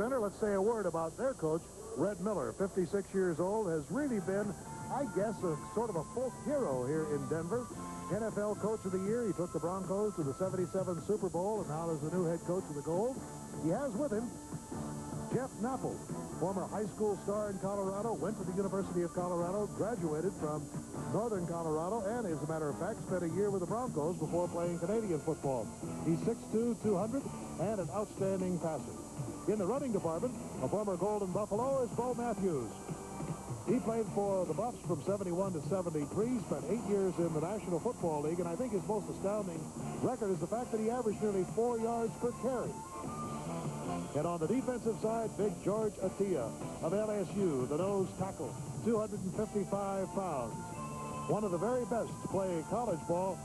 Center. Let's say a word about their coach, Red Miller, 56 years old, has really been, I guess, a sort of a folk hero here in Denver. NFL Coach of the Year. He took the Broncos to the '77 Super Bowl and now is the new head coach of the Gold. He has with him Jeff Napple, former high school star in Colorado, went to the University of Colorado, graduated from Northern Colorado, and as a matter of fact, spent a year with the Broncos before playing Canadian football. He's 6'2", 200, and an outstanding passer. In the running department, a former Golden Buffalo is Bo Matthews. He played for the Buffs from '71 to '73, spent 8 years in the National Football League, and I think his most astounding record is the fact that he averaged nearly 4 yards per carry. And on the defensive side, Big George Atia of LSU, the nose tackle, 255 pounds. One of the very best to play college ball,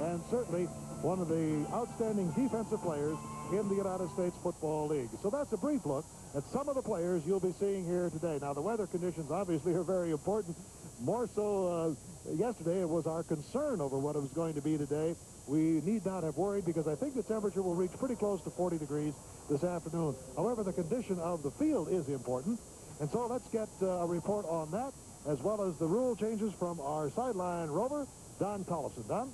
and certainly one of the outstanding defensive players in the United States Football League. So that's a brief look at some of the players you'll be seeing here today. Now, the weather conditions obviously are very important. More so yesterday, it was our concern over what it was going to be today. We need not have worried because I think the temperature will reach pretty close to 40 degrees this afternoon. However, the condition of the field is important. And so let's get a report on that, as well as the rule changes from our sideline rover, Don Collison. Don?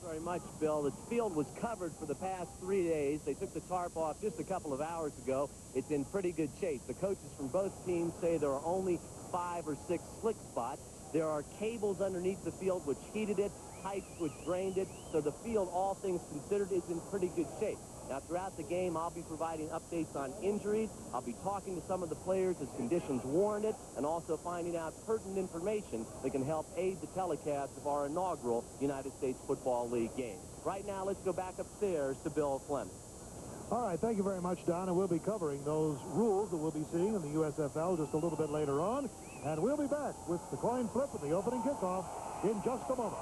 Very much, Bill. The field was covered for the past 3 days. They took the tarp off just a couple of hours ago. It's in pretty good shape. The coaches from both teams say there are only 5 or 6 slick spots. There are cables underneath the field which heated it, pipes which drained it, so the field, all things considered, is in pretty good shape. Now, throughout the game, I'll be providing updates on injuries. I'll be talking to some of the players as conditions warrant it, and also finding out pertinent information that can help aid the telecast of our inaugural United States Football League game. Right now, let's go back upstairs to Bill Fleming. All right, thank you very much, Don, and we'll be covering those rules that we'll be seeing in the USFL just a little bit later on, and we'll be back with the coin flip and the opening kickoff in just a moment.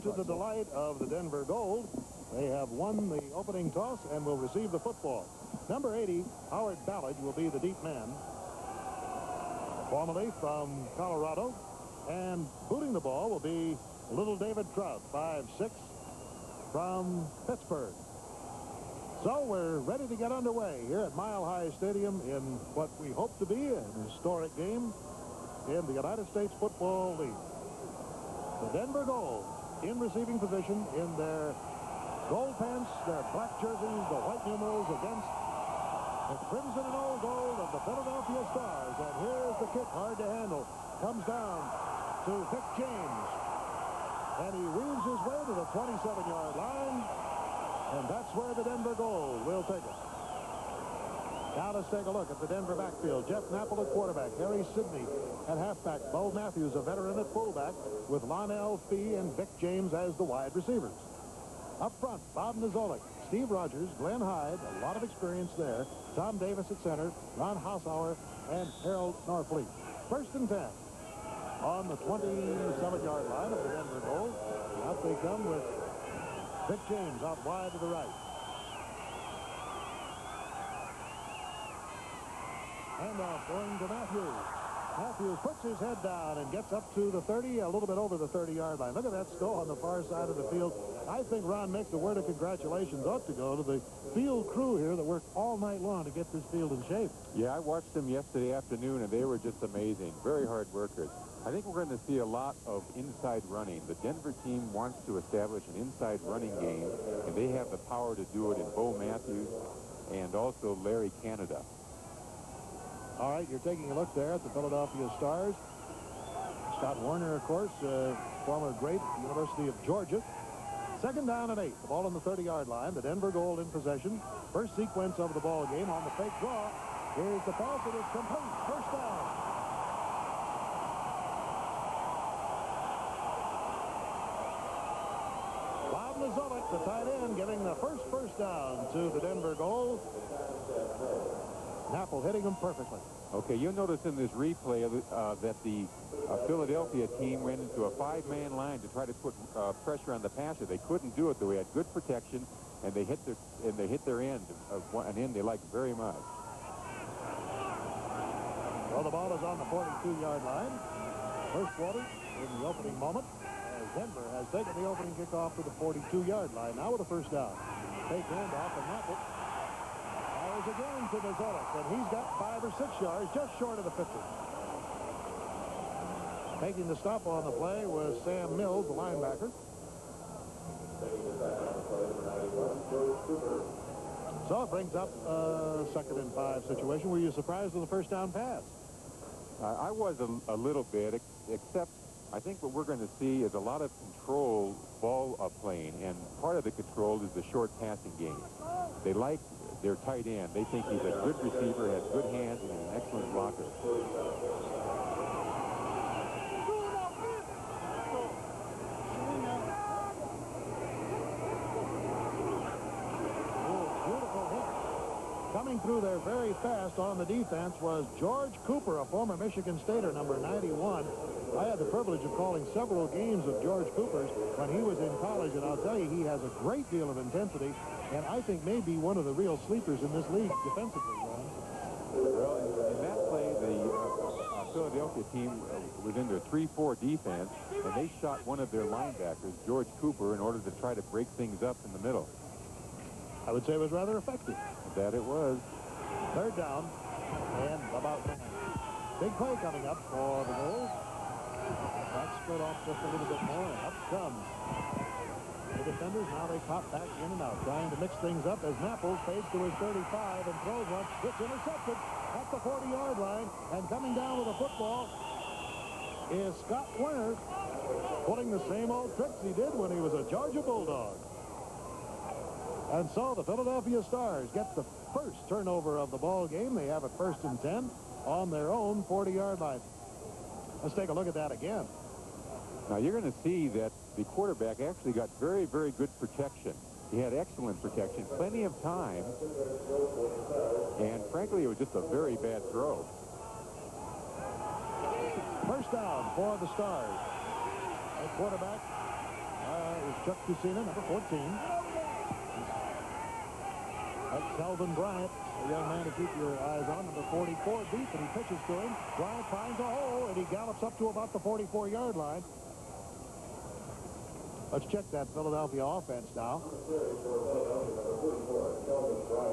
To the delight of the Denver Gold, they have won the opening toss and will receive the football. Number 80, Howard Ballard, will be the deep man, formerly from Colorado, and booting the ball will be little David Trout, 5'6", from Pittsburgh. So we're ready to get underway here at Mile High Stadium in what we hope to be an historic game in the United States Football League. The Denver Gold in receiving position in their gold pants, their black jerseys, the white numerals against the crimson and old gold of the Philadelphia Stars. And here's the kick, hard to handle. Comes down to Vic James. And he weaves his way to the 27-yard line. And that's where the Denver Gold will take it. Now let's take a look at the Denver backfield. Jeff Napple at quarterback, Harry Sidney at halfback, Bo Matthews, a veteran at fullback, with Lonnell Fee and Vic James as the wide receivers. Up front, Bob Nizolik, Steve Rogers, Glenn Hyde, a lot of experience there, Tom Davis at center, Ron Hausauer, and Harold Norfleet. 1st and 10 on the 27-yard line of the Denver Gold. Out they come with Vic James out wide to the right. Handoff going to Matthews. Matthews puts his head down and gets up to the 30, a little bit over the 30-yard line. Look at that skull on the far side of the field. I think, Ron Mick, the word of congratulations ought to go to the field crew here that worked all night long to get this field in shape. Yeah, I watched them yesterday afternoon, and they were just amazing. Very hard workers. I think we're going to see a lot of inside running. The Denver team wants to establish an inside running game, and they have the power to do it in Bo Matthews and also Larry Canada. All right, you're taking a look there at the Philadelphia Stars. Scott Warner, of course, former great at the University of Georgia. 2nd down and 8. The ball on the 30-yard line. The Denver Gold in possession. First sequence of the ball game on the fake draw. Here's the pass. It is complete. 1st down. Bob Nizolik, the tight end, giving the first down to the Denver Gold. Napple hitting him perfectly. Okay, you'll notice in this replay that the Philadelphia team ran into a 5-man line to try to put pressure on the passer. They couldn't do it, though. They had good protection, and they hit their end, an end they liked very much. Well, the ball is on the 42-yard line. First quarter in the opening moment, as Denver has taken the opening kickoff to the 42-yard line. Now with a 1st down. Fake handoff, and Napple fires again to Nizolik, and he's got 5 or 6 yards, just short of the 50. Making the stop on the play was Sam Mills, the linebacker. So it brings up a 2nd and 5 situation. Were you surprised with the first down pass? I was a little bit, except I think what we're going to see is a lot of control ball playing, and part of the control is the short passing game. They like their tight end. They think he's a good receiver, has good hands, and an excellent blocker. Coming through there very fast on the defense was George Cooper, a former Michigan Stater, number 91. I had the privilege of calling several games of George Cooper's when he was in college, and I'll tell you, he has a great deal of intensity, and I think may be one of the real sleepers in this league defensively, Ron. Well, in that play, the Philadelphia team was into a 3-4 defense, and they shot one of their linebackers, George Cooper, in order to try to break things up in the middle. I would say it was rather effective. That it was. 3rd down, and about big play coming up for the Bulls. That split off just a little bit more, and up comes the defenders. Now they pop back in and out, trying to mix things up as Naples fades to his 35 and throws one. It's intercepted at the 40-yard line, and coming down with the football is Scott Werner, pulling the same old tricks he did when he was a Georgia Bulldog. And so the Philadelphia Stars get the first turnover of the ball game. They have a 1st and 10 on their own 40-yard line. Let's take a look at that again. Now you're going to see that the quarterback actually got very, very good protection. He had excellent protection, plenty of time, and frankly, it was just a very bad throw. 1st down for the Stars. The quarterback is Chuck Cucina, number 14. That's Calvin Bryant, a young man to keep your eyes on, number 44 deep, and he pitches to him. Bryant finds a hole, and he gallops up to about the 44-yard line. Let's check that Philadelphia offense now.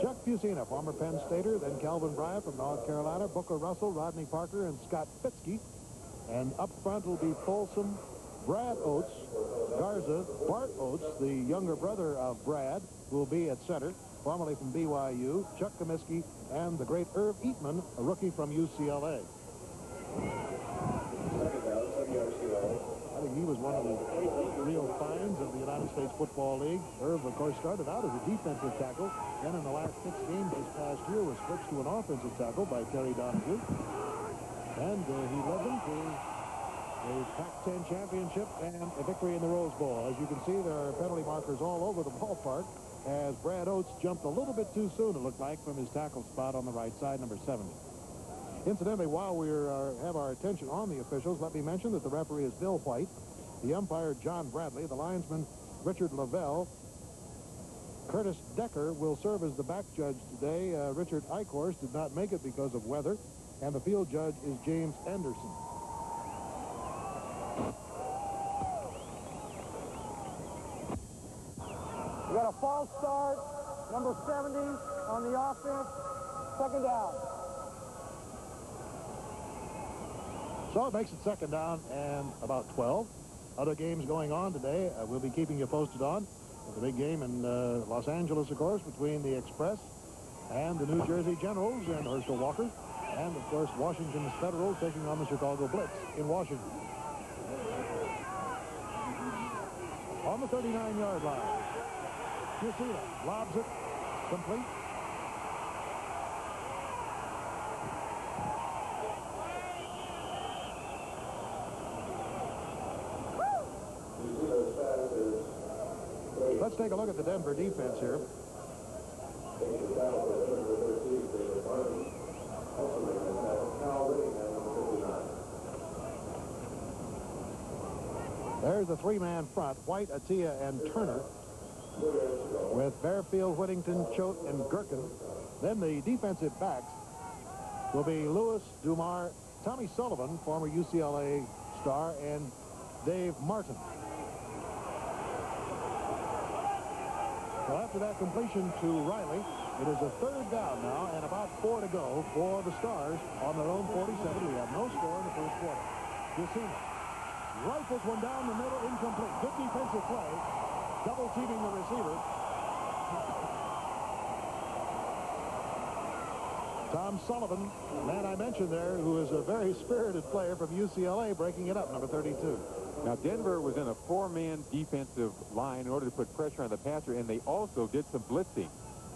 Chuck Cucina, former Penn Stater, then Calvin Bryant from North Carolina, Booker Russell, Rodney Parker, and Scott Fitzke. And up front will be Folsom, Brad Oates, Garza, Bart Oates, the younger brother of Brad, will be at center, formerly from BYU, Chuck Comiskey, and the great Irv Eatman, a rookie from UCLA. I think he was one of the real finds of the United States Football League. Irv, of course, started out as a defensive tackle, then in the last 6 games this past year was switched to an offensive tackle by Terry Donahue. And he led them to a Pac-10 championship and a victory in the Rose Bowl. As you can see, there are penalty markers all over the ballpark as Brad Oates jumped a little bit too soon, it looked like, from his tackle spot on the right side, number 70. Incidentally, while we have our attention on the officials, let me mention that the referee is Bill White, the umpire John Bradley, the linesman Richard Lavelle. Curtis Decker will serve as the back judge today. Richard Eichhorst did not make it because of weather, and the field judge is James Anderson. We got a false start, number 70 on the offense, 2nd down. So it makes it 2nd down and about 12. Other games going on today, we'll be keeping you posted on. The big game in Los Angeles, of course, between the Express and the New Jersey Generals and Herschel Walker. And, of course, Washington's Federals taking on the Chicago Blitz in Washington. On the 39-yard line, Cucina lobs it, complete. Let's take a look at the Denver defense here. There's the 3-man front, White, Attia, and Turner, with Fairfield, Whittington, Choate, and Gherkin. Then the defensive backs will be Lewis, Dumar, Tommy Sullivan, former UCLA star, and Dave Martin. Well, after that completion to Riley, It is a third down now, and about 4 to go for the Stars on their own 47. We have no score in the first quarter. Yusima rifles one down the middle, incomplete. Good defensive play, double teaming the receiver. Tom Sullivan, man I mentioned there, who is a very spirited player from UCLA, breaking it up, number 32. Now, Denver was in a 4-man defensive line in order to put pressure on the passer, and they also did some blitzing.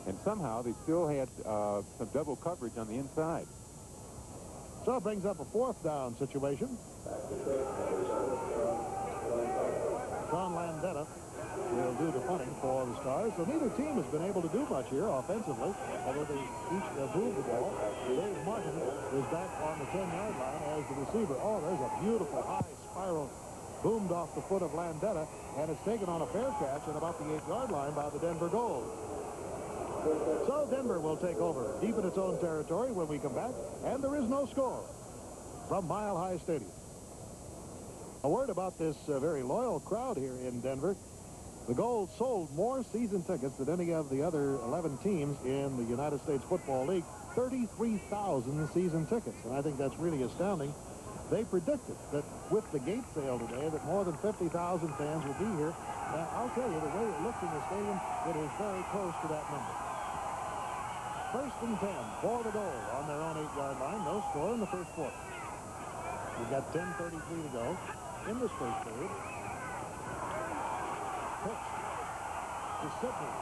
And somehow they still had some double coverage on the inside. So it brings up a 4th down situation. Sean Landetta will do the punting for the Stars. So neither team has been able to do much here offensively, although they each have moved the ball. Dave Martin is back on the 10-yard line as the receiver. Oh, there's a beautiful high spiral boomed off the foot of Landetta, and it's taken on a fair catch at about the 8-yard line by the Denver Gold. So Denver will take over deep in its own territory when we come back, and there is no score from Mile High Stadium. A word about this very loyal crowd here in Denver. The Gold sold more season tickets than any of the other 11 teams in the United States Football League. 33,000 season tickets, and I think that's really astounding. They predicted that with the gate sale today that more than 50,000 fans will be here. Now, I'll tell you, the way it looks in the stadium, it is very close to that number. 1st and 10 for the Gold on their own 8-yard line. No score in the first quarter. We've got 10:33 to go in this first period. Pitch to Sidney.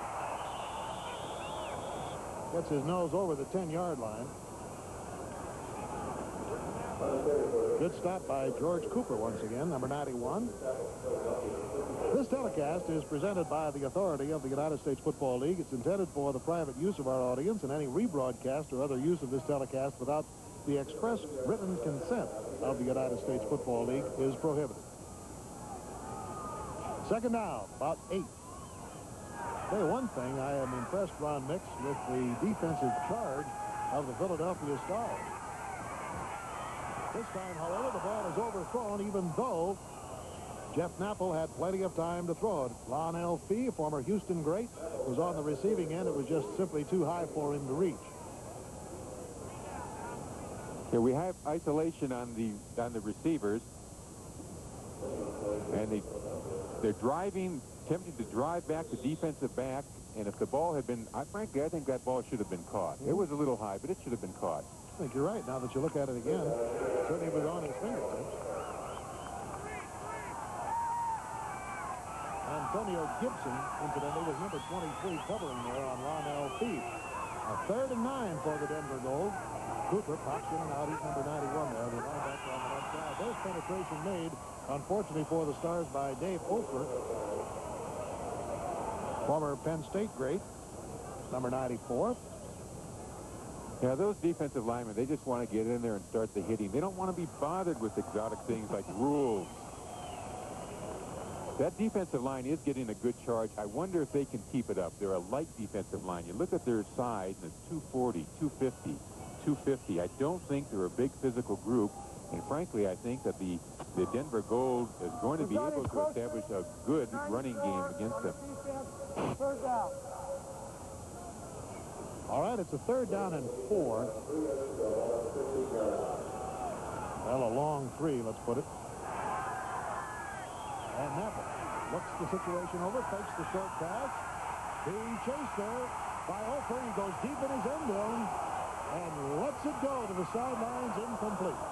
Gets his nose over the 10-yard line. Good stop by George Cooper once again, number 91. This telecast is presented by the authority of the United States Football League. It's intended for the private use of our audience, and any rebroadcast or other use of this telecast without the express written consent of the United States Football League is prohibited. 2nd down, about 8. Tell you one thing, I am impressed, Ron Mix, with the defensive charge of the Philadelphia Stars. This time, however, the ball is overthrown, even though Jeff Napple had plenty of time to throw it. Lionel Fee, a former Houston great, was on the receiving end. It was just simply too high for him to reach. Here we have isolation on the receivers, and they're driving, attempting to drive back the defensive back. And if the ball had been, frankly, I think that ball should have been caught. It was a little high, but it should have been caught. I think you're right. Now that you look at it again, certainly was on his fingertips. Antonio Gibson, incidentally, was number 23 covering there on Lionel Fee. A 3rd and 9 for the Denver Gold. Cooper pops in and out. He's number 91 there. The linebacker on the left side. There's penetration made, unfortunately for the Stars, by Dave Ofer, former Penn State great, number 94. Yeah, those defensive linemen, they just want to get in there and start the hitting. They don't want to be bothered with exotic things like rules. That defensive line is getting a good charge. I wonder if they can keep it up. They're a light defensive line. You look at their size, and it's 240, 250, 250. I don't think they're a big physical group. And frankly, I think that the Denver Gold is going to be able to establish a good running game against them. 3rd down. All right, it's a 3rd down and 4. Well, a long 3, let's put it. And Napple looks the situation over, fakes the short pass. Being chased there by Ofer. He goes deep in his end zone and lets it go to the sidelines, incomplete.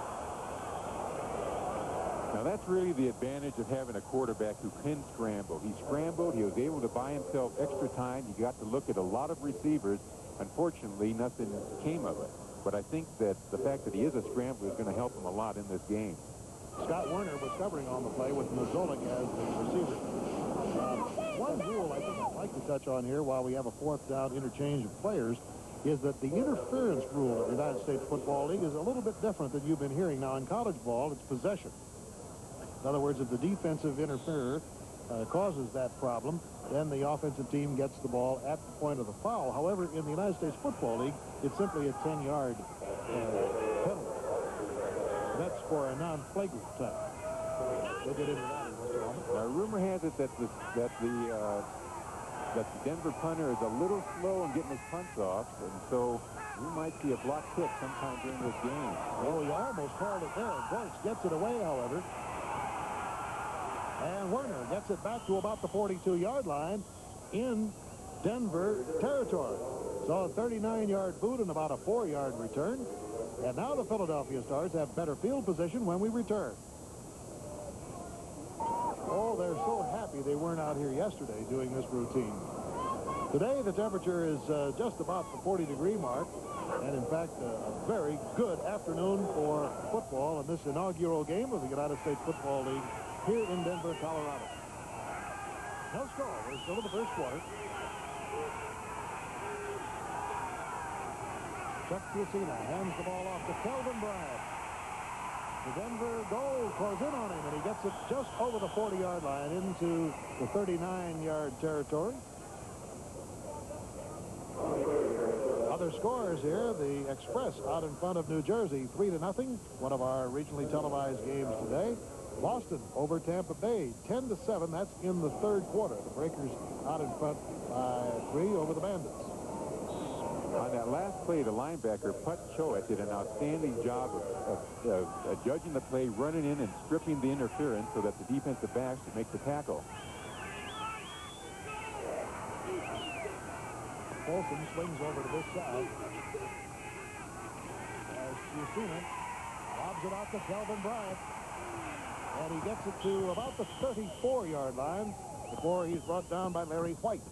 Now, that's really the advantage of having a quarterback who can scramble. He scrambled. He was able to buy himself extra time. He got to look at a lot of receivers. Unfortunately, nothing came of it. But I think that the fact that he is a scrambler is going to help him a lot in this game. Scott Werner was covering on the play with Mazolik as the receiver. One rule I think I'd like to touch on here while we have a 4th down interchange of players is that the interference rule of the United States Football League is a little bit different than you've been hearing. Now, in college ball, it's possession. In other words, if the defensive interferer causes that problem, then the offensive team gets the ball at the point of the foul. However, in the United States Football League, it's simply a 10-yard penalty. That's for a non-flagrant touch. We'll get into that in just a moment. Rumor has it that the that the Denver punter is a little slow in getting his punts off, and so we might see a block kick sometime during this game. Oh, he almost called it there. Gorst gets it away, however. And Werner gets it back to about the 42-yard line in Denver territory. So a 39-yard boot and about a 4-yard return. And now the Philadelphia Stars have better field position when we return. Oh, they're so happy they weren't out here yesterday doing this routine. Today, the temperature is just about the 40-degree mark. And, in fact, a very good afternoon for football in this inaugural game of the United States Football League here in Denver, Colorado. No score. We're still in the first quarter. Chuck Cucina hands the ball off to Kelvin Bryant. The Denver goal close in on him, and he gets it just over the 40-yard line into the 39-yard territory. Other scores here. The Express out in front of New Jersey, 3-0. One of our regionally televised games today. Boston over Tampa Bay, 10-7. That's in the third quarter. The Breakers out in front by 3 over the Bandits. On that last play, the linebacker, Put Choate, did an outstanding job of judging the play, running in and stripping the interference so that the defensive backs could make the tackle. Folsom swings over to this side. As you've seen it, lobs it out to Kelvin Bryant. And he gets it to about the 34-yard line before he's brought down by Larry White.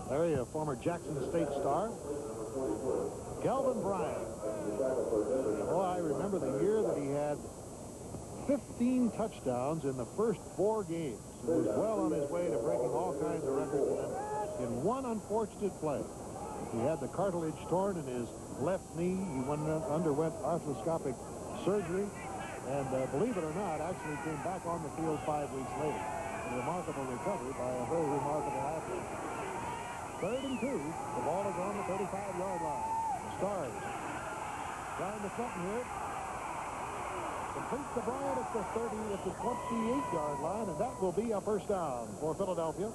Larry, a former Jackson State star. Kelvin Bryant. Oh, I remember the year that he had 15 touchdowns in the first 4 games. He was well on his way to breaking all kinds of records. And in one unfortunate play, he had the cartilage torn in his left knee. He underwent arthroscopic surgery. And believe it or not, actually came back on the field 5 weeks later. A remarkable recovery by a very remarkable athlete. 3rd and 2. The ball is on the 35-yard line. The Stars trying to threaten here. Complete to Bryant at the 30, at the 28-yard line, and that will be a first down for Philadelphia.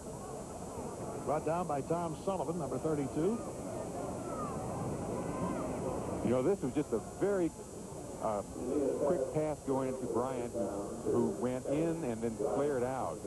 Brought down by Tom Sullivan, number 32. You know, this was just a very quick pass going into Bryant, who went in and then flared out.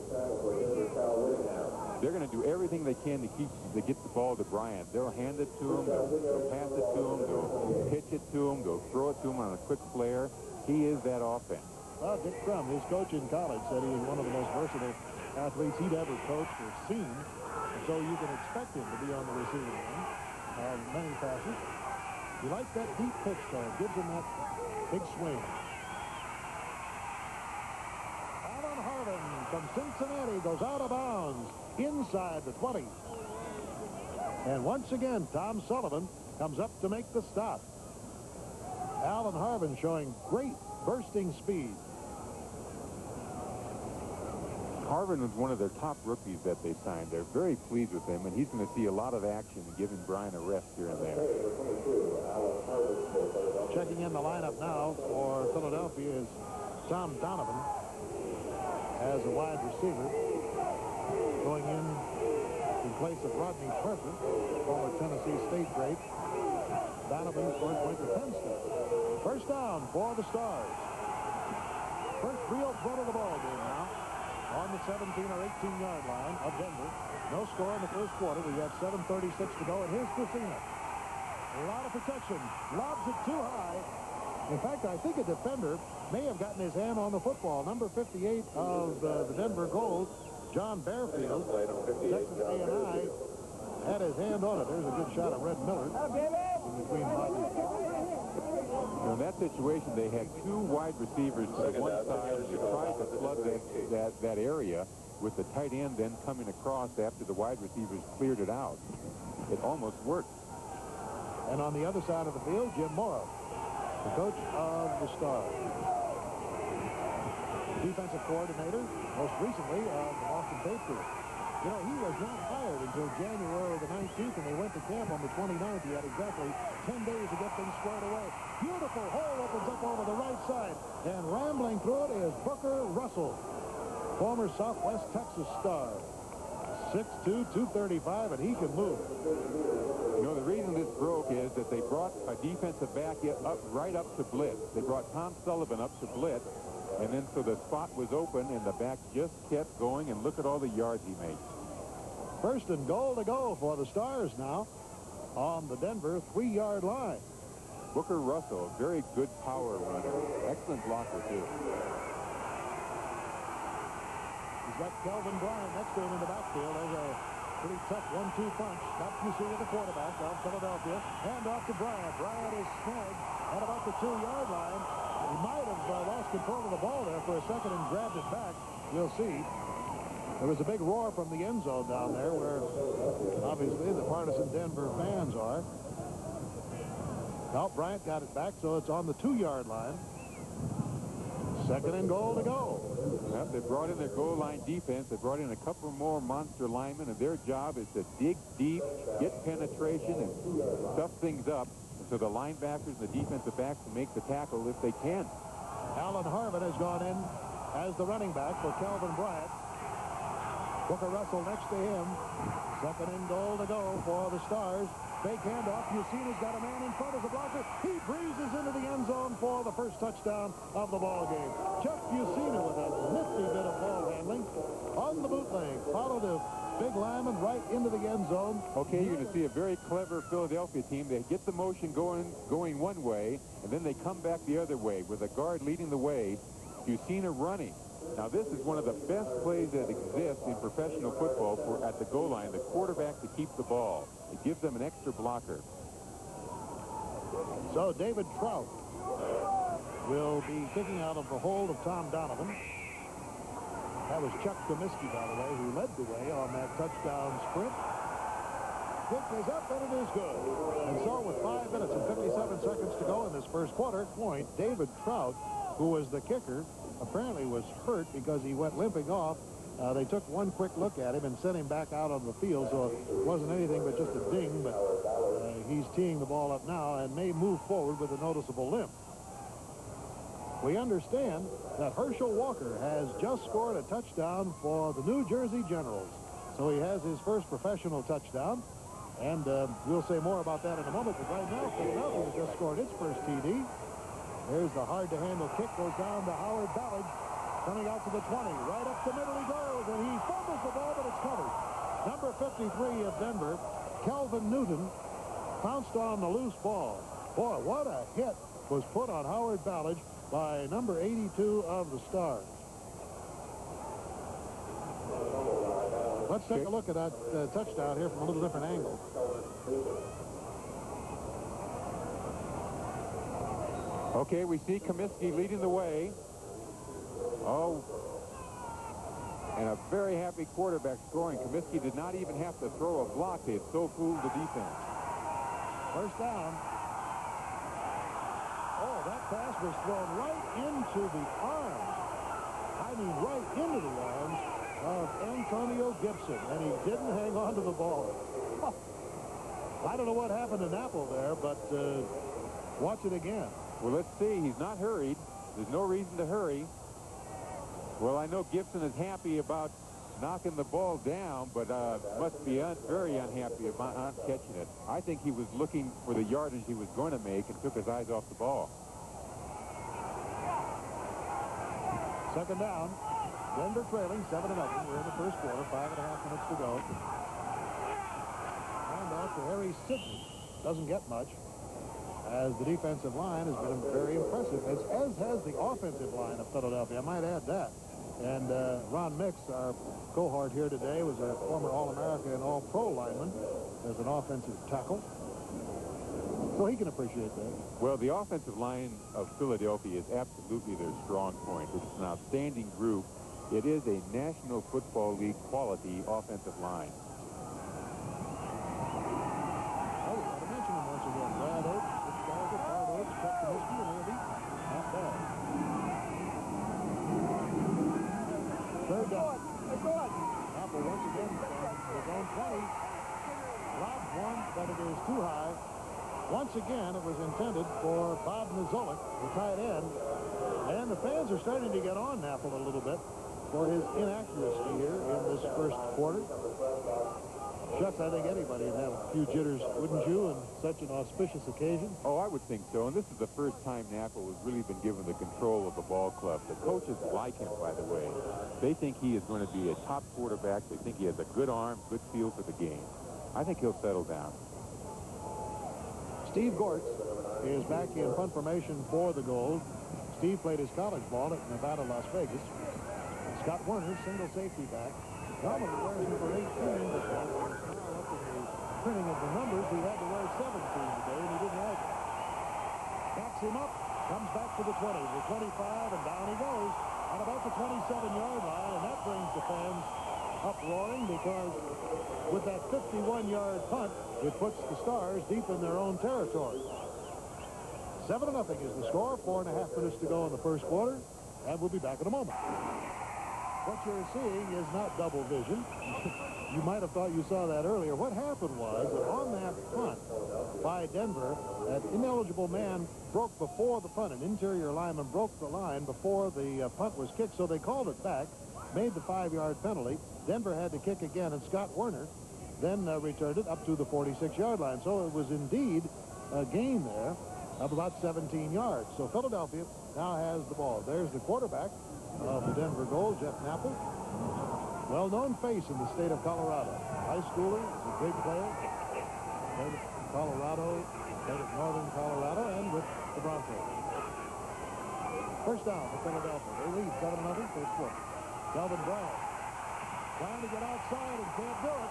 They're going to do everything they can to get the ball to Bryant. They'll hand it to him, they'll pass it to him, they'll pitch it to him, they'll throw it to him on a quick flare. He is that offense. Well, Dick Crum, his coach in college, said he was one of the most versatile athletes he'd ever coached or seen. And so you can expect him to be on the receiving end of many passes. He likes that deep pitch, though. It gives him that big swing. Alan Harvin from Cincinnati goes out of bounds inside the 20. And once again, Tom Sullivan comes up to make the stop. Alan Harvin showing great bursting speed. Harvin was one of their top rookies that they signed. They're very pleased with him, and he's going to see a lot of action and giving Bryant a rest here and there. Checking in the lineup now for Philadelphia is Tom Donovan as a wide receiver. Going in place of Rodney Pressler, former Tennessee State great. Donovan, of course, went to Penn State. First down for the Stars. First real threat of the ball game now. On the 17 or 18-yard line of Denver. No score in the first quarter. We have 7:36 to go, and here's Cucina. A lot of protection. Lobs it too high. In fact, I think a defender may have gotten his hand on the football. Number 58 of the Denver Gold, John Bearfield, Texas A&I, had his hand on it. There's a good shot of Red Miller in between bodies. In that situation, they had 2 wide receivers to one side, and they tried to flood that area with the tight end then coming across after the wide receivers cleared it out. It almost worked. And on the other side of the field, Jim Morrow, the coach of the Stars. Defensive coordinator, most recently of the Boston Patriots. You know, he was not hired until January the 19th, and they went to camp on the 29th. He had exactly 10 days to get things squared away. Beautiful hole opens up over the right side, and rambling through it is Booker Russell, former Southwest Texas star. 6'2", 235, and he can move. You know, the reason this broke is that they brought a defensive back right up to blitz. They brought Tom Sullivan up to blitz, and then so the spot was open, and the back just kept going, and look at all the yards he made. First and goal to go for the Stars now on the Denver 3-yard line. Booker Russell, very good power runner. Excellent blocker, too. He's got Kelvin Bryant next to him in the backfield. There's a pretty tough 1-2 punch. Got Busini, the quarterback of Philadelphia. Hand off to Bryant. Bryant is snagged at about the 2-yard line. He might have lost control of the ball there for a second and grabbed it back. We'll see. There was a big roar from the end zone down there where obviously the partisan Denver fans are. Now Bryant got it back, so it's on the 2-yard line. Second and goal to go. Well, they brought in their goal line defense. They brought in a couple more monster linemen, and their job is to dig deep, get penetration, and stuff things up. And so the linebackers and the defensive backs can make the tackle if they can. Alan Harvin has gone in as the running back for Kelvin Bryant. Booker Russell next to him. Second and goal to go for the Stars. Fake handoff. Busini's got a man in front as a blocker. He breezes into the end zone for the first touchdown of the ball game. Jeff Busini with a nifty bit of ball handling on the bootleg. Followed a big lineman right into the end zone. Okay, you're going to see a very clever Philadelphia team. They get the motion going one way, and then they come back the other way with a guard leading the way. Busini running. Now, this is one of the best plays that exists in professional football at the goal line, the quarterback to keep the ball. It gives them an extra blocker. So David Trout will be kicking out of the hold of Tom Donovan. That was Chuck Comiskey, by the way, who led the way on that touchdown sprint. Kick is up, and it is good. And so with 5 minutes and 57 seconds to go in this first quarter, David Trout, who was the kicker, apparently was hurt because he went limping off. They took one quick look at him and sent him back out on the field, so it wasn't anything but just a ding, but he's teeing the ball up now and may move forward with a noticeable limp. We understand that Herschel Walker has just scored a touchdown for the New Jersey Generals. So he has his first professional touchdown, and we'll say more about that in a moment, but right now Philadelphia just scored its first TD. There's the hard-to-handle kick, goes down to Howard Ballard, coming out to the 20. Right up the middle he goes, and he fumbles the ball, but it's covered. Number 53 of Denver, Kelvin Newton, pounced on the loose ball. Boy, what a hit was put on Howard Ballard by number 82 of the Stars. Let's take a look at that touchdown here from a little different angle. Okay, we see Comiskey leading the way. Oh, and a very happy quarterback scoring. Comiskey did not even have to throw a block. He had so fooled the defense. First down. Oh, that pass was thrown right into the arms. I mean, right into the arms of Antonio Gibson, and he didn't hang on to the ball. Oh, I don't know what happened to Napple there, but watch it again. Well, let's see. He's not hurried. There's no reason to hurry. Well, I know Gibson is happy about knocking the ball down, but must be very unhappy about not catching it. I think he was looking for the yardage he was going to make and took his eyes off the ball. Second down. Denver trailing 7-0. We're in the first quarter. 5.5 minutes to go. And off to Harry Sidney. Doesn't get much, as the defensive line has been very impressive, as has the offensive line of Philadelphia. I might add that. And Ron Mix, our cohort here today, was a former All-America and All-Pro lineman as an offensive tackle. So he can appreciate that. Well, the offensive line of Philadelphia is absolutely their strong point. It's an outstanding group. It is a National Football League quality offensive line. Oh, we got to mention him once again. Brad Oates, Rich Gallagher, Bart Oates, Chuck Comiskey, and Irby. Not bad. Third down. Apple once again stands his own 20. Lobs one, but it is too high. Once again, it was intended for Bob Nizolik, the tight end. And the fans are starting to get on Napple a little bit. for his inaccuracy here in this first quarter. Shucks, I think anybody would have a few jitters, wouldn't you, on such an auspicious occasion? Oh, I would think so. And this is the first time Napa has really been given the control of the ball club. The coaches like him, by the way. They think he is going to be a top quarterback. They think he has a good arm, good feel for the game. I think he'll settle down. Steve Gortz is back in punt formation for the Gold. Steve played his college ball at Nevada, Las Vegas. Scott Werner, single safety back. Normally wears number 18, but now up in the printing of the numbers, he had to wear 17 today, and he didn't like it. Backs him up, comes back to the 20, the 25, and down he goes on about the 27-yard line, and that brings the fans up roaring because with that 51-yard punt, it puts the Stars deep in their own territory. 7-0 is the score, 4.5 minutes to go in the first quarter, and we'll be back in a moment. What you're seeing is not double vision. You might have thought you saw that earlier. What happened was that on that punt by Denver, that ineligible man broke before the punt. An interior lineman broke the line before the punt was kicked, so they called it back, made the 5-yard penalty. Denver had to kick again, and Scott Werner then returned it up to the 46-yard line. So it was indeed a gain there of about 17 yards. So Philadelphia now has the ball. There's the quarterback of the Denver Gold, Jeff Napple. Well-known face in the state of Colorado. High schooler, he's a great player. Played at Colorado, played at Northern Colorado, and with the Broncos. First down for Philadelphia. They lead 7-0 first quarter. Calvin Bryant trying to get outside and can't do it.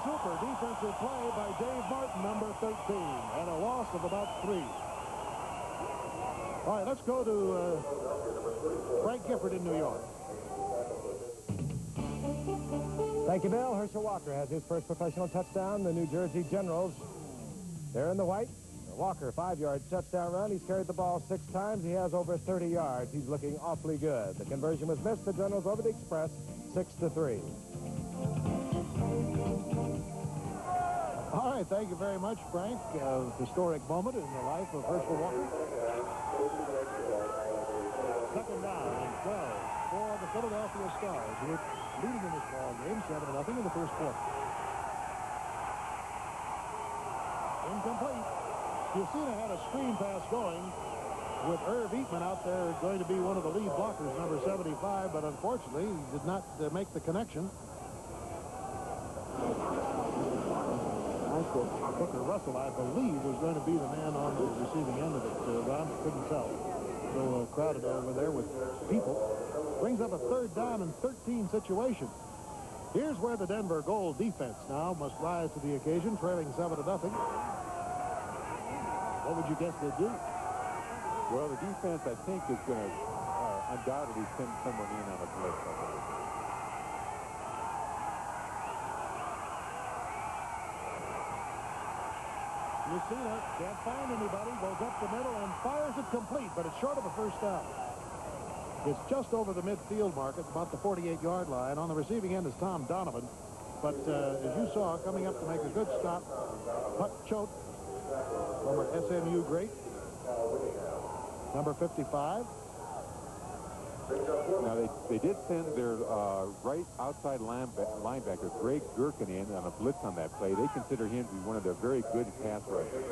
Super defensive play by Dave Martin, number 13, and a loss of about 3. All right, let's go to Frank Gifford in New York. Thank you, Bill. Herschel Walker has his first professional touchdown. The New Jersey Generals, they're in the white. Walker, 5-yard touchdown run. He's carried the ball 6 times. He has over 30 yards. He's looking awfully good. The conversion was missed. The Generals over the Express, 6-3. All right, thank you very much, Frank. Historic moment in the life of Herschel Walker. Second down and 12 for the Philadelphia Stars, who are leading in this ball game, 7-0 in the first quarter. Incomplete. Yusina had a screen pass going with Irv Eatman out there going to be one of the lead blockers, number 75, but unfortunately he did not make the connection. Booker Russell, I believe, was going to be the man on the receiving end of it. Ron couldn't tell. So crowded over there with people. Brings up a third down and 13 situation. Here's where the Denver Gold defense now must rise to the occasion, trailing 7-0. What would you guess they'd do? Well, the defense, I think, is going to undoubtedly send someone in on a blitz. Lucina can't find anybody, goes up the middle and fires it complete, but it's short of a first down. It's just over the midfield mark. It's about the 48-yard line. On the receiving end is Tom Donovan. But as you saw, coming up to make a good stop, Putt Choate, former SMU great, number 55. Now, they did send their right outside linebacker, Greg Gherkin, in on a blitz on that play. They consider him to be one of their very good pass rushers.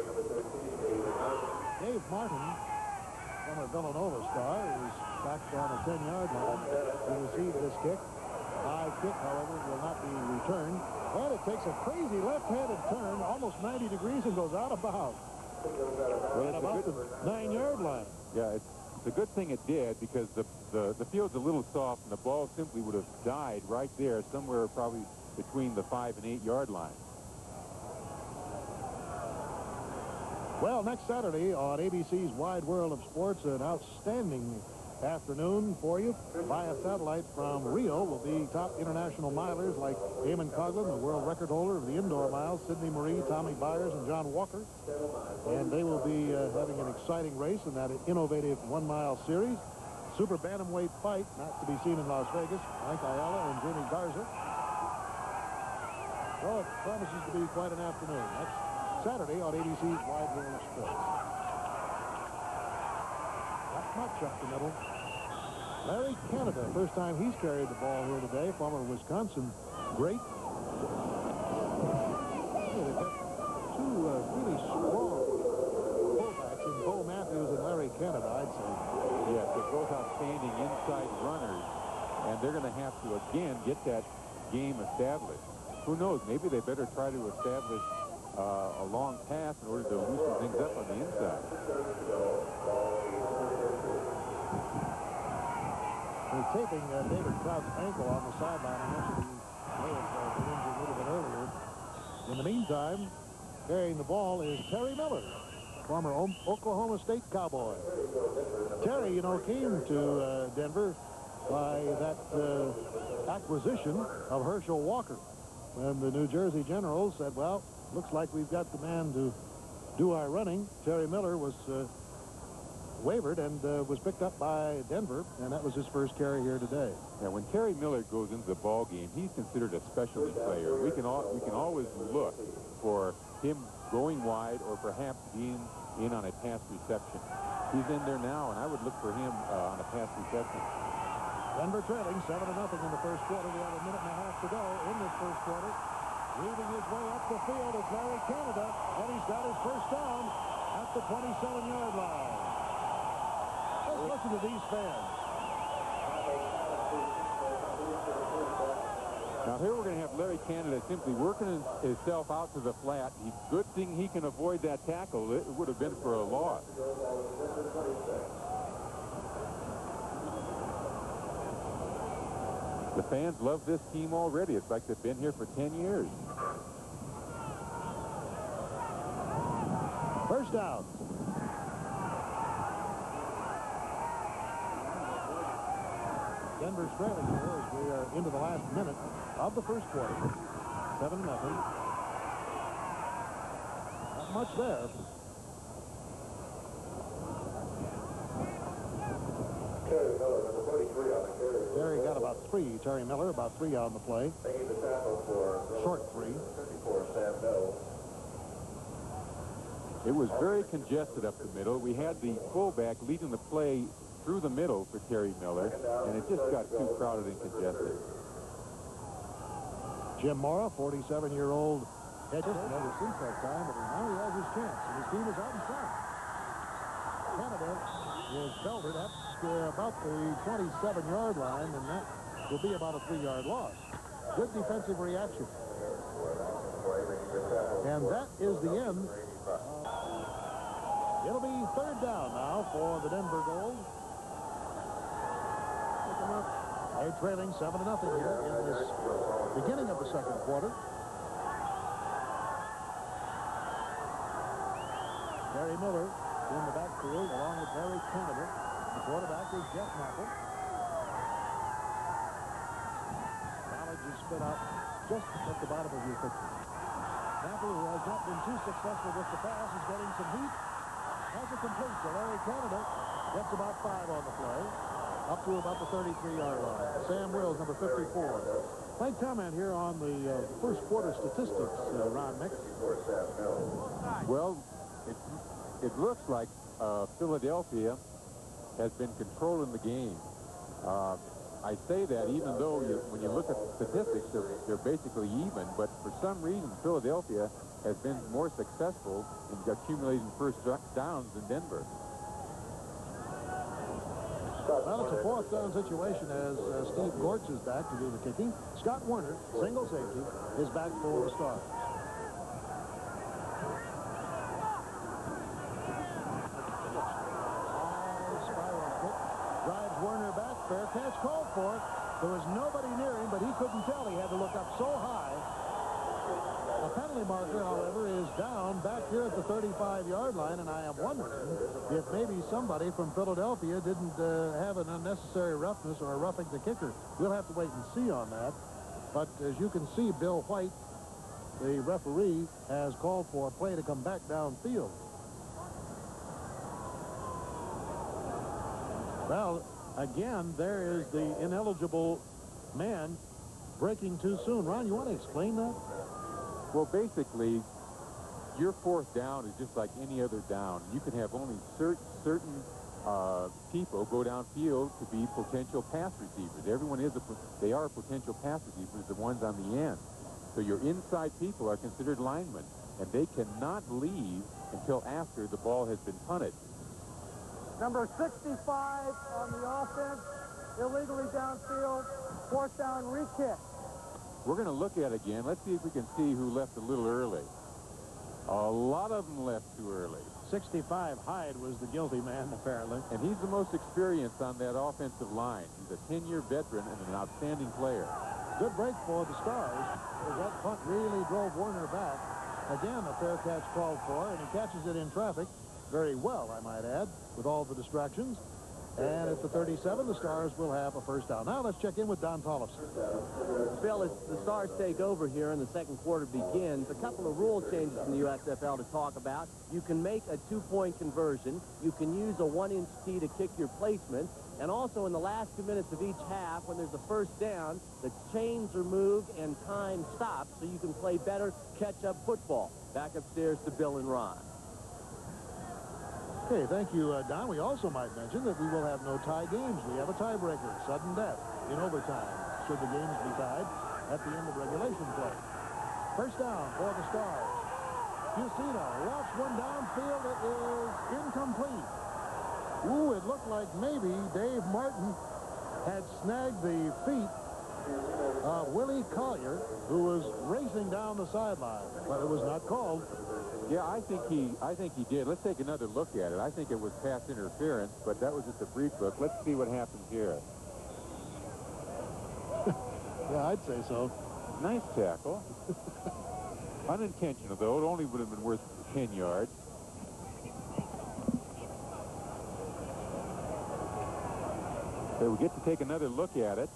Dave Martin, former Villanova star, is back on the 10-yard line to receive this kick. High kick, however, will not be returned. And it takes a crazy left-handed turn, almost 90 degrees, and goes out of bounds. Well, at about the 9-yard line. Yeah, it's a good thing it did, because the field's a little soft, and the ball simply would have died right there, somewhere probably between the 5- and 8-yard line. Well, next Saturday on ABC's Wide World of Sports, an outstanding afternoon for you. Via satellite from Rio will be top international milers like Eamon Coughlin, the world record holder of the indoor miles, Sidney Marie, Tommy Byers, and John Walker. And they will be having an exciting race in that innovative 1-mile series. Super bantamweight fight, not to be seen in Las Vegas. Mike Ayala and Jamie Garza. So it promises to be quite an afternoon. Next Saturday on ABC's Wide World of Sports. Not much up the middle. Larry Canada, first time he's carried the ball here today, former Wisconsin great. They've got two really strong fullbacks in Bo Matthews and Larry Canada, I'd say. Yes, they're both outstanding inside runners, and they're going to have to, again, get that game established. Who knows? Maybe they better try to establish a long pass in order to loosen things up on the inside. They're taping David Trout's ankle on the sideline. I mentioned he may have been injured a little bit earlier. In the meantime, carrying the ball is Terry Miller, former Oklahoma State Cowboy. Terry, you know, came to Denver by that acquisition of Herschel Walker. When the New Jersey Generals said, well, looks like we've got the man to do our running, Terry Miller was wavered and was picked up by Denver, and that was his first carry here today. Yeah, when Terry Miller goes into the ball game, he's considered a specialty player. We can always look for him going wide or perhaps being in on a pass reception. He's in there now, and I would look for him on a pass reception. Denver trailing 7-0 in the first quarter. We have a minute and a half to go in this first quarter. Weaving his way up the field is Larry Canada, and he's got his first down at the 27-yard line. Let's listen to these fans. Now here we're going to have Larry Canada simply working himself out to the flat. Good thing he can avoid that tackle. It would have been for a loss. The fans love this team already. It's like they've been here for 10 years. First down. Denver's trailing here as we are into the last minute of the first quarter. 7-0. Not much there. Terry got about 3. Terry Miller about 3 on the play. Short 3. It was very congested up the middle. We had the fullback leading the play through the middle for Terry Miller, and it just got too crowded and congested. Jim Mora, 47-year-old head coach, never since that time, but now he has his chance, and his team is out in front. Canada is belted up to about the 27-yard line, and that will be about a 3-yard loss. Good defensive reaction. And that is the end. It'll be third down now for the Denver Gold. They're trailing 7-0 here in this beginning of the second quarter. Terry Miller in the backfield along with Larry Canada. The quarterback is Jeff Knapple. Knowledge is spit out just at the bottom of your picture. Knapple, who has not been too successful with the pass, is getting some heat. Has a complete to Larry Canada. Gets about 5 on the play. Up to about the 33-yard line. Sam Wills, number 54. Might comment here on the first quarter statistics, Ron Mick. Well, it looks like Philadelphia has been controlling the game. I say that even though when you look at the statistics, they're basically even, but for some reason Philadelphia has been more successful in accumulating first downs than Denver. Well, it's a fourth down situation as Steve Gortz is back to do the kicking. Scott Werner, single safety, is back for the Stars. Spiral kick. Drives Werner back. Fair catch called for. There was nobody near him, but he couldn't tell. He had to look up so high. A penalty marker, however, is down back here at the 35-yard line, and I am wondering if maybe somebody from Philadelphia didn't have an unnecessary roughness or roughing the kicker. We'll have to wait and see on that. But as you can see, Bill White, the referee, has called for a play to come back downfield. Well, again, there is the ineligible man breaking too soon. Ron, you want to explain that? Well, basically, your fourth down is just like any other down. You can have only certain people go downfield to be potential pass receivers. Everyone is they are potential pass receivers, the ones on the end. So your inside people are considered linemen, and they cannot leave until after the ball has been punted. Number 65 on the offense, illegally downfield, fourth down re-kick. We're going to look at it again. Let's see if we can see who left a little early. A lot of them left too early. 65, Hyde was the guilty man, apparently. And he's the most experienced on that offensive line. He's a 10-year veteran and an outstanding player. Good break for the Stars, as that punt really drove Warner back. Again, a fair catch called for, and he catches it in traffic very well, I might add, with all the distractions. And at the 37, the Stars will have a first down. Now let's check in with Don Tollefson. Bill, as the Stars take over here and the second quarter begins, a couple of rule changes in the USFL to talk about. You can make a two-point conversion. You can use a one-inch tee to kick your placement. And also in the last 2 minutes of each half, when there's a first down, the chains are moved and time stops so you can play better catch-up football. Back upstairs to Bill and Ron. Okay, thank you, Don. We also might mention that we will have no tie games. We have a tiebreaker, sudden death, in overtime, should the games be tied at the end of regulation play. First down for the Stars. Fusino lofts one downfield. It is incomplete. Ooh, it looked like maybe Dave Martin had snagged the feet of Willie Collier, who was racing down the sideline, but it was not called. Yeah, I think he did. Let's take another look at it. I think it was pass interference, but that was at the brief look. Let's see what happens here. Yeah, I'd say so. Nice tackle. Unintentional, though. It only would have been worth 10 yards. So we get to take another look at it,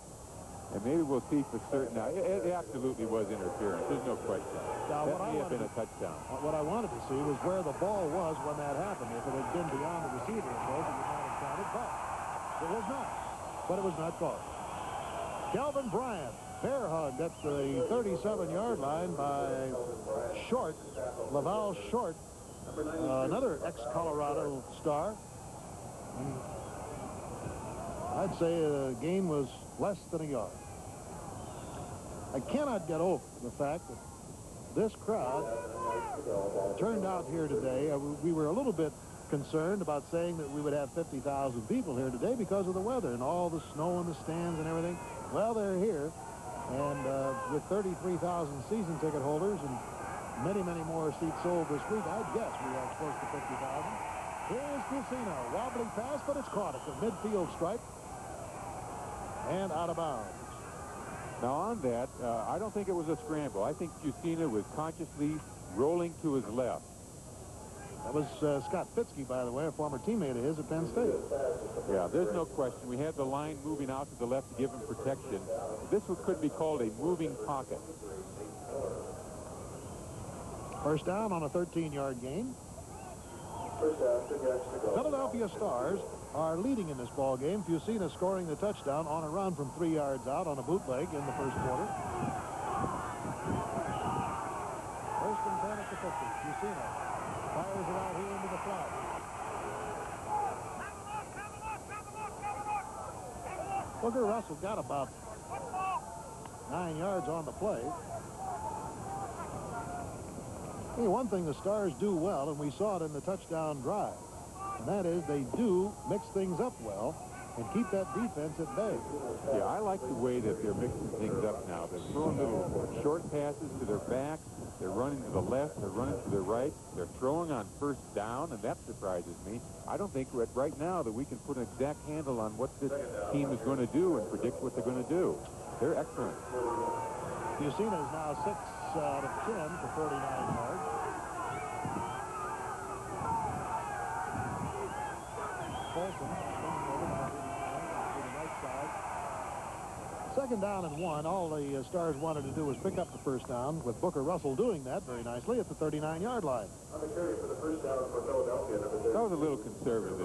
and maybe we'll see for certain. Now, it absolutely was interference. There's no question. Now, that may have been a touchdown. What I wanted to see was where the ball was when that happened. If it had been beyond the receiver, of course, it would not have counted, but it was not. But it was not called. Calvin Bryant, bear hugged at the 37-yard line by Short, Laval Short, another ex-Colorado star. I'd say the gain was less than a yard. I cannot get over the fact that this crowd turned out here today. We were a little bit concerned about saying that we would have 50,000 people here today because of the weather and all the snow in the stands and everything. Well, they're here, and with 33,000 season ticket holders and many, many more seats sold this week, I'd guess we have close to 50,000. Here's Fusino, wobbly pass, but it's caught at the midfield stripe and out of bounds. Now, on that, I don't think it was a scramble. I think Fusino was consciously rolling to his left. That was Scott Fitzke, by the way, a former teammate of his at Penn State. Yeah, there's no question. We had the line moving out to the left to give him protection. This could be called a moving pocket. First down on a 13-yard gain. Philadelphia Stars are leading in this ball game. Fusina scoring the touchdown on a run from 3 yards out on a bootleg in the first quarter. First and 10 at the 50. Fusina fires it out here into the flat. Booker Russell got about 9 yards on the play. Hey, one thing the Stars do well, and we saw it in the touchdown drive, and that is they do mix things up well and keep that defense at bay. Yeah, I like the way that they're mixing things up now. They're throwing little short passes to their backs. They're running to the left. They're running to the right. They're throwing on first down, and that surprises me. I don't think right now that we can put an exact handle on what this team is going to do and predict what they're going to do. They're excellent. Fusina is now 6 out of 10 for 49 yards. Folsom over to the right side. Second down and 1. All the Stars wanted to do was pick up the first down, with Booker Russell doing that very nicely at the 39-yard line. That was a little conservative,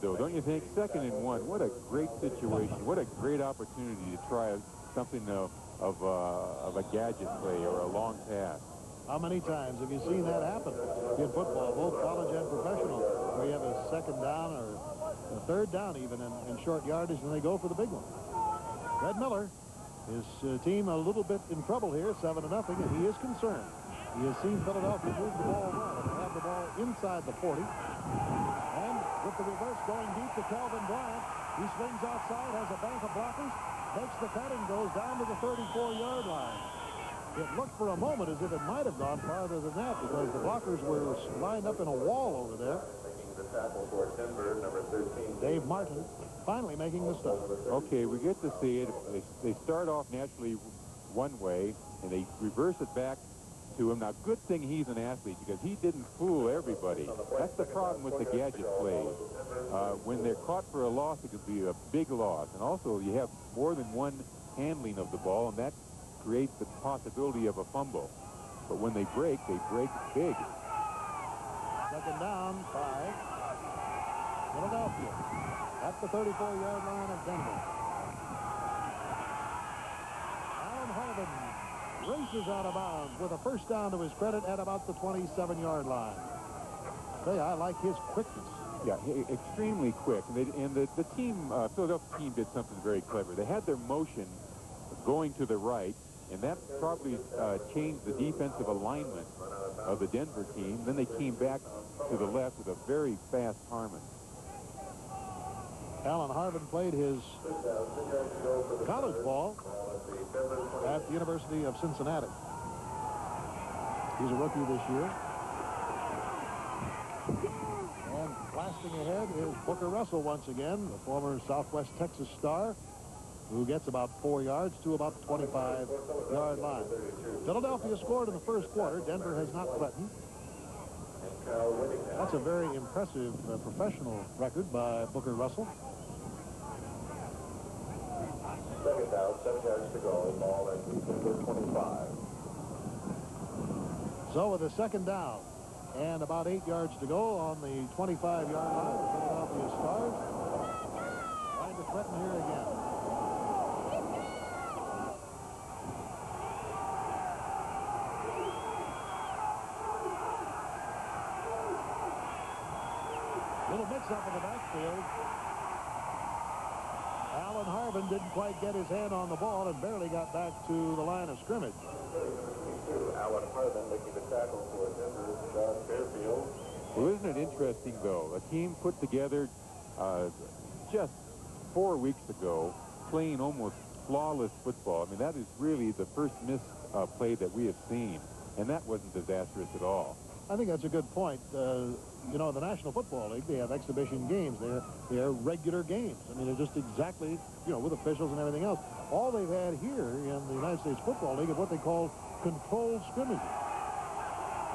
though, don't you think? Second and 1. What a great situation. What a great opportunity to try something of a gadget play or a long pass. How many times have you seen that happen in football, both college and professional, where you have a second down or a third down even in short yardage, and they go for the big one. Red Miller, his team a little bit in trouble here, 7-0, and he is concerned. He has seen Philadelphia move the ball well, and they have the ball inside the 40. And with the reverse going deep to Calvin Bryant, he swings outside, has a bank of blockers, makes the cut, and goes down to the 34-yard line. It looked for a moment as if it might have gone farther than that because the blockers were lined up in a wall over there. Dave Martin finally making the stop. Okay, we get to see it. They start off naturally one way, and they reverse it back to him. Now, good thing he's an athlete because he didn't fool everybody. That's the problem with the gadget plays. When they're caught for a loss, it could be a big loss. And also, you have more than one handling of the ball, and that creates the possibility of a fumble. But when they break big. Second down, 5. Philadelphia at the 34-yard line of Denver. Alan Harvin races out of bounds with a first down to his credit at about the 27-yard line. I like his quickness. Yeah, extremely quick. And the team, Philadelphia team did something very clever. They had their motion going to the right, and that probably changed the defensive alignment of the Denver team. Then they came back to the left with a very fast Harmon. Alan Harvin played his college ball at the University of Cincinnati. He's a rookie this year. And blasting ahead is Booker Russell once again, the former Southwest Texas star, who gets about 4 yards to about the 25-yard line. Philadelphia scored in the first quarter. Denver has not threatened. That's a very impressive professional record by Booker Russell. Second down, 7 yards to go, ball at the 25. So with a second down and about 8 yards to go on the 25-yard line, the Philadelphia Stars trying to threaten here again. Little mix-up in the backfield. Alan Harvin didn't quite get his hand on the ball and barely got back to the line of scrimmage. Alan Harvin making the tackle for Denver, John Fairfield. Well, isn't it interesting, though? A team put together just 4 weeks ago, playing almost flawless football. I mean, that is really the first missed play that we have seen, and that wasn't disastrous at all. I think that's a good point. You know, the National Football League, they have exhibition games. They're regular games. I mean, they're just exactly, you know, with officials and everything else. All they've had here in the United States Football League is what they call controlled scrimmages.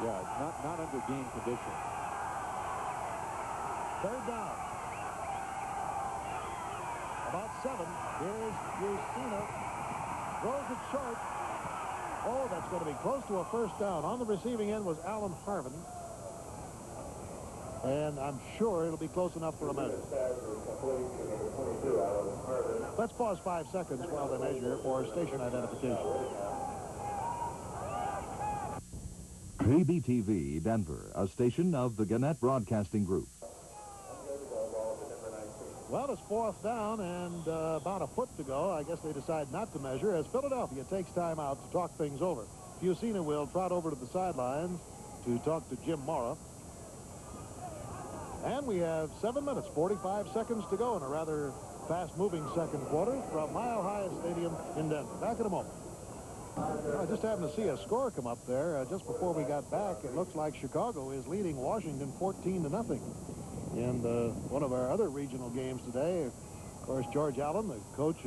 Yeah, not under game conditions. Third down. About 7. Here's Usina. Throws it short. Oh, that's going to be close to a first down. On the receiving end was Alan Harvin. And I'm sure it'll be close enough for a measure. Let's pause 5 seconds while they measure for station identification. KBTV Denver, a station of the Gannett Broadcasting Group. Well, it's fourth down and about a foot to go. I guess they decide not to measure as Philadelphia takes time out to talk things over. Fusina will trot over to the sidelines to talk to Jim Mora. And we have 7 minutes, 45 seconds to go in a rather fast-moving second quarter from Mile High Stadium in Denver. Back in a moment. I just happened to see a score come up there just before we got back. It looks like Chicago is leading Washington 14-0. In one of our other regional games today, of course, George Allen, the coach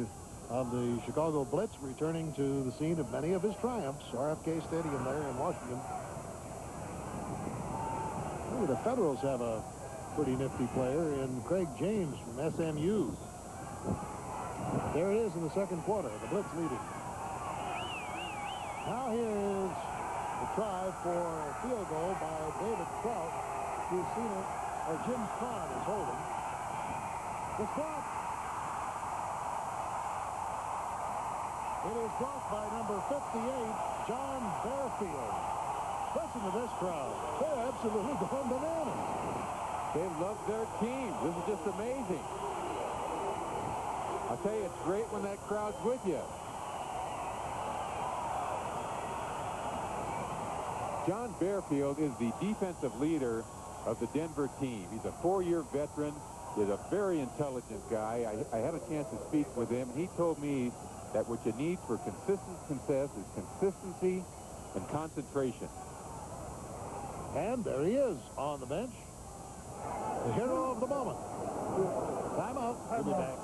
of the Chicago Blitz, returning to the scene of many of his triumphs, RFK Stadium there in Washington. Maybe the Federals have a pretty nifty player in Craig James from SMU. There it is in the second quarter, the Blitz leading. Now here is the try for a field goal by David Trout. You've seen it. Or Jim Kahn is holding. It's blocked. It is blocked by number 58, John Bearfield. Listen to this crowd. They're absolutely going bananas. They love their team. This is just amazing. I'll tell you, it's great when that crowd's with you. John Bearfield is the defensive leader of the Denver team. He's a 4-year veteran. He's a very intelligent guy. I had a chance to speak with him. He told me that what you need for consistent success is consistency and concentration. And there he is on the bench. The hero of the moment. Timeout. He'll be back.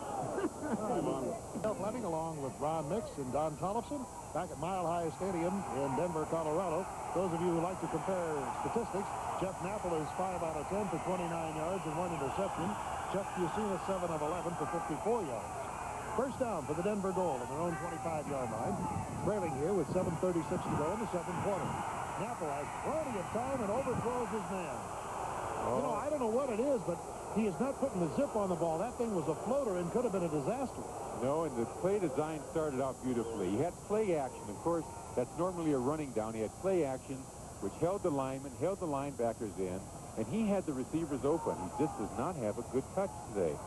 Bill Fleming along with Ron Mix and Don Tollefson back at Mile High Stadium in Denver, Colorado. Those of you who like to compare statistics, Jeff Napple is 5 out of 10 for 29 yards and 1 interception. Jeff Fusina 7 of 11 for 54 yards. First down for the Denver Gold on their own 25-yard line. Trailing here with 7:36 to go in the second quarter. Napple has plenty of time and overthrows his man. You know, I don't know what it is, but he is not putting the zip on the ball. That thing was a floater and could have been a disaster. No, and the play design started out beautifully. He had play action. Of course, that's normally a running down. He had play action, which held the linemen, held the linebackers in, and he had the receivers open. He just does not have a good touch today.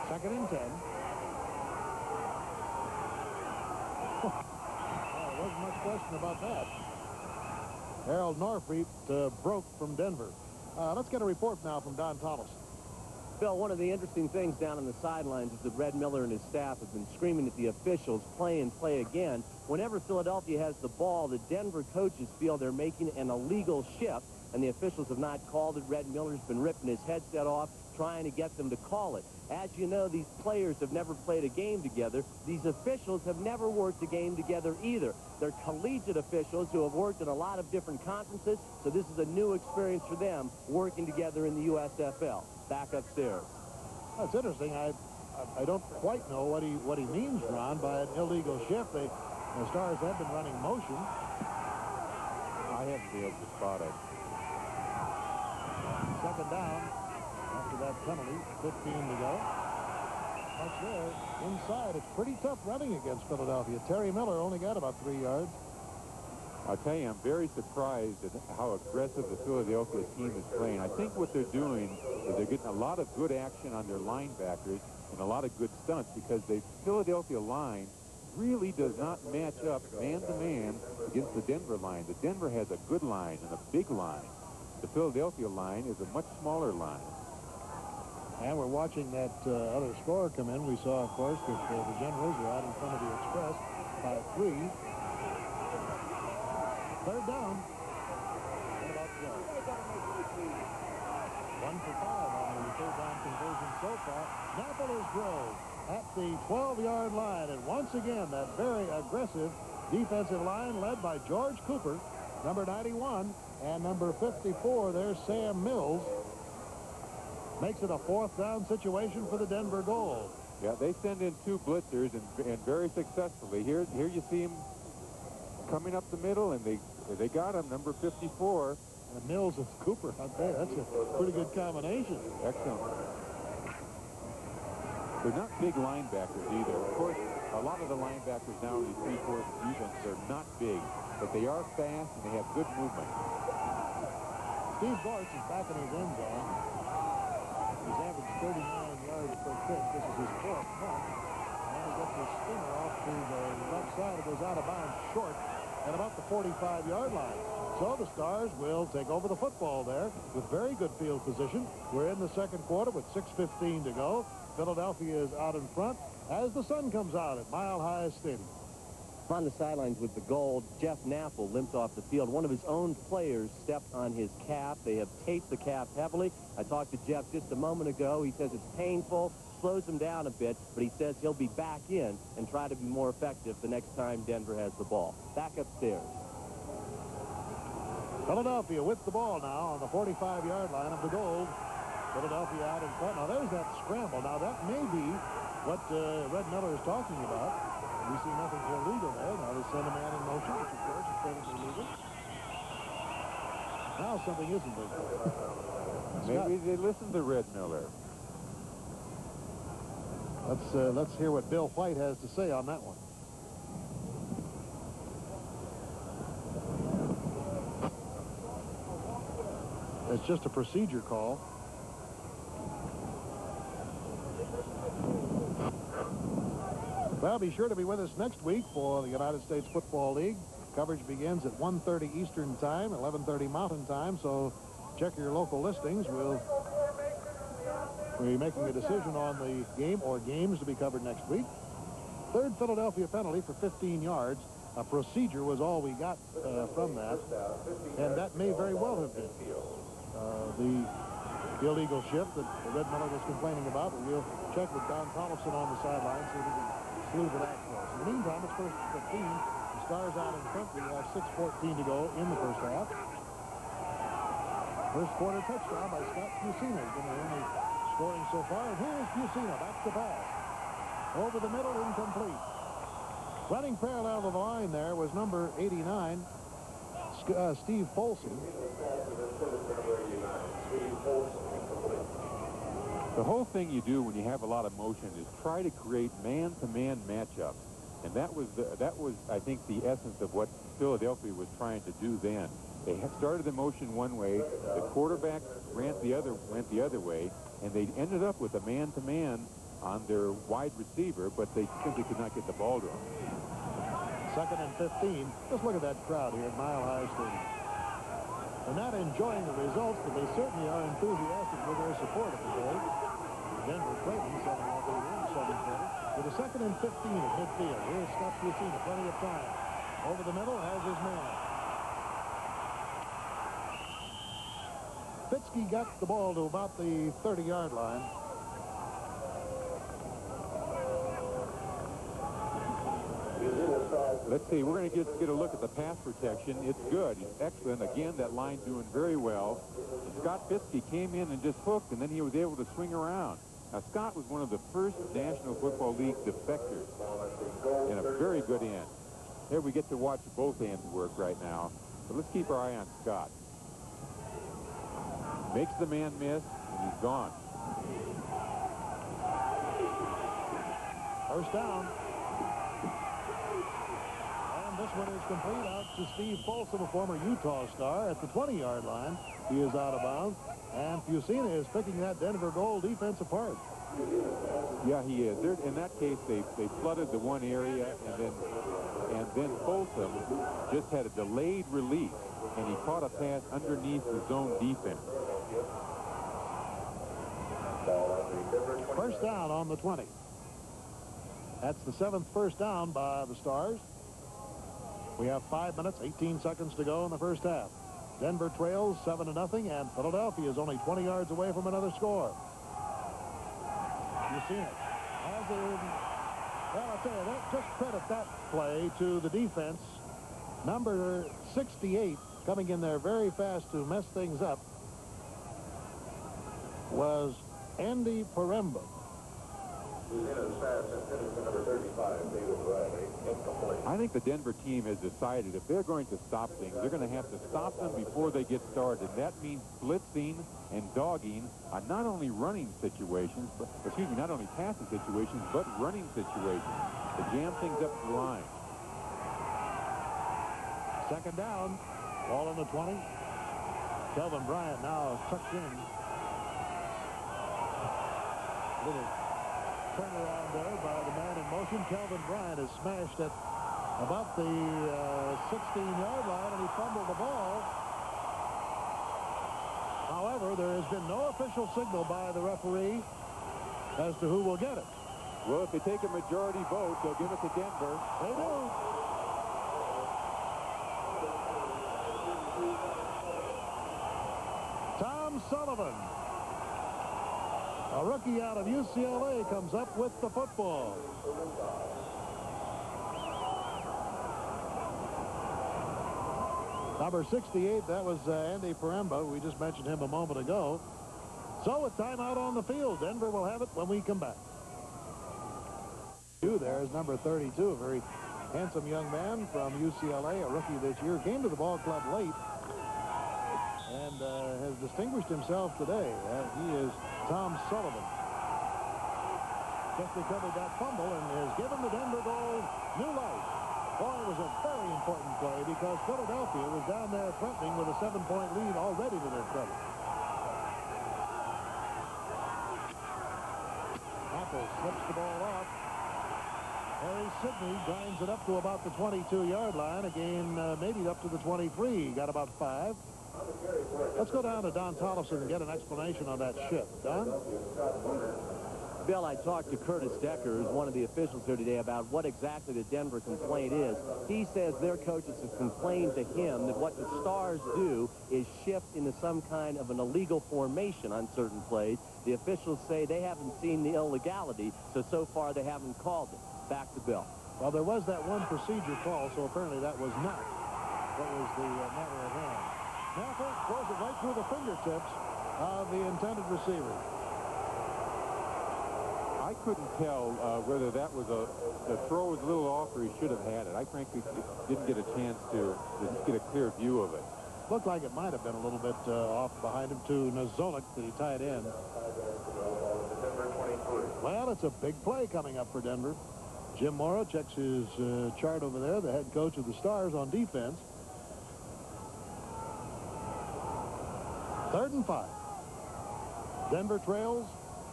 Second and 10. There wasn't much question about that. Harold Norfleet broke from Denver. Let's get a report now from Don Thomas. Bill, one of the interesting things down on the sidelines is that Red Miller and his staff have been screaming at the officials, play and play again. Whenever Philadelphia has the ball, the Denver coaches feel they're making an illegal shift, and the officials have not called it. Red Miller's been ripping his headset off, trying to get them to call it. As you know, these players have never played a game together. These officials have never worked a game together either. They're collegiate officials who have worked in a lot of different conferences, so this is a new experience for them working together in the USFL. Back upstairs. That's interesting. I don't quite know what he means, Ron, by an illegal shift. The Stars have been running motion. I haven't been able to spot it. Second down after that penalty. 15 to go. That's there. Inside, it's pretty tough running against Philadelphia. Terry Miller only got about 3 yards. I'll tell you, I'm very surprised at how aggressive the Philadelphia team is playing. I think what they're doing is they're getting a lot of good action on their linebackers and a lot of good stunts because the Philadelphia line really does not match up man-to-man against the Denver line. The Denver has a good line and a big line. The Philadelphia line is a much smaller line. And we're watching that other score come in. We saw, of course, that the Generals were out in front of the Express by 3. Third down. What about 12? 1 for 5 on the third down conversion so far. Napple is drove at the 12-yard line. And once again, that very aggressive defensive line led by George Cooper, number 91, and number 54 there's Sam Mills. Makes it a 4th down situation for the Denver Gold. Yeah, they send in 2 blitzers and very successfully. Here you see him coming up the middle, and they got him, number 54. And Mills and Cooper, I'll tell you, that's a pretty good combination. Excellent. They're not big linebackers either. Of course, a lot of the linebackers now in these 3-4 defense, they're not big, but they are fast and they have good movement. Steve Gorse is back in his end zone. He's averaged 39 yards per kick. This is his 4th punt. And he gets his spinner off to the left side. It goes out of bounds short at about the 45-yard line. So the Stars will take over the football there with very good field position. We're in the second quarter with 6:15 to go. Philadelphia is out in front as the sun comes out at Mile High Stadium. On the sidelines with the Gold, Jeff Napple limped off the field. One of his own players stepped on his calf. They have taped the calf heavily. I talked to Jeff just a moment ago. He says it's painful, slows him down a bit, but he says he'll be back in and try to be more effective the next time Denver has the ball. Back upstairs. Philadelphia with the ball now on the 45-yard line of the Gold. Philadelphia out in front. Now, there's that scramble. Now, that may be what Red Miller is talking about. We see nothing illegal there. Now, they send a man in motion, which, of course, is perfectly legal. Now, something isn't legal. Maybe they listen to Red Miller. Let's hear what Bill White has to say on that one. It's just a procedure call. Well, be sure to be with us next week for the United States Football League. Coverage begins at 1:30 Eastern Time, 11:30 Mountain Time, so check your local listings. We'll be making a decision on the game or games to be covered next week. Third Philadelphia penalty for 15 yards. A procedure was all we got from that, and that may very well have been the illegal shift that Red Miller was complaining about. But we'll check with Don Tollefson on the sideline, see if we can smooth it out for us. In the meantime, it's first 15. The Stars out in front. We have 6:14 to go in the first half. First quarter touchdown by Scott Fusina. He's been the only scoring so far. And here's Fusina. Back to pass. Over the middle, incomplete. Running parallel to the line there was number 89, Steve Folsom. The whole thing you do when you have a lot of motion is try to create man-to-man matchups. And that was, I think, the essence of what Philadelphia was trying to do then. They started the motion one way, the quarterback went the other way, and they ended up with a man-to-man on their wide receiver, but they simply could not get the ball to him. Second and 15. Just look at that crowd here at Mile High Stadium. They're not enjoying the results, but they certainly are enthusiastic with their support of the game. Denver Clayton setting off in the second quarter with a second and 15 at midfield. Here's Scott Fusina, plenty of time. Over the middle, has his man. Fitzke got the ball to about the 30-yard line. Let's see, we're going to get a look at the pass protection. It's good. It's excellent. Again, that line doing very well. Scott Fitzke came in and just hooked, and then he was able to swing around. Now, Scott was one of the first National Football League defectors and a very good end. Here we get to watch both ends work right now. But let's keep our eye on Scott. Makes the man miss, and he's gone. First down. This one is complete out to Steve Folsom, a former Utah Star, at the 20-yard line. He is out of bounds, and Fusina is picking that Denver goal defense apart. Yeah, he is. In that case, they flooded the one area, and then Folsom just had a delayed release, and he caught a pass underneath the zone defense. First down on the 20. That's the 7th first down by the Stars. We have 5 minutes, 18 seconds to go in the first half. Denver trails 7-0, and Philadelphia is only 20 yards away from another score. You see it. Well, I'll tell you, just credit that play to the defense. Number 68, coming in there very fast to mess things up, was Andy Paremba. I think the Denver team has decided if they're going to stop things, they're going to have to stop them before they get started. That means blitzing and dogging on not only running situations, not only passing situations, but running situations to jam things up the line. Second down, ball on the 20. Kelvin Bryant now tucked in. Little turnaround there by the man in motion. Kelvin Bryant is smashed at about the 16-yard line, and he fumbled the ball. However, there has been no official signal by the referee as to who will get it. Well, if they take a majority vote, they'll give it to Denver. They do. Tom Sullivan, a rookie out of UCLA, comes up with the football. Number 68, that was Andy Paremba. We just mentioned him a moment ago. So with timeout on the field, Denver will have it when we come back. There is number 32, a very handsome young man from UCLA, a rookie this year. Came to the ball club late and has distinguished himself today. He is Tom Sullivan. just recovered that fumble and has given the Denver Gold new life. Boy, it was a very important play because Philadelphia was down there threatening with a 7-point lead already to their credit. Apple slips the ball off. Harry Sidney grinds it up to about the 22-yard line. Again, maybe up to the 23. Got about 5. Let's go down to Don Tollefson and get an explanation on that shift. Don? Bill, I talked to Curtis Decker, who's one of the officials here today, about what exactly the Denver complaint is. He says their coaches have complained to him that what the Stars do is shift into some kind of an illegal formation on certain plays. The officials say they haven't seen the illegality, so far they haven't called it. Back to Bill. Well, there was that one procedure call, so apparently that was not what was the matter at hand. Snapper throws it right through the fingertips of the intended receiver. I couldn't tell whether that was the throw was a little off or he should have had it. I frankly didn't get a chance to just get a clear view of it. Looked like it might have been a little bit off behind him to Nazolik that he tied in. Well, it's a big play coming up for Denver. Jim Morrow checks his chart over there, the head coach of the Stars on defense. 3rd and 5. Denver trails.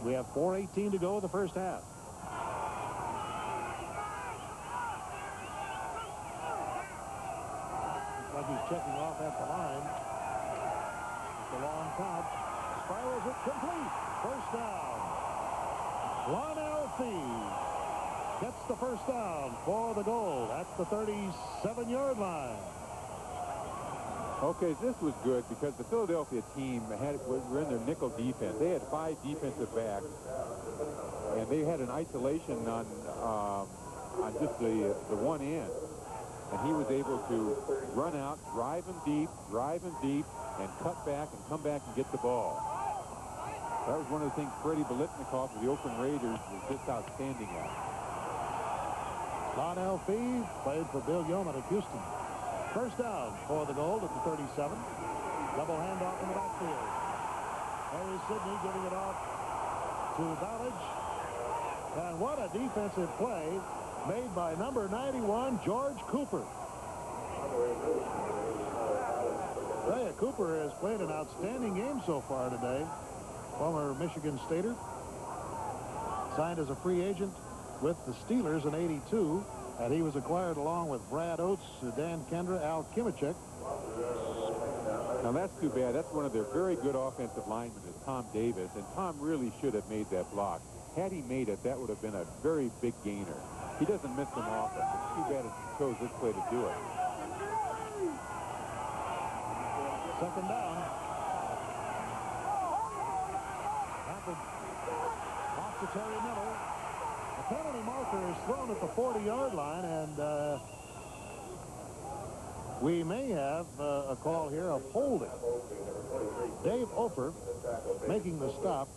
We have 4:18 to go in the first half. Looks like he's checking off at the line. It's a long count. Spirals it complete. First down. Lionel Fee gets the first down for the goal at the 37-yard line. Okay, this was good because the Philadelphia team were in their nickel defense. They had 5 defensive backs, and they had an isolation on just the one end. And he was able to run out, drive him deep, and cut back and come back and get the ball. That was one of the things Freddie Biletnikoff of the Oakland Raiders was just outstanding at. Lionel Fee played for Bill Yeoman at Houston. First down for the goal at the 37. Double handoff in the backfield. Harry Sidney giving it off to Ballage. And what a defensive play made by number 91, George Cooper. Cooper has played an outstanding game so far today. Former Michigan Stater. Signed as a free agent with the Steelers in '82. And he was acquired along with Brad Oates, Dan Kendra, Al Kimachek. Now, that's too bad. That's one of their very good offensive linemen is Tom Davis, and Tom really should have made that block. Had he made it, that would have been a very big gainer. He doesn't miss them often. It's too bad he chose this play to do it. Second down. Happened off to Terry Miller. The penalty marker is thrown at the 40-yard line, and we may have a call here of holding. Dave Ofer making the stop.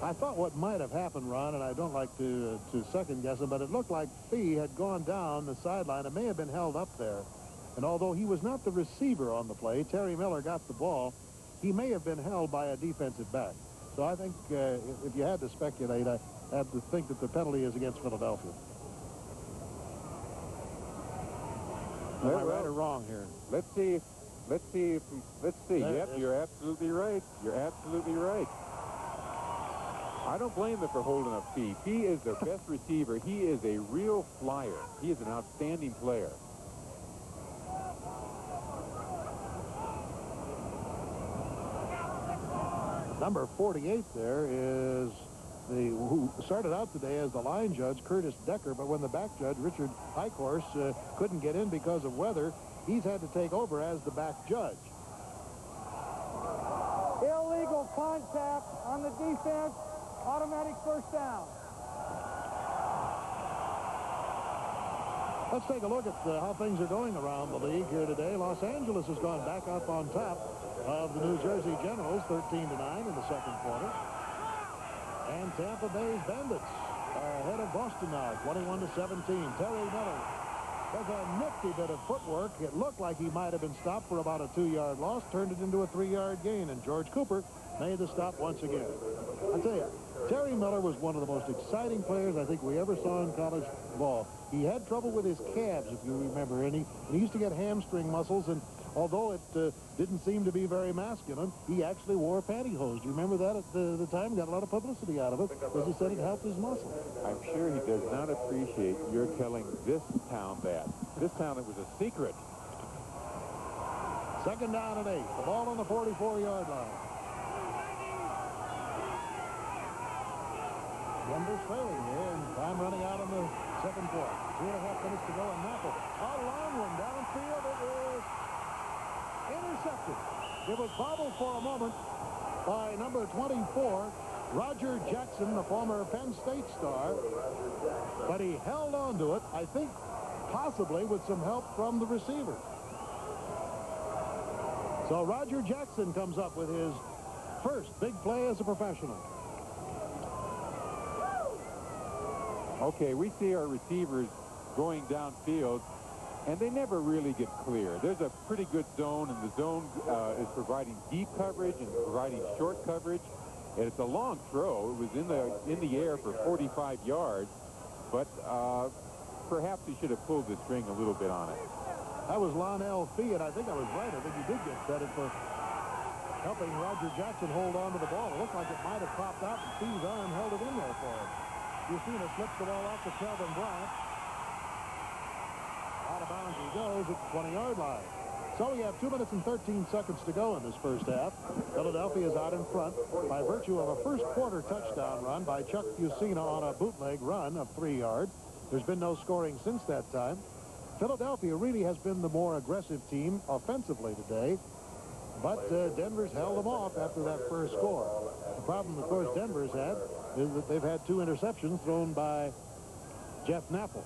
I thought what might have happened, Ron, and I don't like to second guess it, but it looked like Fee had gone down the sideline. It may have been held up there. And although he was not the receiver on the play, Terry Miller got the ball, he may have been held by a defensive back. So I think if you had to speculate, I had to think that the penalty is against Philadelphia. Am I right or wrong here? Let's see. Yep, you're absolutely right. You're absolutely right. I don't blame them for holding up Fee. He is their best receiver. He is a real flyer. He is an outstanding player. Number 48 there is who started out today as the line judge, Curtis Decker, but when the back judge, Richard Eichhorst, couldn't get in because of weather, he's had to take over as the back judge. Illegal contact on the defense. Automatic first down. Let's take a look at how things are going around the league here today. Los Angeles has gone back up on top of the New Jersey Generals, 13-9 in the second quarter. And Tampa Bay's Bandits are ahead of Boston now, 21-17. Terry Miller does a nifty bit of footwork. It looked like he might have been stopped for about a 2-yard loss, turned it into a 3-yard gain. And George Cooper made the stop once again. I tell you, Terry Miller was one of the most exciting players I think we ever saw in college ball. He had trouble with his calves, if you remember, and he used to get hamstring muscles, and although it didn't seem to be very masculine, he actually wore pantyhose. Do you remember that at the time? Got a lot of publicity out of it because he said it helped his muscles. I'm sure he does not appreciate your telling this town that. This town, it was a secret. Second down and 8. The ball on the 44-yard line. Denver's trailing here, and time running out on the second quarter. 2.5 minutes to go, and Napple. A long one downfield. It is intercepted. It was bobbled for a moment by number 24, Roger Jackson, the former Penn State star. But he held on to it, I think, possibly with some help from the receiver. So Roger Jackson comes up with his first big play as a professional. Okay, we see our receivers going downfield, and they never really get clear. There's a pretty good zone, and the zone is providing deep coverage and providing short coverage. And it's a long throw. It was in the air for 45 yards, but perhaps he should have pulled the string a little bit on it. That was Lonnell Fee, and I think I was right. I think he did get credit for helping Roger Jackson hold on to the ball. It looked like it might have popped out, and Fee's arm held it in there for him. Yusina slips the ball off to Kelvin Bryant. Out of bounds he goes at the 20-yard line. So we have 2 minutes and 13 seconds to go in this first half. Philadelphia is out in front by virtue of a first quarter touchdown run by Chuck Yusina on a bootleg run of 3 yards. There's been no scoring since that time. Philadelphia really has been the more aggressive team offensively today, but Denver's held them off after that first score. The problem, of course, Denver's had is that they've had 2 interceptions thrown by Jeff Napple.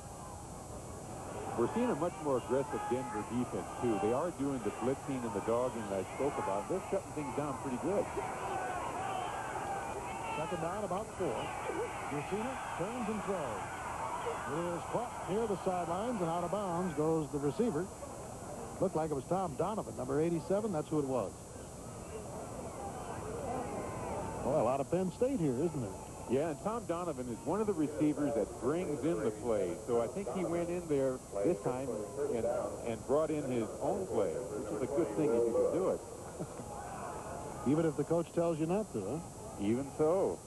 We're seeing a much more aggressive Denver defense, too. They are doing the blitzing and the dogging that I spoke about. They're shutting things down pretty good. Second down, about 4. Yusina turns and throws. It is caught near the sidelines, and out of bounds goes the receiver. Looked like it was Tom Donovan, number 87. That's who it was. Well, a lot of Penn State here, isn't there? Yeah, and Tom Donovan is one of the receivers that brings in the play. So I think he went in there this time and brought in his own play, which is a good thing if you can do it. Even if the coach tells you not to, huh? Even so.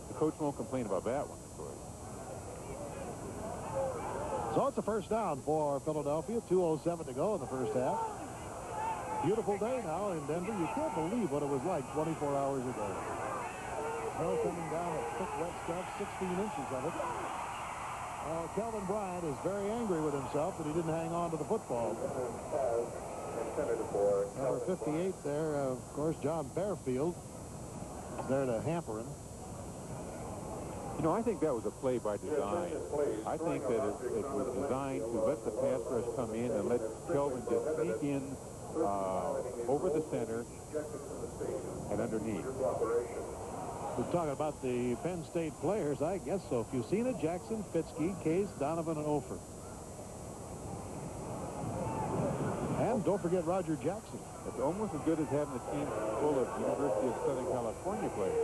The coach won't complain about that one, of course. So it's a first down for Philadelphia. 2:07 to go in the first half. Beautiful day now in Denver. You can't believe what it was like 24 hours ago. Snow coming down with thick, wet stuff, 16 inches of it. Kelvin Bryant is very angry with himself that he didn't hang on to the football. Number 58 there, of course, John Bearfield is there to hamper him. You know, I think that was a play by design. I think that it was designed to let the pass rush come in and let Kelvin just sneak in over the center and underneath. We're talking about the Penn State players, I guess so. Fusina, Jackson, Fitzke, Case, Donovan, and Ofer. And don't forget Roger Jackson. It's almost as good as having a team full of University of Southern California players.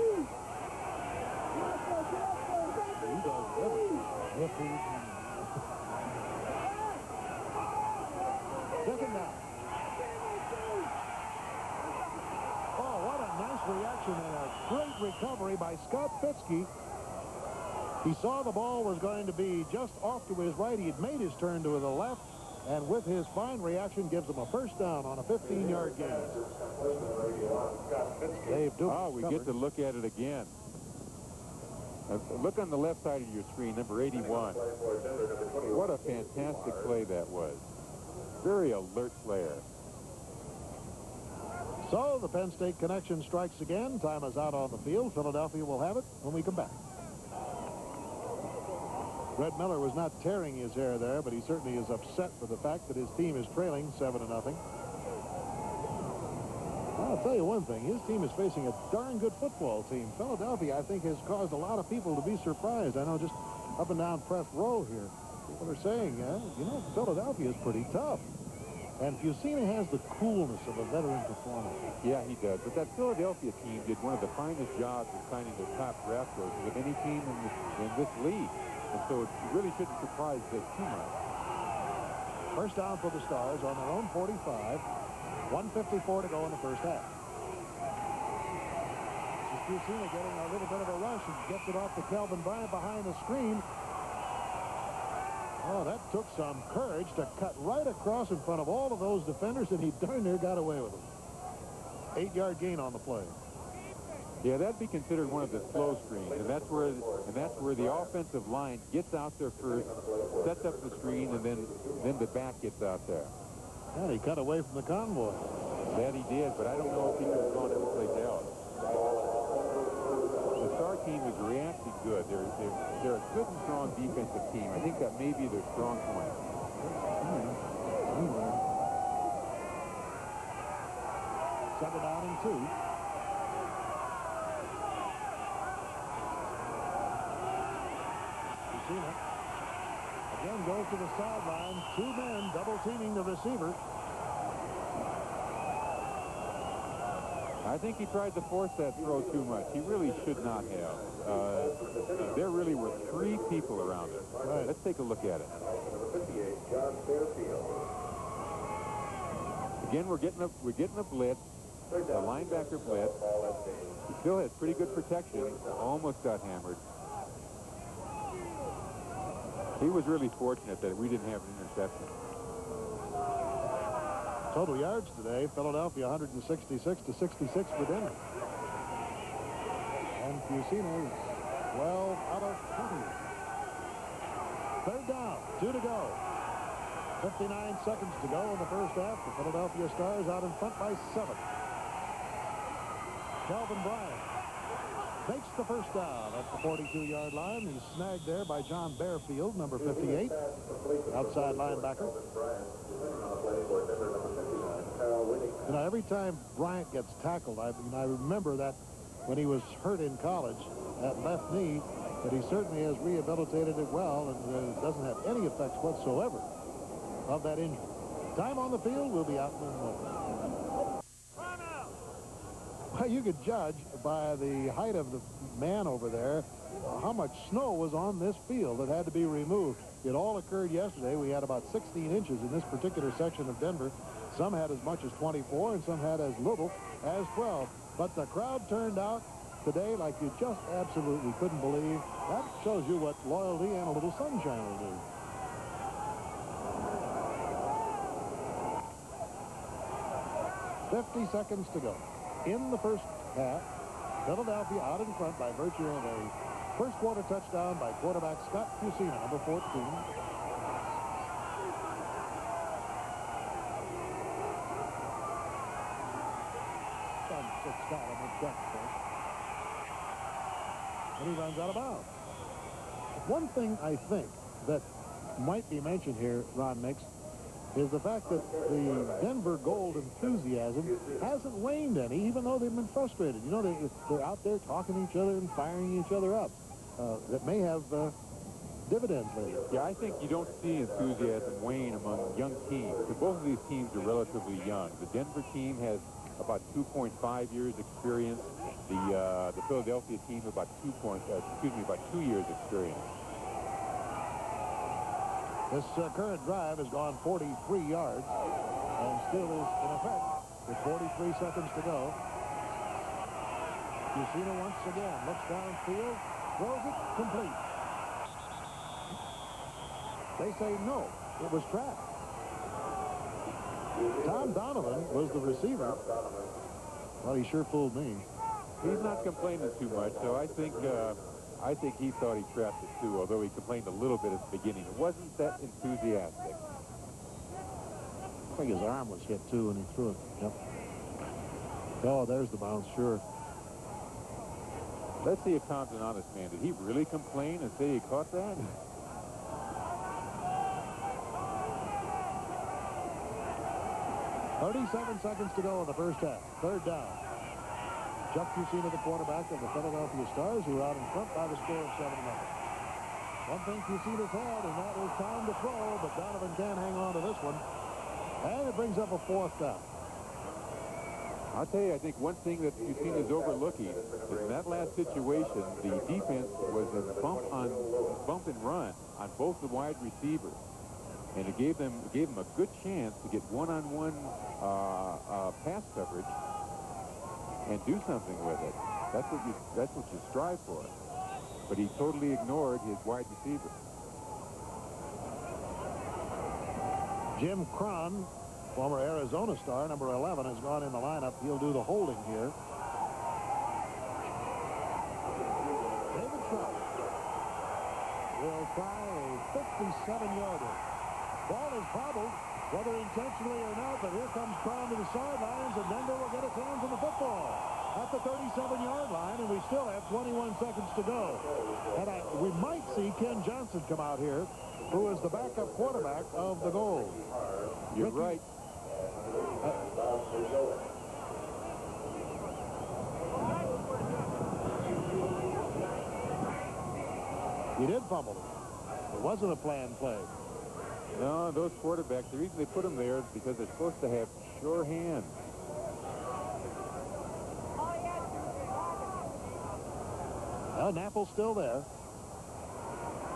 He does everything. Second down. Oh, what a nice reaction and a great recovery by Scott Fitzke. He saw the ball was going to be just off to his right. He had made his turn to the left, and with his fine reaction gives him a first down on a 15-yard gain. Dave Duke. Oh, we get to look at it again. Look on the left side of your screen, number 81. What a fantastic play that was. Very alert player. So the Penn State connection strikes again. Time is out on the field. Philadelphia will have it when we come back. Red Miller was not tearing his hair there, but he certainly is upset with the fact that his team is trailing 7-0. I'll tell you one thing. His team is facing a darn good football team. Philadelphia, I think, has caused a lot of people to be surprised. I know just up and down press row here. People are saying, you know, Philadelphia is pretty tough. And Fusina has the coolness of a veteran performer. Yeah, he does. But that Philadelphia team did one of the finest jobs of signing their top draft choices of any team in this league. And so it really shouldn't surprise us too much. First down for the Stars on their own 45. 1:54 to go in the first half. Fusina getting a little bit of a rush and gets it off to Calvin Bryant behind the screen. Oh, that took some courage to cut right across in front of all of those defenders, and he darn near got away with it. 8-yard gain on the play. Yeah, that'd be considered one of the slow screens, and that's where the offensive line gets out there first, sets up the screen, and then the back gets out there. Yeah, he cut away from the convoy. That he did, but I don't know if he could have gone every place else. The Star team is reacting good. They're a good and strong defensive team. I think that may be their strong point. Second down and 2. Fusina again goes to the sideline. 2 men double teaming the receiver. I think he tried to force that throw too much. He really should not have. There really were 3 people around him. Right. Let's take a look at it. Again, we're getting a blitz, a linebacker blitz. He still has pretty good protection. Almost got hammered. He was really fortunate that we didn't have an interception. Total yards today, Philadelphia 166 to 66 for Denver. And Fusina is 12 out of 20. Third down, 2 to go. 59 seconds to go in the first half. The Philadelphia Stars out in front by 7. Calvin Bryant makes the first down at the 42-yard line. He's snagged there by John Bearfield, number 58, outside linebacker. You know, every time Bryant gets tackled, I remember that when he was hurt in college at left knee, that he certainly has rehabilitated it well and doesn't have any effects whatsoever of that injury. Time on the field will be out in a moment. Well, you could judge by the height of the man over there how much snow was on this field that had to be removed. It all occurred yesterday. We had about 16 inches in this particular section of Denver. Some had as much as 24 and some had as little as 12. But the crowd turned out today like you just absolutely couldn't believe. That shows you what loyalty and a little sunshine will do. $50 seconds to go. In the first half, Philadelphia out in front by virtue of a first quarter touchdown by quarterback Scott Fusina, number 14. And he runs out of bounds. One thing I think that might be mentioned here, Ron Nix, is the fact that the Denver Gold enthusiasm hasn't waned any, even though they've been frustrated. You know, they're out there talking to each other and firing each other up. That may have dividends later. Yeah, I think you don't see enthusiasm wane among young teams. Both of these teams are relatively young. The Denver team has about 2.5 years experience. The Philadelphia team about 2 years experience. This current drive has gone 43 yards and still is in effect with 43 seconds to go. Fusina once again looks downfield, throws it complete. They say no, it was trapped. Tom Donovan was the receiver. Well, he sure fooled me. He's not complaining too much, so I think he thought he trapped it too, although he complained a little bit at the beginning. It wasn't that enthusiastic. I think his arm was hit too when he threw it. Yep. Oh, there's the bounce, sure. Let's see if Tom's an honest man. Did he really complain and say he caught that? 37 seconds to go in the first half. Third down. Chuck Fusina, the quarterback of the Philadelphia Stars, who are out in front by the score of 7-0. One thing Fusina's had, and that is time to throw, but Donovan can't hang on to this one. And it brings up a 4th down. I'll tell you, I think one thing that you've seen is overlooking is in that last situation, the defense was a bump and run on both the wide receivers. And it gave them a good chance to get one-on-one pass coverage and do something with it. That's what you strive for. But he totally ignored his wide receiver. Jim Cron, former Arizona star, number 11, has gone in the lineup. He'll do the holding here. David Trout will try a 57-yarder. Ball is bobbled, whether intentionally or not, but here comes Cron to the sidelines, and Denver will get its hands on the football at the 37-yard line, and we still have 21 seconds to go. And we might see Ken Johnson come out here, who is the backup quarterback of the Gold. You're right. He did fumble it. It wasn't a planned play. No, those quarterbacks, the reason they put them there is because they're supposed to have sure hands. Well, Napple's still there.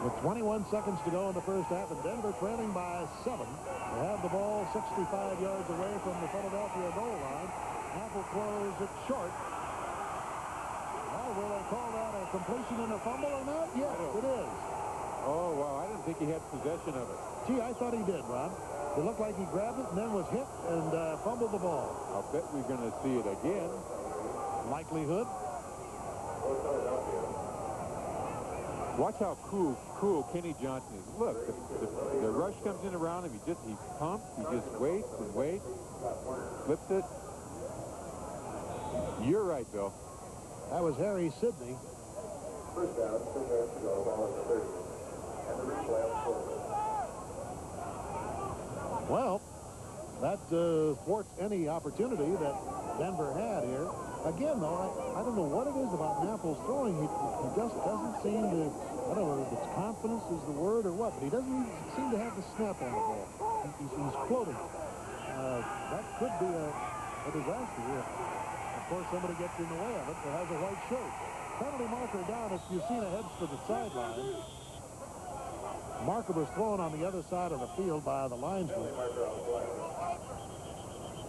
With 21 seconds to go in the first half, and Denver trailing by 7. They have the ball 65 yards away from the Philadelphia goal line. Napple throws it short. Now, will they call that a completion and a fumble or not? Yes, it is. Oh, wow, I didn't think he had possession of it. Gee, I thought he did, Ron. It looked like he grabbed it and then was hit and fumbled the ball. I'll bet we're going to see it again. Likelihood. Watch how cool Kenny Johnson is. Look, the rush comes in around him. He's pumped. He just waits and waits. Flips it. You're right, Bill. That was Harry Sidney. First down, 2 minutes to go, ball at the 30. And the replay on the quarterback. Well, that thwarts any opportunity that Denver had here. Again, though, I don't know what it is about Napple's throwing. He just doesn't seem to, I don't know if it's confidence is the word or what, but he doesn't seem to have the snap on the ball. He's floating. That could be a disaster here. Of course, somebody gets in the way of it that has a white shirt. Penalty marker down as Fusina heads for the sideline. Marker was thrown on the other side of the field by the linesman.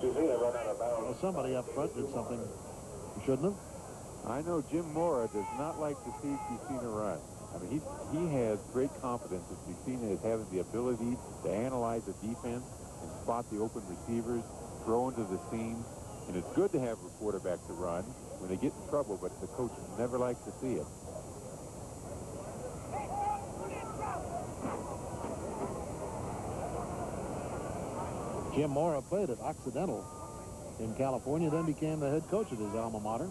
Well, somebody up front did something he shouldn't have. I know Jim Mora does not like to see Fusina run. I mean, he has great confidence that Fusina is having the ability to analyze the defense and spot the open receivers, throw into the seam. And it's good to have a quarterback to run when they get in trouble, but the coach never likes to see it. Jim Mora played at Occidental in California, then became the head coach at his alma mater.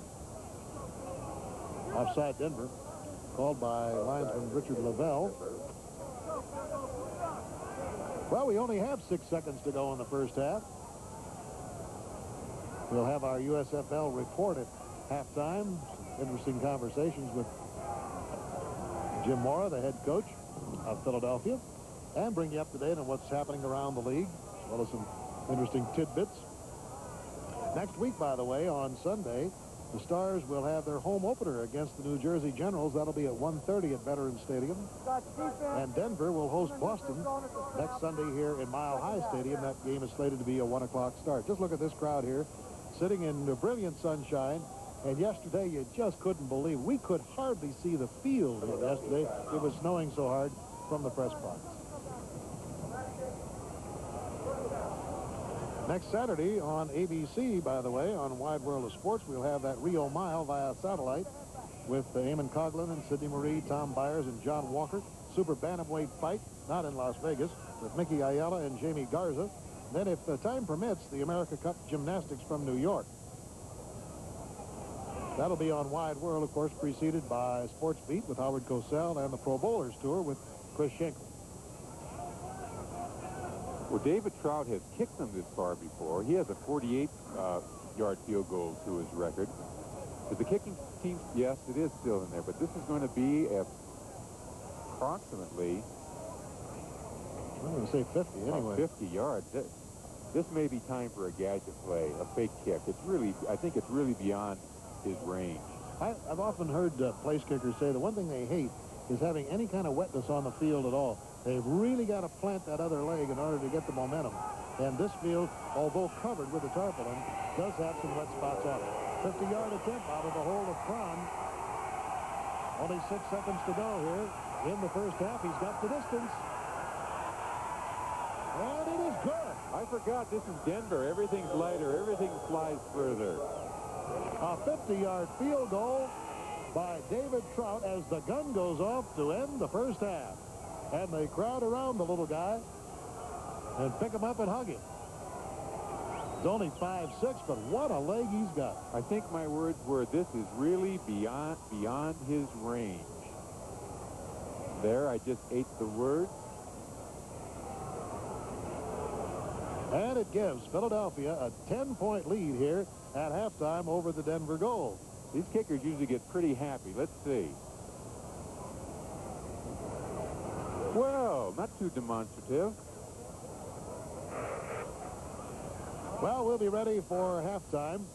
Offside Denver, called by linesman Richard Lavelle. Well, we only have 6 seconds to go in the first half. We'll have our USFL report at halftime. Interesting conversations with Jim Mora, the head coach of Philadelphia, and bring you up to date on what's happening around the league, as well as some interesting tidbits. Next week, by the way, on Sunday, the Stars will have their home opener against the New Jersey Generals. That'll be at 1:30 at Veterans Stadium. And Denver will host Boston next Sunday here in Mile High Stadium. That game is slated to be a 1 o'clock start. Just look at this crowd here, sitting in the brilliant sunshine. And yesterday, you just couldn't believe. We could hardly see the field here yesterday. It was snowing so hard from the press box. Next Saturday on ABC, by the way, on Wide World of Sports, we'll have that Rio Mile via satellite with Eamon Coughlin and Sidney Marie, Tom Byers, and John Walker. Super bantamweight fight, not in Las Vegas, with Mickey Ayala and Jamie Garza. Then, if the time permits, the America Cup Gymnastics from New York. That'll be on Wide World, of course, preceded by Sports Beat with Howard Cosell and the Pro Bowlers Tour with Chris Schenkel. Well, David Trout has kicked them this far before. He has a 48-yard field goal to his record. But the kicking team, yes, it is still in there, but this is going to be approximately, I'm going to say 50 anyway. 50 yards. This may be time for a gadget play, a fake kick. I think it's really beyond his range. I've often heard place kickers say the one thing they hate is having any kind of wetness on the field at all. They've really got to plant that other leg in order to get the momentum. And this field, although covered with the tarpaulin, does have some wet spots on it. 50-yard attempt out of the hold of Cron. Only 6 seconds to go here in the first half. He's got the distance. And it is good. I forgot this is Denver. Everything's lighter. Everything flies further. A 50-yard field goal by David Trout as the gun goes off to end the first half. And they crowd around the little guy and pick him up and hug him. He's only 5'6", but what a leg he's got. I think my words were, this is really beyond his range. There, I just ate the words. And it gives Philadelphia a 10-point lead here at halftime over the Denver Gold. These kickers usually get pretty happy. Let's see. Well, not too demonstrative. Well, we'll be ready for halftime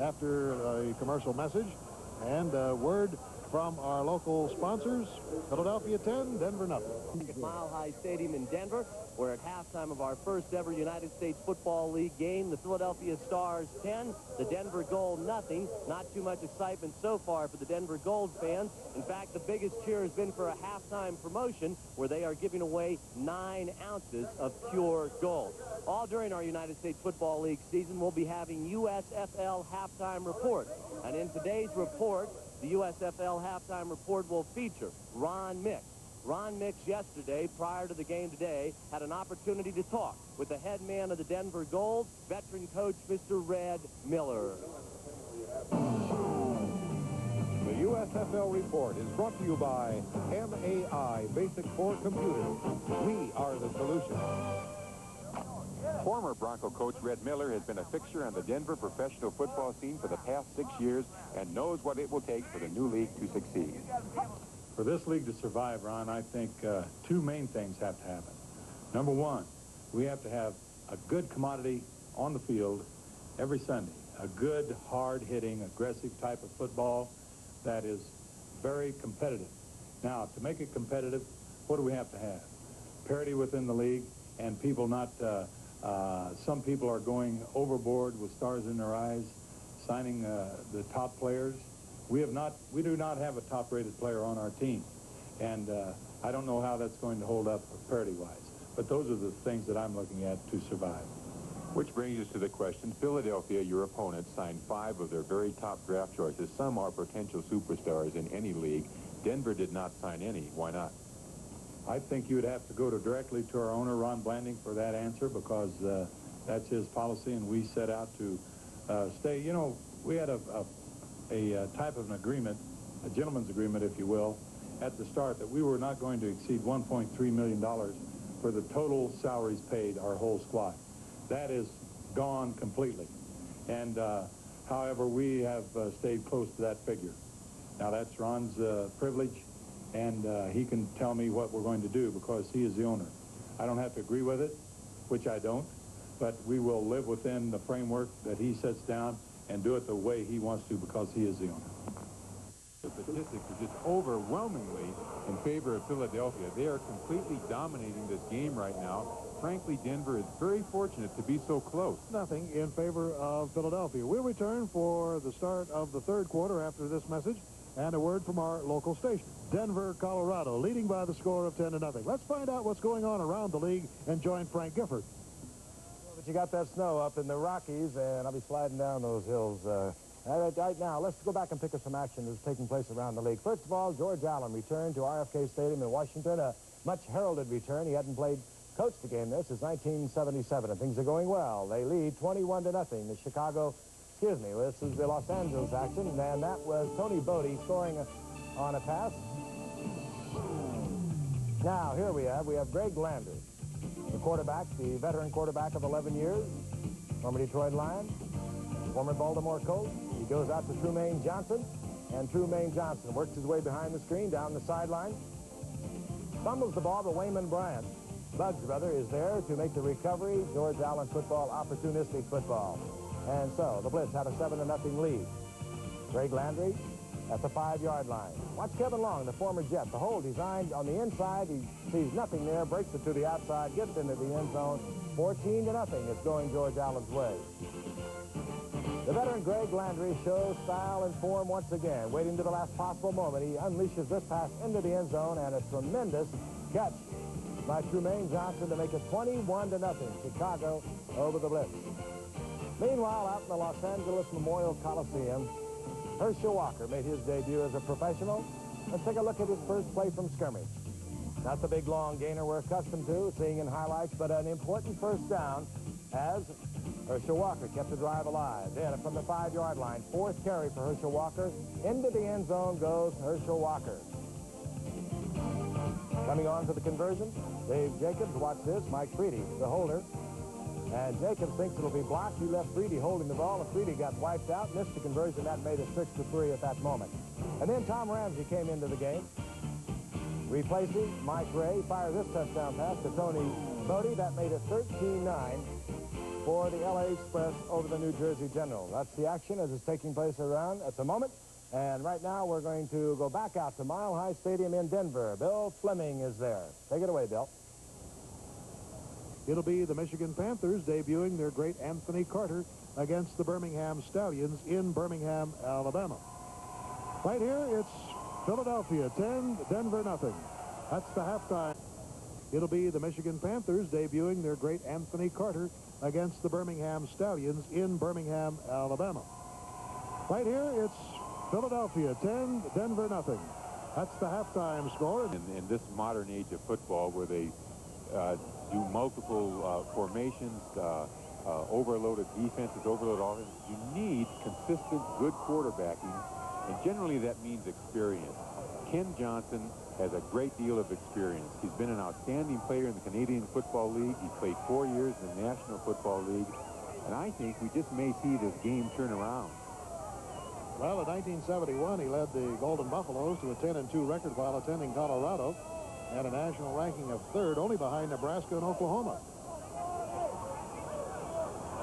after a commercial message and a word from our local sponsors. Philadelphia 10, Denver nothing. At Mile High Stadium in Denver, we're at halftime of our first ever United States Football League game. The Philadelphia Stars 10, the Denver Gold nothing. Not too much excitement so far for the Denver Gold fans. In fact, the biggest cheer has been for a halftime promotion where they are giving away 9 ounces of pure gold. All during our United States Football League season, we'll be having USFL halftime reports. And in today's report, the USFL halftime report will feature Ron Mix. Ron Mix yesterday, prior to the game today, had an opportunity to talk with the head man of the Denver Gold, veteran coach Mr. Red Miller. The USFL report is brought to you by MAI Basic 4 Computers. We are the solution. Former Bronco coach Red Miller has been a fixture on the Denver professional football scene for the past 6 years and knows what it will take for the new league to succeed. For this league to survive, Ron, I think 2 main things have to happen. Number 1, we have to have a good commodity on the field every Sunday. A good, hard-hitting, aggressive type of football that is very competitive. Now, to make it competitive, what do we have to have? Parity within the league and people not... some people are going overboard with stars in their eyes, signing the top players. We do not have a top-rated player on our team, and I don't know how that's going to hold up parity-wise. But those are the things that I'm looking at to survive. Which brings us to the question, Philadelphia, your opponent, signed 5 of their very top draft choices. Some are potential superstars in any league. Denver did not sign any. Why not? I think you would have to go directly to our owner, Ron Blanding, for that answer, because that's his policy, and we set out to stay. You know, we had a type of an agreement, a gentleman's agreement, if you will, at the start that we were not going to exceed $1.3 million for the total salaries paid our whole squad. That is gone completely. And, however, we have stayed close to that figure. Now, that's Ron's privilege, and he can tell me what we're going to do because he is the owner. I don't have to agree with it, which I don't, but we will live within the framework that he sets down and do it the way he wants to because he is the owner. The statistics are just overwhelmingly in favor of Philadelphia. They are completely dominating this game right now. Frankly, Denver is very fortunate to be so close. Nothing in favor of Philadelphia. We'll return for the start of the third quarter after this message and a word from our local station. Denver, Colorado, leading by the score of 10-0. Let's find out what's going on around the league and join Frank Gifford. But you got that snow up in the Rockies, and I'll be sliding down those hills. Right now, let's go back and pick up some action that's taking place around the league. First of all, George Allen returned to RFK Stadium in Washington, a much heralded return. He hadn't coached the game there since 1977, and things are going well. They lead 21-0. This is the Los Angeles action, and that was Tony Bodie scoring on a pass. Now, here we have Greg Lander, the quarterback, the veteran quarterback of 11 years, former Detroit Lion, former Baltimore Colt. He goes out to Trumaine Johnson, and Trumaine Johnson works his way behind the screen, down the sideline, fumbles the ball to Wayman Bryant. Bugs, brother, is there to make the recovery. George Allen football, opportunistic football. And so the Blitz had a 7-0 lead. Greg Landry at the 5-yard line. Watch Kevin Long, the former Jet. The hole designed on the inside. He sees nothing there, breaks it to the outside, gets into the end zone. 14-0. It's going George Allen's way. The veteran Greg Landry shows style and form once again. Waiting to the last possible moment, he unleashes this pass into the end zone, and a tremendous catch by Trumaine Johnson to make it 21-0. Chicago over the Blitz. Meanwhile, out in the Los Angeles Memorial Coliseum, Herschel Walker made his debut as a professional. Let's take a look at his first play from scrimmage. Not the big, long gainer we're accustomed to, seeing in highlights, but an important first down as Herschel Walker kept the drive alive. Then from the 5-yard line, 4th carry for Herschel Walker. Into the end zone goes Herschel Walker. Coming on to the conversion, Dave Jacobs, watch this, Mike Freedy, the holder. And Jacobs thinks it'll be blocked. He left Freedy holding the ball, and Freedy got wiped out, missed the conversion. That made it 6-3 at that moment. And then Tom Ramsey came into the game, replacing Mike Ray. Fired this touchdown pass to Tony Bodie. That made it 13-9 for the LA Express over the New Jersey General. That's the action as it's taking place around at the moment. And right now we're going to go back out to Mile High Stadium in Denver. Bill Fleming is there. Take it away, Bill. It'll be the Michigan Panthers debuting their great Anthony Carter against the Birmingham Stallions in Birmingham, Alabama. Right here, it's Philadelphia 10, Denver nothing. That's the halftime. It'll be the Michigan Panthers debuting their great Anthony Carter against the Birmingham Stallions in Birmingham, Alabama. Right here, it's Philadelphia 10, Denver nothing. That's the halftime score. In this modern age of football, where they do multiple formations, overloaded defenses, overloaded offenses, you need consistent, good quarterbacking, and generally that means experience. Ken Johnson has a great deal of experience. He's been an outstanding player in the Canadian Football League. He played 4 years in the National Football League, and I think we just may see this game turn around. Well, in 1971, he led the Golden Buffaloes to a 10-2 record while attending Colorado, and a national ranking of 3rd, only behind Nebraska and Oklahoma.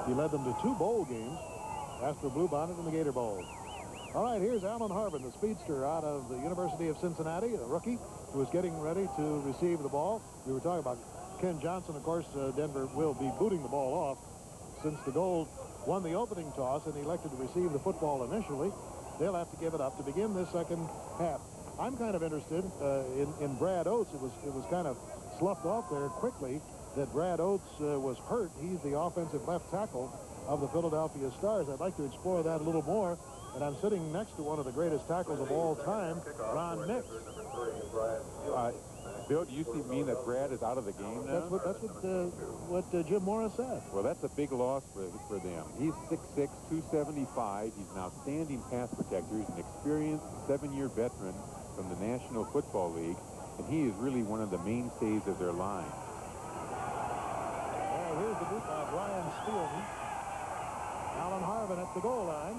He led them to 2 bowl games, Astro Bluebonnet and the Gator Bowl. All right, here's Alan Harvin, the speedster out of the University of Cincinnati, a rookie who is getting ready to receive the ball. We were talking about Ken Johnson. Of course, Denver will be booting the ball off since the Gold won the opening toss and elected to receive the football initially. They'll have to give it up to begin this second half. I'm kind of interested in Brad Oates. It was kind of sloughed off there quickly that Brad Oates was hurt. He's the offensive left tackle of the Philadelphia Stars. I'd like to explore that a little more. And I'm sitting next to one of the greatest tackles of all time, Ron Nix. Bill, do you mean that Brad is out of the game now? That's what Jim Morris said. Well, that's a big loss for them. He's 6'6", 275. He's an outstanding pass protector. He's an experienced 7-year veteran from the National Football League, and he is really one of the mainstays of their line. Here's the boot by Brian Spielman. Alan Harvin at the goal line.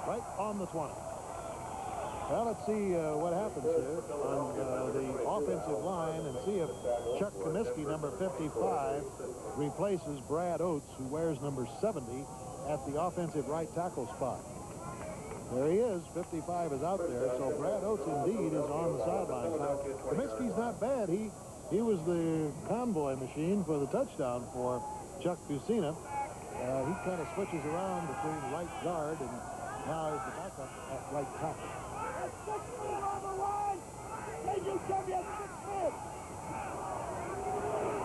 Right on the 20. Well, let's see what happens here on the offensive line and see if Chuck Comiskey, number 55, replaces Brad Oates, who wears number 70, at the offensive right tackle spot. There he is. 55 is out there, so Brad Oates indeed is on the sidelines. Now, Comiskey's not bad. He was the convoy machine for the touchdown for Chuck Fusina. He kind of switches around between right guard and now is the backup at right tackle.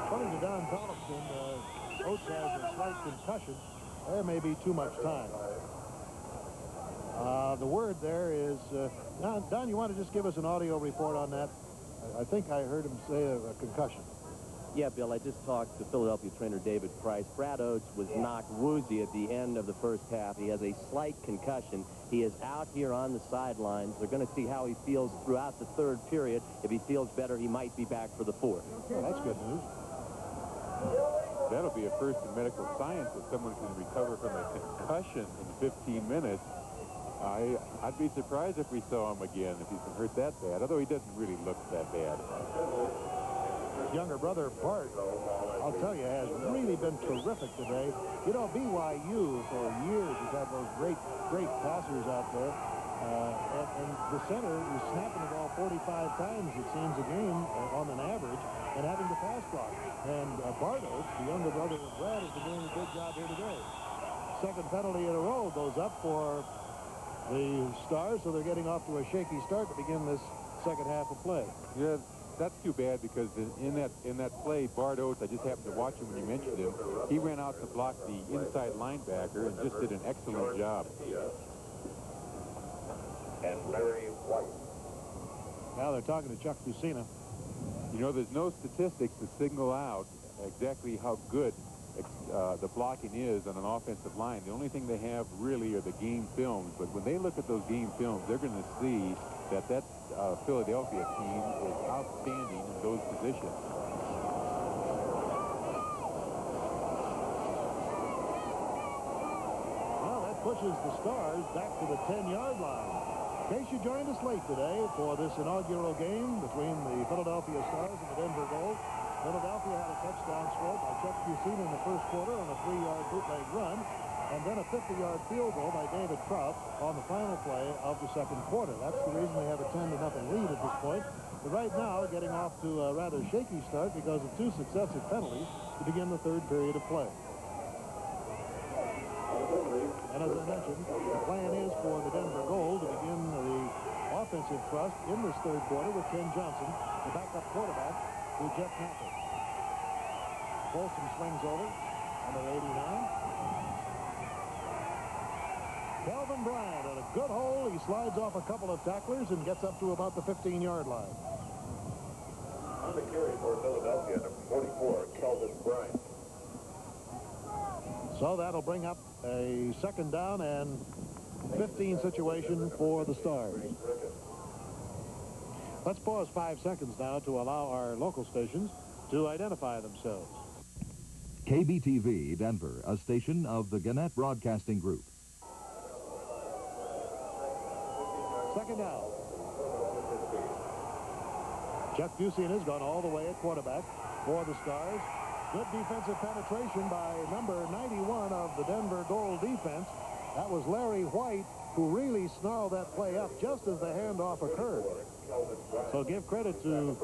According to Don Tollefson, Oates has a slight concussion. There may be too much time. The word there is... Don, you want to just give us an audio report on that? I think I heard him say a concussion. Yeah, Bill, I just talked to Philadelphia trainer David Price. Brad Oates was knocked woozy at the end of the first half. He has a slight concussion. He is out here on the sidelines. They're going to see how he feels throughout the third period. If he feels better, he might be back for the fourth. Well, that's good news. That'll be a first in medical science that someone can recover from a concussion in 15 minutes. I'd be surprised if we saw him again, if he's been hurt that bad, although he doesn't really look that bad. His younger brother, Bart, I'll tell you, has really been terrific today. You know, BYU, for years, has had those great passers out there. And the center is snapping the ball 45 times, it seems, a game on an average, and having to pass block. And Bartos, the younger brother of Brad, has been doing a good job here today. Second penalty in a row goes up for the Stars, so they're getting off to a shaky start to begin this second half of play. Yeah, that's too bad, because in that play, Bart Oates, I just happened to watch him when you mentioned him. He ran out to block the inside linebacker and just did an excellent job. And Larry White. Now they're talking to Chuck Bucina. You know, there's no statistics to signal out exactly how good the blocking is on an offensive line. The only thing they have really are the game films. But when they look at those game films, they're going to see that Philadelphia team is outstanding in those positions. Well, that pushes the Stars back to the 10-yard line. In case you joined us late today for this inaugural game between the Philadelphia Stars and the Denver Gold, Philadelphia had a touchdown scored by Chuck Bucina in the first quarter on a 3-yard bootleg run, and then a 50-yard field goal by David Trout on the final play of the second quarter. That's the reason they have a 10-0 lead at this point. But right now, getting off to a rather shaky start because of two successive penalties to begin the third period of play. And as I mentioned, the plan is for the Denver Gold to begin the offensive thrust in this third quarter with Ken Johnson, the backup quarterback, to Jeff Napper. Folsom swings over, number 89. Calvin Bryant at a good hole. He slides off a couple of tacklers and gets up to about the 15-yard line. On the carry for Philadelphia, number 44, Calvin Bryant. So that'll bring up a second down and 15 situation for the Stars. Let's pause 5 seconds now to allow our local stations to identify themselves. KBTV Denver, a station of the Gannett Broadcasting Group. Second down. Chuck Bucina's gone all the way at quarterback for the Stars. Good defensive penetration by number 91 of the Denver Gold defense. That was Larry White, who really snarled that play up just as the handoff occurred. So give credit to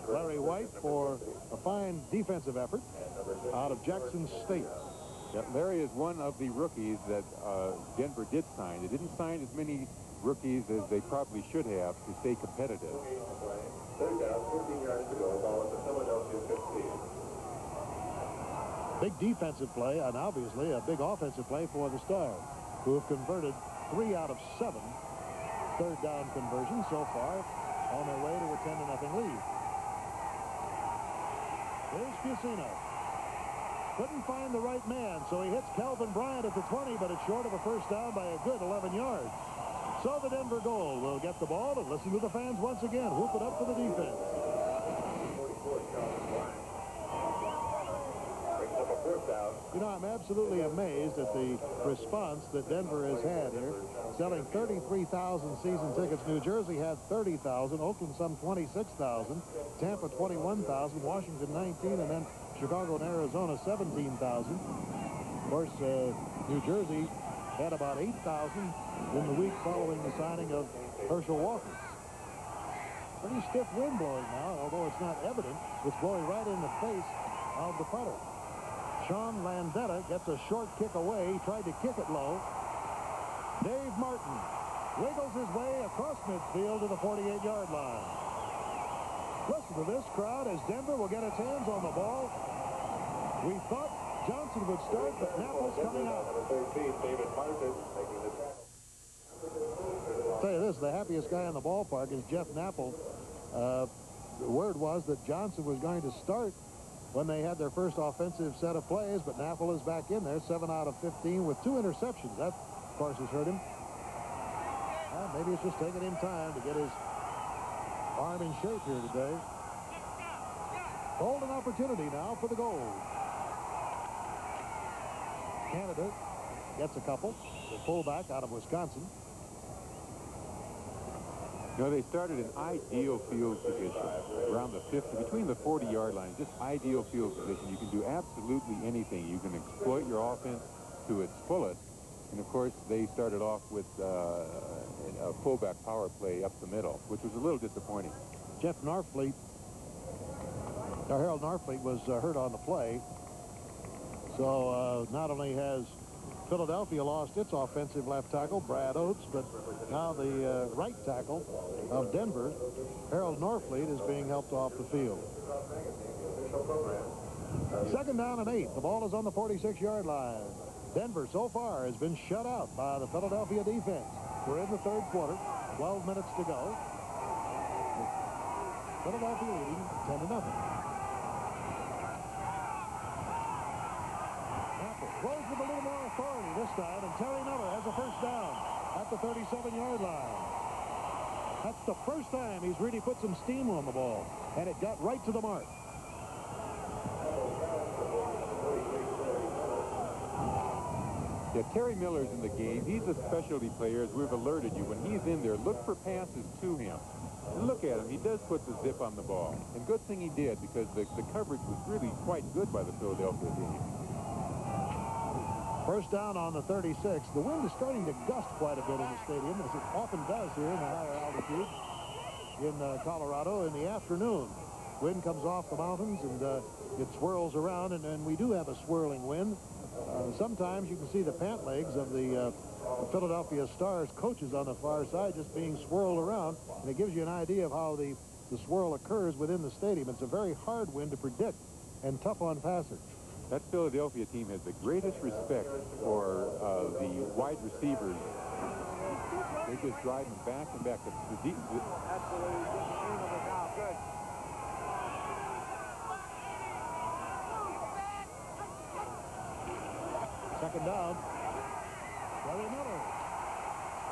Larry White for a fine defensive effort out of Jackson State. Yeah, Larry is one of the rookies that Denver did sign. They didn't sign as many rookies as they probably should have to stay competitive. Third down, 15 yards to go, ball at the Philadelphia 15. Big defensive play, and obviously a big offensive play for the Stars, who have converted 3 out of 7 third down conversions so far on their way to a 10-0 lead. Here's Bucina. Couldn't find the right man, so he hits Calvin Bryant at the 20, but it's short of a first down by a good 11 yards. So the Denver Gold will get the ball and listen to the fans once again. Whoop it up for the defense. You know, I'm absolutely amazed at the response that Denver has had here, selling 33,000 season tickets. New Jersey had 30,000, Oakland some 26,000, Tampa 21,000, Washington 19, and then Chicago and Arizona 17,000. Of course, New Jersey had about 8,000 in the week following the signing of Herschel Walker. Pretty stiff wind blowing now, although it's not evident. It's blowing right in the face of the putter. Sean Landetta gets a short kick away. He tried to kick it low. Dave Martin wiggles his way across midfield to the 48-yard line. Listen to this crowd as Denver will get its hands on the ball. We thought Johnson would start, but Napple's coming out. David Martin making the tackle. I'll tell you this, the happiest guy in the ballpark is Jeff Napple. The word was that Johnson was going to start when they had their first offensive set of plays, but Napple is back in there, 7 out of 15 with 2 interceptions. That, of course, has hurt him. Maybe it's just taking him time to get his arm in shape here today. Golden opportunity now for the Gold. Canada gets a couple. The fullback out of Wisconsin. No, they started in ideal field position around the 50, between the 40-yard line, just ideal field position. You can do absolutely anything. You can exploit your offense to its fullest. And, of course, they started off with a fullback power play up the middle, which was a little disappointing. Jeff Norfleet, or Harold Norfleet, was hurt on the play. So not only has Philadelphia lost its offensive left tackle, Brad Oates, but now the right tackle of Denver, Harold Norfleet, is being helped off the field. 2nd down and 8. The ball is on the 46-yard line. Denver so far has been shut out by the Philadelphia defense. We're in the 3rd quarter, 12 minutes to go. Philadelphia leading 10-0. Throws with a little more authority this time, and Terry Miller has a 1st down at the 37-yard line. That's the first time he's really put some steam on the ball, and it got right to the mark. Yeah, Terry Miller's in the game. He's a specialty player, as we've alerted you. When he's in there, look for passes to him. And look at him. He does put the zip on the ball. And good thing he did, because the coverage was really quite good by the Philadelphia team. 1st down on the 36. The wind is starting to gust quite a bit in the stadium, as it often does here in the higher altitude in Colorado in the afternoon. Wind comes off the mountains, and it swirls around, and we do have a swirling wind. Sometimes you can see the pant legs of the Philadelphia Stars coaches on the far side just being swirled around, and it gives you an idea of how the swirl occurs within the stadium. It's a very hard wind to predict and tough on passage. That Philadelphia team has the greatest respect for the wide receivers. They just drive them back and back. Absolutely. Good. 2nd down. Terry Miller.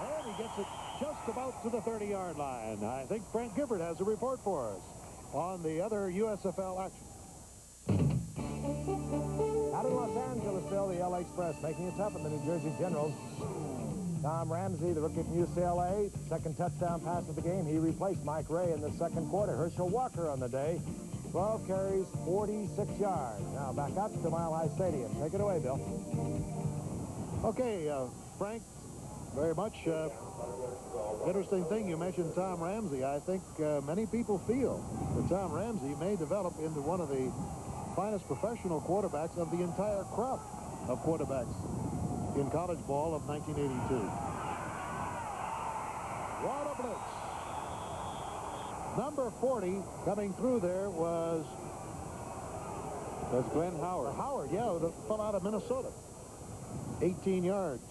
And he gets it just about to the 30-yard line. I think Frank Gifford has a report for us on the other USFL action. Out in Los Angeles, Bill, the LA Express making it tough on the New Jersey Generals. Tom Ramsey, the rookie from UCLA, 2nd touchdown pass of the game. He replaced Mike Ray in the 2nd quarter. Herschel Walker on the day. 12 carries, 46 yards. Now back up to Mile High Stadium. Take it away, Bill. Okay, Frank, very much interesting thing you mentioned Tom Ramsey. I think many people feel that Tom Ramsey may develop into one of the finest professional quarterbacks of the entire crop of quarterbacks in college ball of 1982. What a blitz. Number 40 coming through there was... That's Glenn Howard. Howard, yeah, that fell out of Minnesota. 18 yards.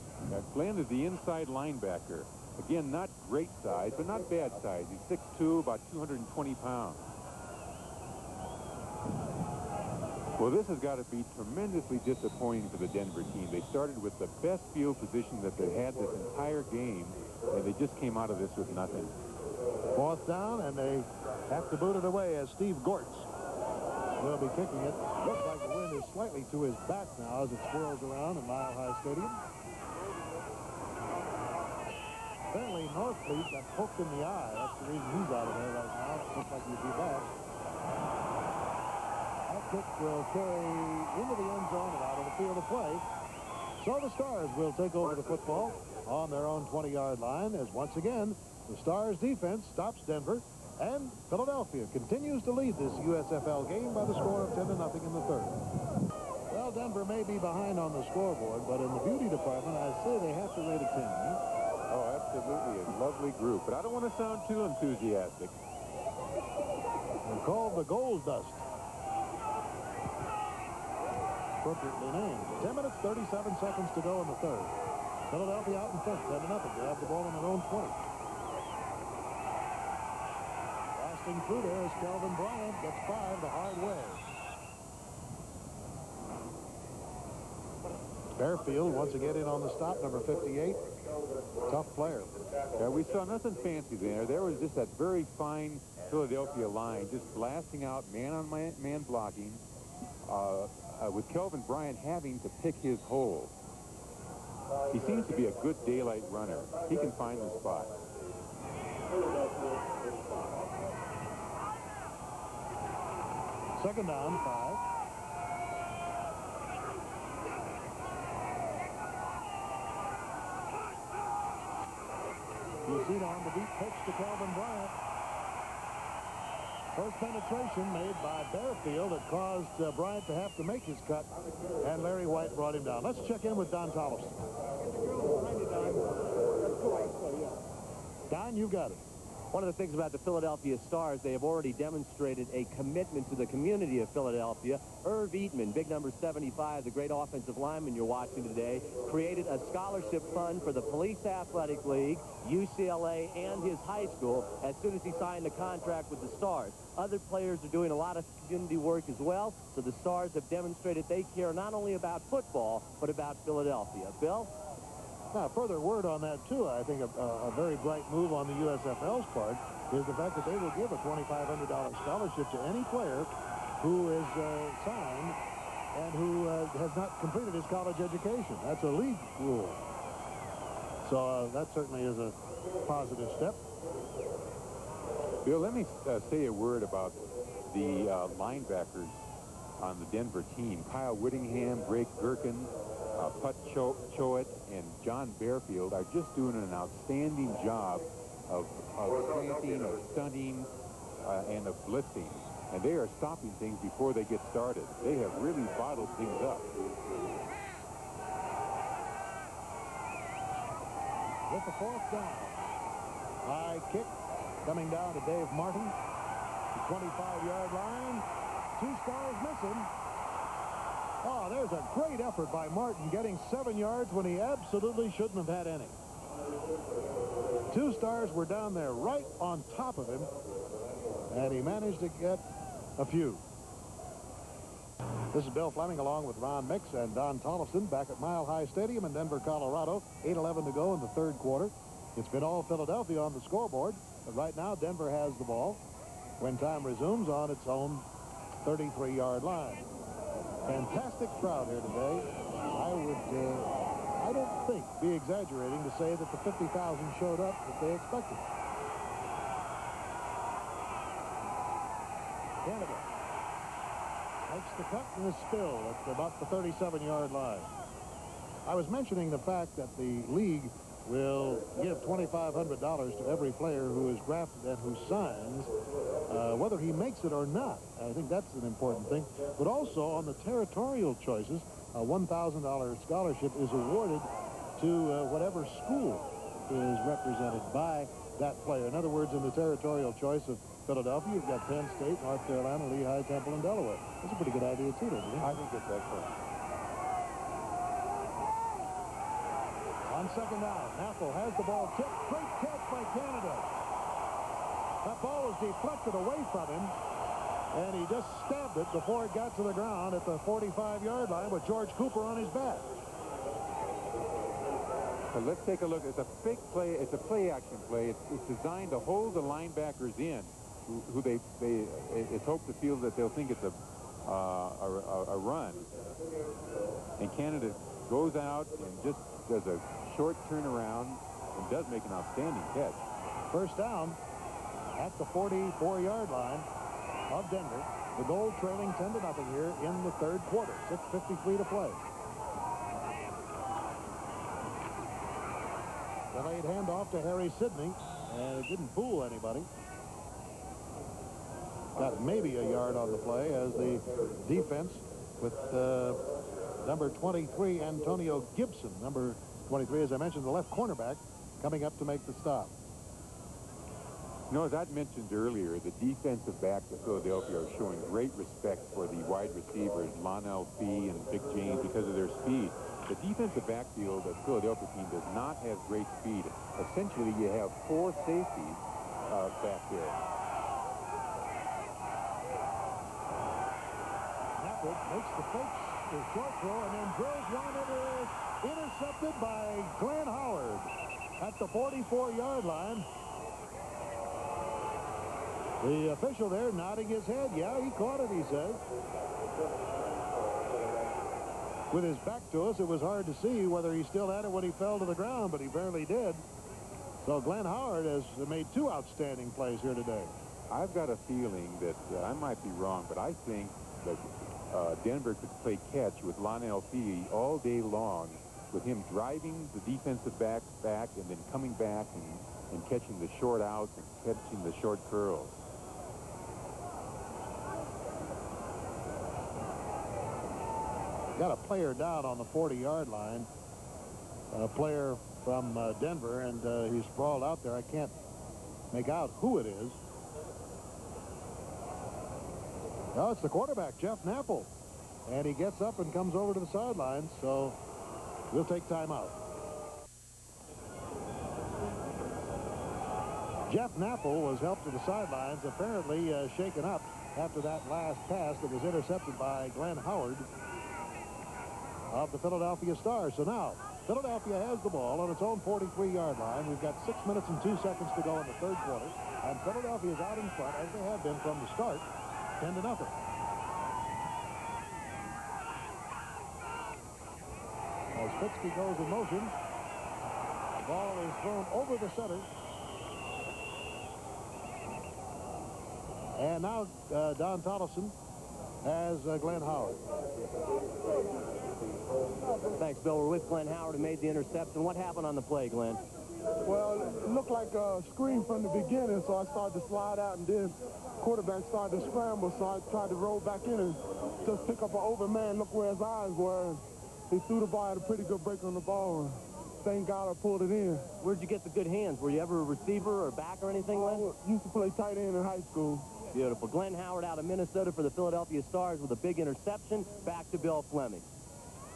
Glenn is the inside linebacker. Again, not great size, but not bad size. He's 6'2", about 220 pounds. Well, this has got to be tremendously disappointing for the Denver team. They started with the best field position that they had this entire game, and they just came out of this with nothing. 4th down, and they have to boot it away as Steve Gortz will be kicking it. Looks like the wind is slightly to his back now as it swirls around in Mile High Stadium. Apparently, Norfleet got poked in the eye. That's the reason he's out of there right now. It looks like he'll be back. That kick will carry into the end zone and out of the field of play. So the Stars will take over the football on their own 20-yard line as once again the Stars defense stops Denver, and Philadelphia continues to lead this USFL game by the score of 10-0 in the 3rd. Well, Denver may be behind on the scoreboard, but in the beauty department, I say they have to rate a 10. Oh, absolutely. A lovely group. But I don't want to sound too enthusiastic. They're called the Gold Dust. Appropriately named. 10 minutes, 37 seconds to go in the 3rd. Philadelphia out in front, 10-0. They have the ball on their own 20. Blasting through there is Kelvin Bryant. Gets 5 the hard way. Fairfield once again in on the stop, number 58. Tough player. Yeah, we saw nothing fancy there. There was just that very fine Philadelphia line, just blasting out man-on-man blocking, with Kelvin Bryant having to pick his hole. He seems to be a good daylight runner. He can find the spot. Second down, 5. You see it on the deep pitch to Calvin Bryant. First penetration made by Bearfield that caused Bryant to have to make his cut, and Larry White brought him down. Let's check in with Don Tolleson. Don, you got it. One of the things about the Philadelphia Stars, they have already demonstrated a commitment to the community of Philadelphia. Irv Eatman, big number 75, the great offensive lineman you're watching today, created a scholarship fund for the Police Athletic League, UCLA, and his high school as soon as he signed a contract with the Stars. Other players are doing a lot of community work as well, so the Stars have demonstrated they care not only about football, but about Philadelphia. Bill? Now, further word on that, too, I think a very bright move on the USFL's part is the fact that they will give a $2,500 scholarship to any player who is signed and who has not completed his college education. That's a league rule. So that certainly is a positive step. Bill, let me say a word about the linebackers on the Denver team. Kyle Whittingham, Drake Gherkin, Put Choate, and John Bearfield are just doing an outstanding job of slanting, of stunting, and of blitzing. And they are stopping things before they get started. They have really bottled things up. With the fourth down. High kick coming down to Dave Martin. The 25-yard line. 2 Stars missing. Oh, there's a great effort by Martin getting 7 yards when he absolutely shouldn't have had any. 2 Stars were down there right on top of him, and he managed to get a few. This is Bill Fleming along with Ron Mix and Don Tolleson back at Mile High Stadium in Denver, Colorado. 8:11 to go in the third quarter. It's been all Philadelphia on the scoreboard, but right now Denver has the ball when time resumes on its own 33-yard line. Fantastic crowd here today. I don't think, be exaggerating to say that the 50,000 showed up that they expected. Canada makes the cut and is still at about the 37-yard line. I was mentioning the fact that the league will give $2,500 to every player who is drafted and who signs, whether he makes it or not. I think that's an important thing. But also on the territorial choices, a $1,000 scholarship is awarded to whatever school is represented by that player. In other words, in the territorial choice of Philadelphia, you've got Penn State, North Carolina, Lehigh, Temple, and Delaware. That's a pretty good idea, too, don't you think? I think it's excellent. On second down, Apple has the ball tipped. Great catch by Canada. That ball was deflected away from him, and he just stabbed it before it got to the ground at the 45-yard line with George Cooper on his back. So let's take a look. It's a fake play. It's a play-action play. It's designed to hold the linebackers in, who it's hoped to feel that they'll think it's a run. And Canada goes out and just does a short turnaround and does make an outstanding catch. First down at the 44-yard line of Denver. The Gold trailing 10-0 here in the third quarter. 6:53 to play. Delayed handoff to Harry Sidney, and it didn't fool anybody. Got maybe a yard on the play as the defense with number 23, Antonio Gibson. Number 23, as I mentioned, the left cornerback, coming up to make the stop. You know, as I mentioned earlier, the defensive backs of Philadelphia are showing great respect for the wide receivers, Lonnell Fee and Vic James, because of their speed. The defensive backfield of the Philadelphia team does not have great speed. Essentially, you have 4 safeties back there. Napper makes the fake short throw and then drills one. It is intercepted by Glenn Howard at the 44-yard line. The official there nodding his head. Yeah, he caught it, he says. With his back to us, it was hard to see whether he still had it when he fell to the ground, but he barely did. So Glenn Howard has made 2 outstanding plays here today. I've got a feeling that I might be wrong, but I think that Denver could play catch with Lionel Fee all day long, with him driving the defensive back and then coming back and catching the short outs and catching the short curls. Got a player down on the 40-yard line. A player from Denver, and he's sprawled out there. I can't make out who it is. No, it's the quarterback, Jeff Napple. And he gets up and comes over to the sidelines, so we'll take time out. Jeff Napple was helped to the sidelines, apparently shaken up after that last pass that was intercepted by Glenn Howard of the Philadelphia Stars. So now, Philadelphia has the ball on its own 43-yard line. We've got 6 minutes and 2 seconds to go in the third quarter. And Philadelphia is out in front, as they have been from the start, 10-0. As Fitzke goes in motion, the ball is thrown over the center. And now Don Tollefson has Glenn Howard. Thanks, Bill. We're with Glenn Howard, who made the interception. What happened on the play, Glenn? Well, it looked like a screen from the beginning, so I started to slide out, and then quarterback started to scramble, so I tried to roll back in and just pick up an open man, look where his eyes were. He threw the ball, had a pretty good break on the ball, and thank God I pulled it in. Where'd you get the good hands? Were you ever a receiver or back or anything, Glenn? I used to play tight end in high school. Beautiful. Glenn Howard out of Minnesota for the Philadelphia Stars with a big interception. Back to Bill Fleming.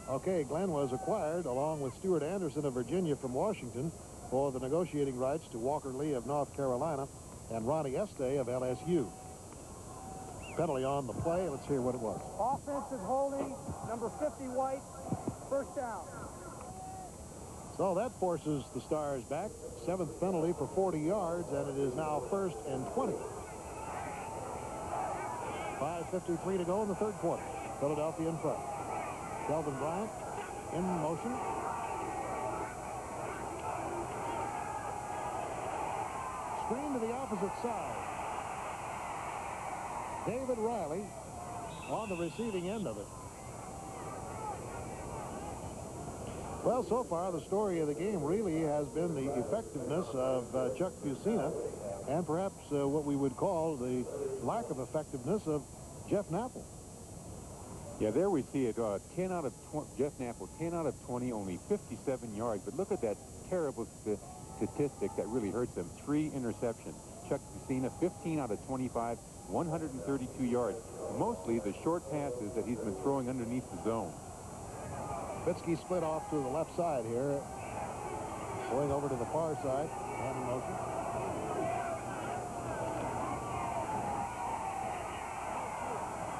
Okay, Glenn was acquired along with Stuart Anderson of Virginia from Washington for the negotiating rights to Walker Lee of North Carolina and Ronnie Estee of LSU. Penalty on the play. Let's hear what it was. Offensive holding, number 50 White, first down. So that forces the Stars back. 7th penalty for 40 yards, and it is now 1st and 20. 5:53 to go in the third quarter. Philadelphia in front. Kelvin Bryant in motion. Screen to the opposite side. David Riley on the receiving end of it. Well, so far, the story of the game really has been the effectiveness of Chuck Fusina and perhaps what we would call the lack of effectiveness of Jeff Napple. Yeah, there we see it. 10 out of 20, Jeff Napple, 10 out of 20, only 57 yards. But look at that terrible statistic that really hurts him. 3 interceptions. Chuck Fusina, 15 out of 25, 132 yards. Mostly the short passes that he's been throwing underneath the zone. Fitzke split off to the left side here. Going over to the far side. And in motion.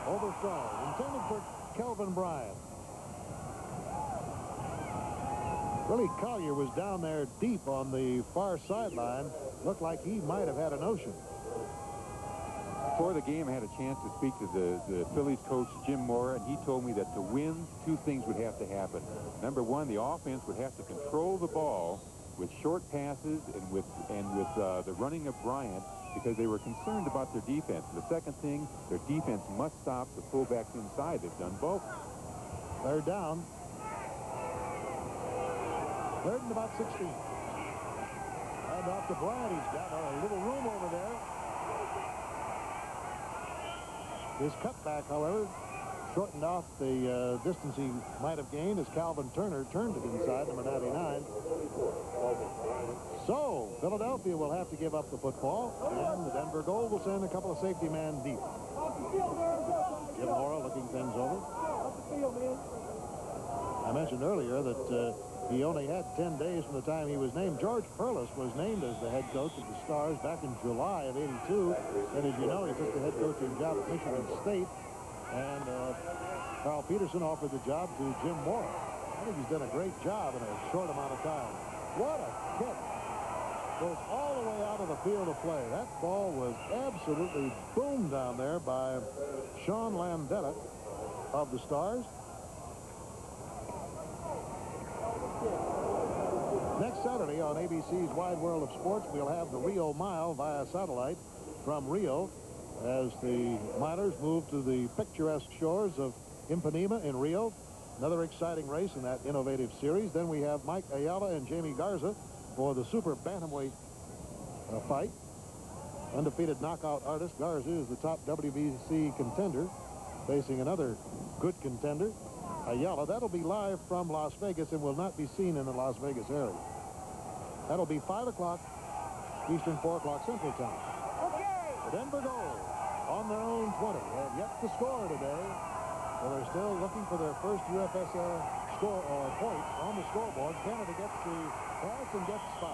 Overthrown. Intended for Kelvin Bryant. Willie Collier was down there deep on the far sideline. Looked like he might have had a notion. Before the game, I had a chance to speak to the Phillies coach, Jim Mora, and he told me that to win, 2 things would have to happen. Number 1, the offense would have to control the ball with short passes and with the running of Bryant, because they were concerned about their defense. The second thing, their defense must stop the fullbacks inside. They've done both. Third down. 3rd and about 16. And off to Bryant. He's got a little room over there. His cutback, however, shortened off the distance he might have gained as Calvin Turner turned it inside, number 99. So, Philadelphia will have to give up the football, and the Denver Gold will send a couple of safety men deep. Jim Mora looking things over. I mentioned earlier that he only had 10 days from the time he was named. George Perlis was named as the head coach of the Stars back in July of '82. And as you know, he took the head coaching job at Michigan State. And Carl Peterson offered the job to Jim Mora. I think he's done a great job in a short amount of time. What a kick. Goes all the way out of the field of play. That ball was absolutely boomed down there by Sean Landella of the Stars. Next next Saturday on ABC's Wide World of Sports, we'll have the Rio Mile via satellite from Rio as the milers move to the picturesque shores of Ipanema in Rio. Another exciting race in that innovative series. Then we have Mike Ayala and Jamie Garza for the super bantamweight fight. Undefeated knockout artist Garza is the top WBC contender, facing another good contender, Ayala. That'll be live from Las Vegas and will not be seen in the Las Vegas area. That'll be 5 o'clock Eastern, 4 o'clock Central Time. The Denver Gold on their own 20 have yet to score today, so they're still looking for their first USFL score or points on the scoreboard. Canada gets the pass and gets 5.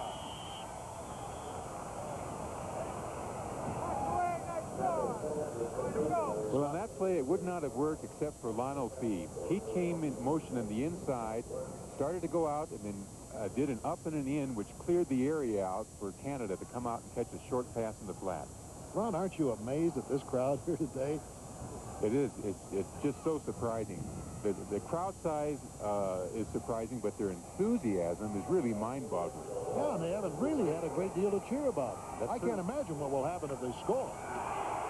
Well, on that play, it would not have worked except for Lionel Fee. He came in motion on the inside, started to go out, and then did an up and an in, which cleared the area out for Canada to come out and catch a short pass in the flat. Ron, aren't you amazed at this crowd here today? It is. It's just so surprising. The crowd size is surprising, but their enthusiasm is really mind-boggling. Yeah, and they haven't really had a great deal to cheer about. I can't imagine what will happen if they score.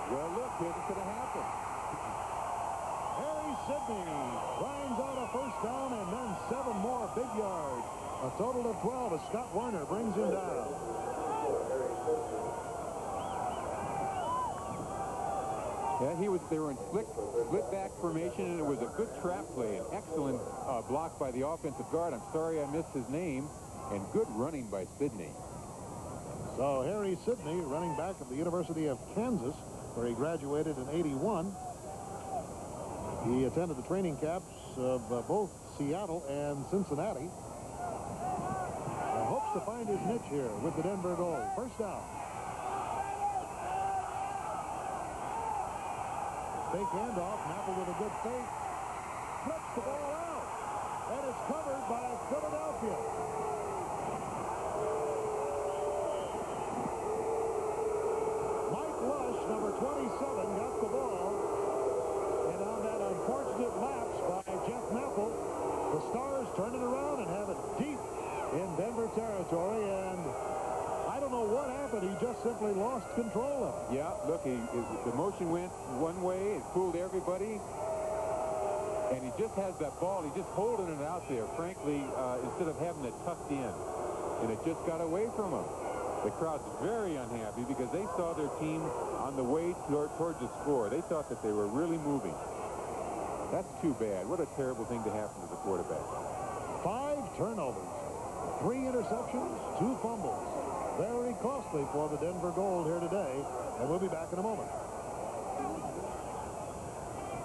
Well, look, here's what's going to happen. Harry Sidney grinds out a first down and then 7 more big yards. A total of 12 as Scott Werner brings him down. Yeah, they were in split back formation, and it was a good trap play. An excellent block by the offensive guard. I'm sorry I missed his name. And good running by Sidney. So Harry Sidney, running back of the University of Kansas, where he graduated in '81. He attended the training camps of both Seattle and Cincinnati. And hopes to find his niche here with the Denver Gold. First down. Fake handoff. Napple with a good fake. Flips the ball out. And it's covered by Philadelphia. Mike Lush, number 27, got the ball. And on that unfortunate lapse by Jeff Napple, the Stars turn it around and have it deep in Denver territory. And I don't know what happened. He just simply lost control of it. Yeah, look, the motion went one way. It fooled everybody. And he just has that ball. He's just holding it out there, frankly, instead of having it tucked in. And it just got away from him. The crowd's very unhappy because they saw their team on the way towards the score. They thought that they were really moving. That's too bad. What a terrible thing to happen to the quarterback. 5 turnovers, 3 interceptions, 2 fumbles. Very costly for the Denver Gold here today, and we'll be back in a moment.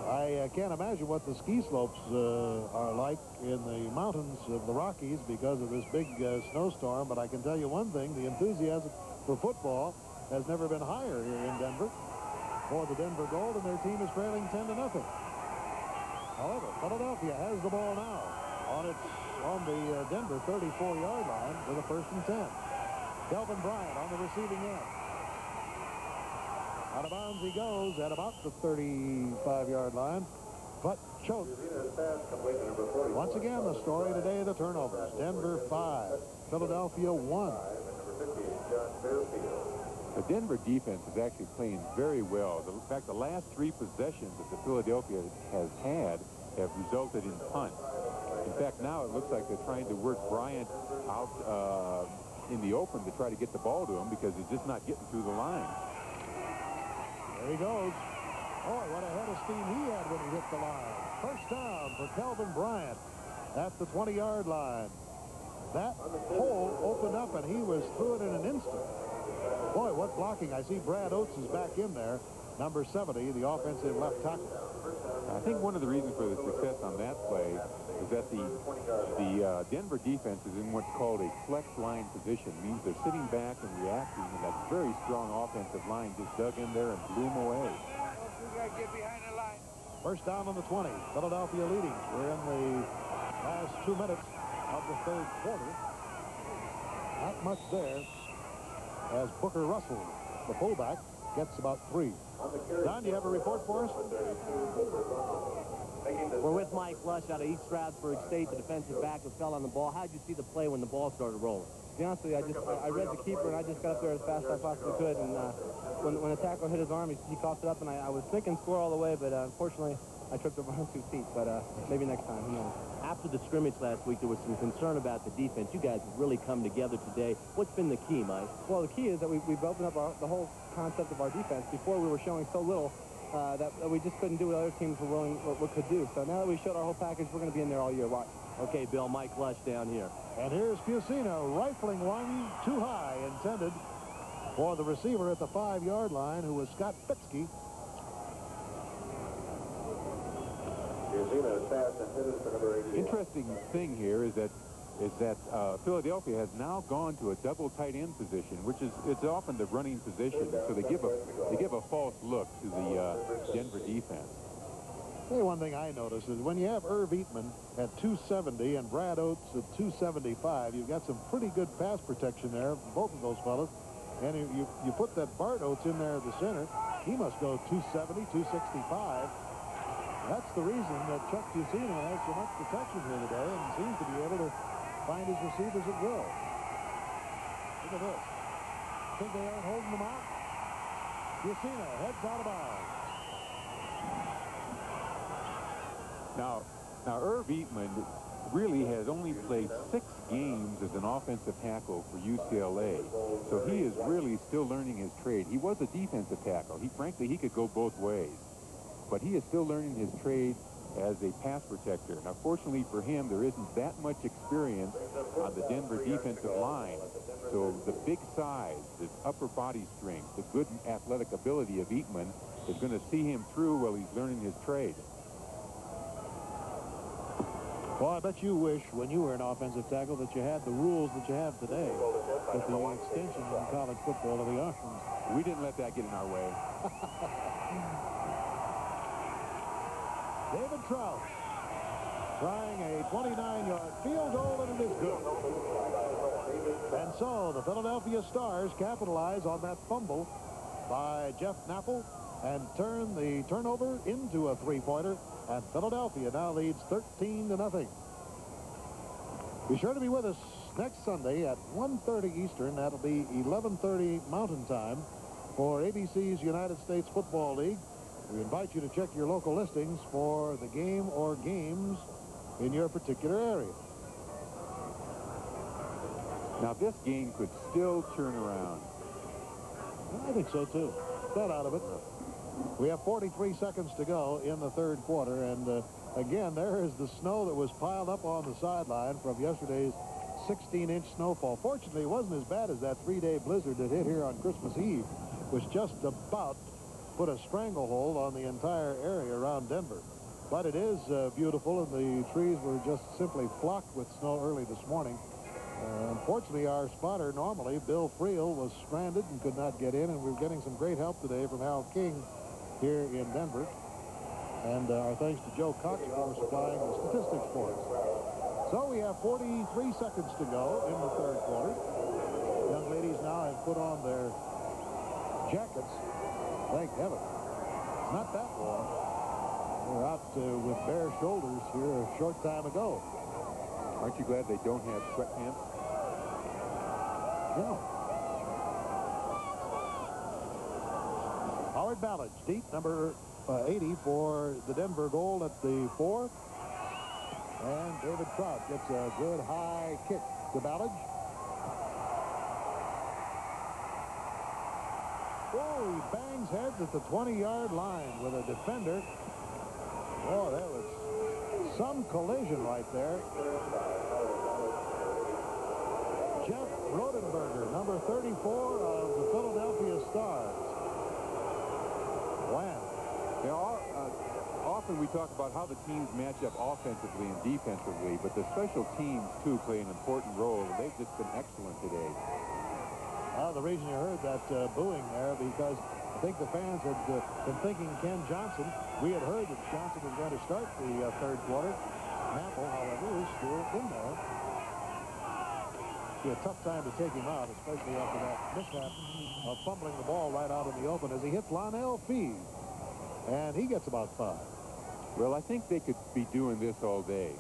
I can't imagine what the ski slopes are like in the mountains of the Rockies because of this big snowstorm, but I can tell you one thing, the enthusiasm for football has never been higher here in Denver for the Denver Gold, and their team is trailing 10-0. However, Philadelphia has the ball now on the Denver 34-yard line with a 1st and 10. Kelvin Bryant on the receiving end. Out of bounds he goes at about the 35-yard line, but choked. Once again, the story today, the turnovers. Denver 5, Philadelphia 1. The Denver defense is actually playing very well. In fact, the last 3 possessions that the Philadelphia has had have resulted in punts. In fact, now it looks like they're trying to work Bryant out in the open to try to get the ball to him because he's just not getting through the line. There he goes. Boy, what a head of steam he had when he hit the line. First down for Kelvin Bryant at the 20-yard line. That hole opened up, and he was through it in an instant. Boy, what blocking. I see Brad Oates is back in there, number 70, the offensive left tackle. I think one of the reasons for the success on that play is that the Denver defense is in what's called a flex line position. It means they're sitting back and reacting, and that very strong offensive line just dug in there and blew them away. Get behind the line. First down on the 20. Philadelphia leading. We're in the last 2 minutes of the 3rd quarter. Not much there as Booker Russell, the fullback, gets about 3. Don, do you have a report for us? We're with Mike Lush out of East Stroudsburg State, the defensive back who fell on the ball. How did you see the play when the ball started rolling? To be honest with you, I read the keeper, and I just got up there as fast as I possibly could. And when the tackle hit his arm, he coughed it up, and I was thinking score all the way, but unfortunately, I tripped over on 2 feet. But maybe next time, who knows? After the scrimmage last week, there was some concern about the defense. You guys have really come together today. What's been the key, Mike? Well, the key is that we've opened up the whole concept of our defense. Before, we were showing so little that we just couldn't do what other teams could do. So now that we showed our whole package, we're going to be in there all year. Watch. Okay, Bill, Mike Lush down here. And here's Fusino rifling one too high, intended for the receiver at the 5-yard line, who was Scott Fitzke. Interesting thing here is that Philadelphia has now gone to a double tight end position, which is it's often the running position. So they give a false look to the Denver defense. Hey, one thing I noticed is when you have Irv Eatman at 270 and Brad Oates at 275, you've got some pretty good pass protection there, both of those fellas. And you put that Bart Oates in there at the center, he must go 270, 265. That's the reason that Chuck Fusino has so much protection here today and seems to be able to find his receivers at will. Look at this. Think they aren't holding them out? Fusino heads out of bounds. Now Irv Eatman really has only played 6 games as an offensive tackle for UCLA, so he is really still learning his trade. He was a defensive tackle. Frankly, he could go both ways, but he is still learning his trade as a pass protector. Now, fortunately for him, there isn't that much experience on the Denver defensive line, so the big size, the upper body strength, the good athletic ability of Eatman is going to see him through while he's learning his trade. Well, I bet you wish when you were an offensive tackle that you had the rules that you have today with the extension in college football of the arms. We didn't let that get in our way. David Trout trying a 29-yard field goal, and it is good. And so the Philadelphia Stars capitalize on that fumble by Jeff Knappel and turn the turnover into a 3-pointer. And Philadelphia now leads 13-0. Be sure to be with us next Sunday at 1:30 Eastern. That'll be 11:30 Mountain Time for ABC's United States Football League. We invite you to check your local listings for the game or games in your particular area. Now, this game could still turn around. I think so, too. Not out of it. We have 43 seconds to go in the third quarter, and again, there is the snow that was piled up on the sideline from yesterday's 16-inch snowfall. Fortunately, it wasn't as bad as that 3-day blizzard that hit here on Christmas Eve. It was just about put a stranglehold on the entire area around Denver. But it is beautiful, and the trees were just simply flocked with snow early this morning. Unfortunately, our spotter normally, Bill Friel, was stranded and could not get in, and we're getting some great help today from Al King here in Denver. And our thanks to Joe Cox for supplying the statistics for us. So we have 43 seconds to go in the third quarter. Young ladies now have put on their jackets. Thank heaven. It's not that warm. We're out with bare shoulders here a short time ago. Aren't you glad they don't have sweatpants? Yeah. Howard Ballage, deep, number 80 for the Denver goal at the 4. And David Trout gets a good high kick to Ballage. Oh, he bangs heads at the 20-yard line with a defender. Oh, that was some collision right there. Jeff Rodenberger, number 34 of the Philadelphia Stars. Wow. Now, often we talk about how the teams match up offensively and defensively, but the special teams, too, play an important role, and they've just been excellent today. The reason you heard that booing there, because I think the fans had been thinking Ken Johnson. We had heard that Johnson was going to start the third quarter. Knappel, however, is still in there. It'll be a tough time to take him out, especially after that mishap of fumbling the ball right out in the open as he hits Lonnell Fees. And he gets about 5. Well, I think they could be doing this all day.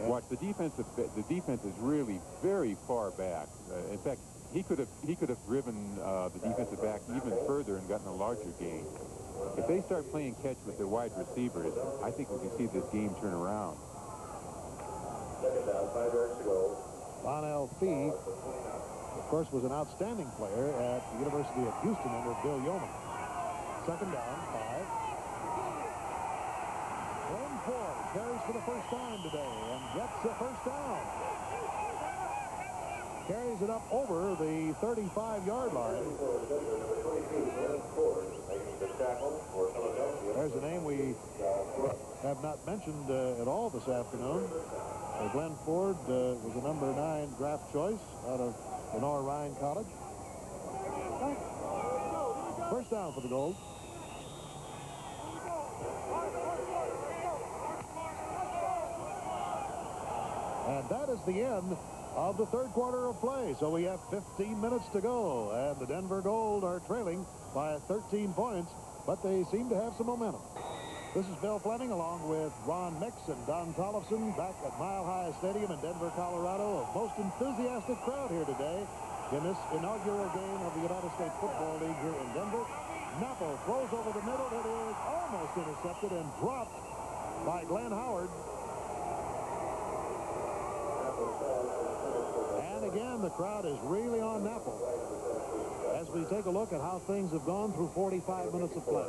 Yeah. Watch, the defense is really very far back. In fact, he could have driven the defensive back even further and gotten a larger gain. If they start playing catch with their wide receivers, I think we can see this game turn around. Second down, 5 yards to go. Lionel Fee, of course, was an outstanding player at the University of Houston under Bill Yeoman. Second down, 5. Glenn Ford carries for the first time today and gets the first down. Carries it up over the 35-yard line. There's a name we have not mentioned at all this afternoon. Glenn Ford was a number 9 draft choice out of Lenore Ryan College. First down for the Gold. And that is the end of the third quarter of play. So we have 15 minutes to go. And the Denver Gold are trailing by 13 points, but they seem to have some momentum. This is Bill Fleming along with Ron Mix and Don Tollefson back at Mile High Stadium in Denver, Colorado. A most enthusiastic crowd here today in this inaugural game of the United States Football League here in Denver. Napple throws over the middle. It is almost intercepted and dropped by Glenn Howard. And again, the crowd is really on Napple as we take a look at how things have gone through 45 minutes of play.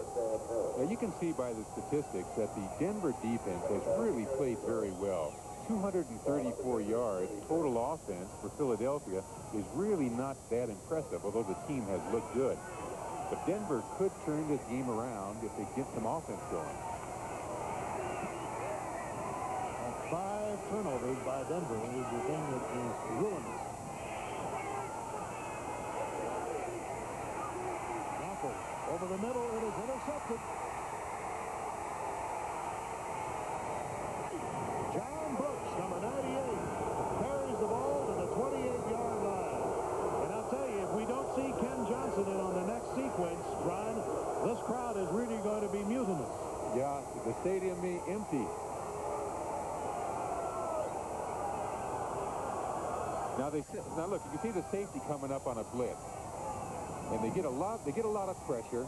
Now, you can see by the statistics that the Denver defense has really played very well. 234 yards total offense for Philadelphia is really not that impressive, although the team has looked good. But Denver could turn this game around if they get some offense going. 5 turnovers by Denver is the thing that is ruinous. Napple over the middle. It is intercepted. John Brooks, number 98, carries the ball to the 28-yard line. And I'll tell you, if we don't see Ken Johnson in on the next sequence, Brian, this crowd is really going to be mutinous. Yeah, the stadium may empty. Now look, you can see the safety coming up on a blitz, and they get a lot of pressure,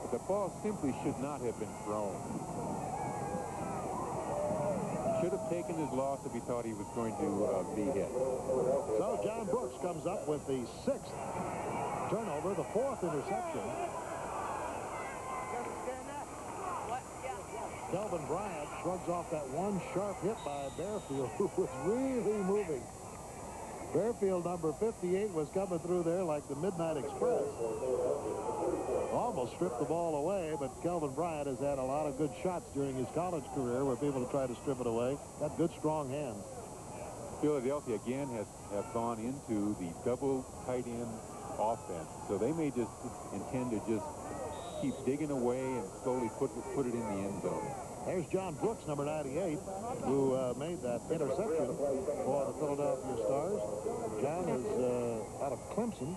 but the ball simply should not have been thrown. He should have taken his loss if he thought he was going to be hit. So John Brooks comes up with the 6th turnover, the 4th interception. Kelvin Bryant shrugs off that one sharp hit by Bearfield, who was really moving. Bearfield, number 58, was coming through there like the Midnight Express. Almost stripped the ball away, but Kelvin Bryant has had a lot of good shots during his college career where people have tried to strip it away. Got good, strong hands. Philadelphia, again, have gone into the double tight end offense. So they may just intend to just keep digging away and slowly put it in the end zone. There's John Brooks, number 98, who made that interception for the Philadelphia Stars. John is out of Clemson.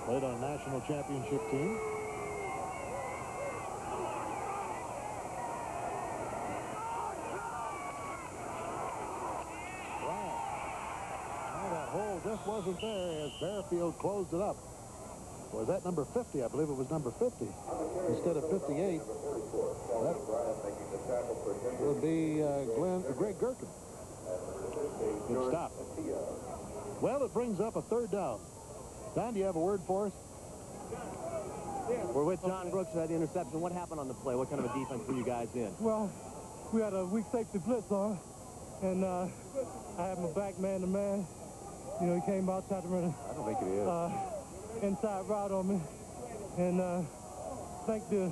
Played on a national championship team. Wow. Now that hole just wasn't there as Bearfield closed it up. Was that number 50? I believe it was number 50 instead of 58. That would be Greg Gherkin. Good stop. Well, it brings up a 3rd down. Don, do you have a word for us? We're with John Brooks who had the interception. What happened on the play? What kind of a defense were you guys in? Well, we had a weak safety blitz on, and I had my back man-to-man. You know, he came out, tried to run I don't think it is. Inside route on me, and I think the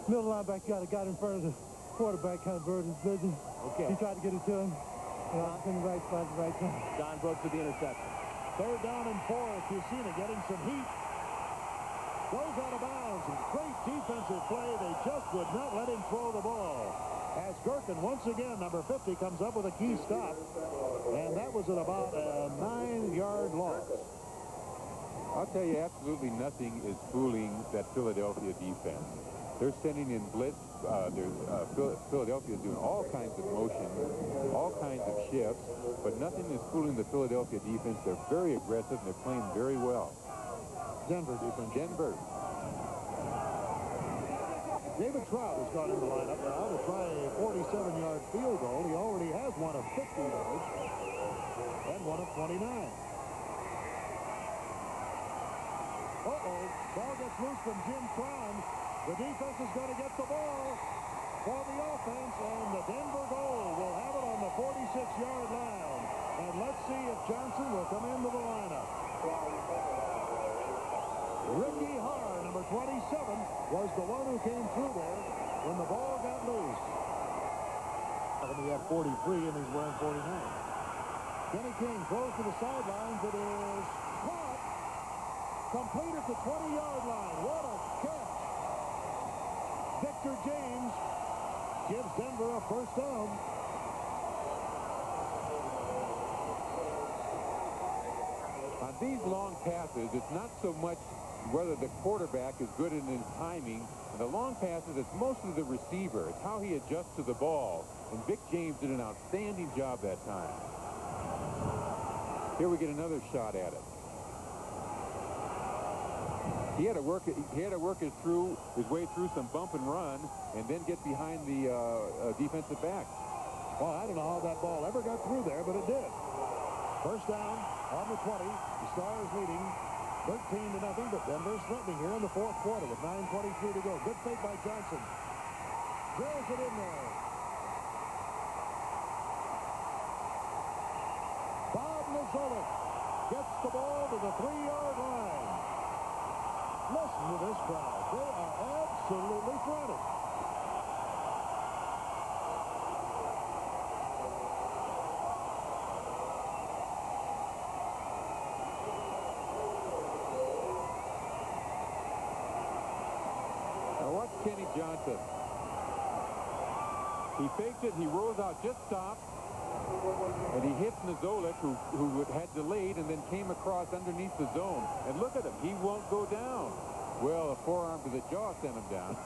middle linebacker got in front of the quarterback, kind of burdened his vision. Okay. He tried to get it to him, and I was in the right spot at the right time. John Brooks with the interception. 3rd down and 4. Kusina getting some heat. Goes out of bounds. Great defensive play. They just would not let him throw the ball. As Gherkin, once again, number 50, comes up with a key stop. And that was at about a 9-yard loss. I'll tell you, absolutely nothing is fooling that Philadelphia defense. They're sending in blitz. Philadelphia is doing all kinds of motion, all kinds of shifts, but nothing is fooling the Philadelphia defense. They're very aggressive, and they're playing very well. Denver defense. Denver. David Trout has gone in the lineup now to try a 47-yard field goal. He already has one of 50 yards and one of 29. Uh-oh. Ball gets loose from Jim Cron. The defense is going to get the ball for the offense, and the Denver goal will have it on the 46-yard line. And let's see if Johnson will come into the lineup. Ricky Harr, number 27, was the one who came through there when the ball got loose. And he had 43, and he's wearing 49. Kenny King throws to the sidelines. It is caught. Completed the 20-yard line. What a catch. Victor James gives Denver a first down. On these long passes, it's not so much whether the quarterback is good in his timing. And the long passes, it's mostly the receiver. It's how he adjusts to the ball. And Vic James did an outstanding job that time. Here we get another shot at it. He had to work his way through some bump and run, and then get behind the defensive back. Well, I don't know how that ball ever got through there, but it did. First down on the 20. The Stars leading 13-0, but Denver's threatening here in the fourth quarter with 9:23 to go. Good fake by Johnson. Drills it in there. Bob Nizolik gets the ball to the 3-yard line. Listen to this crowd. They are absolutely frantic. Now watch Kenny Johnson. He faked it. He rolls out, just stopped. And he hits Nizolik, who had delayed and then came across underneath the zone. And look at him. He won't go down. Well, a forearm to the jaw sent him down.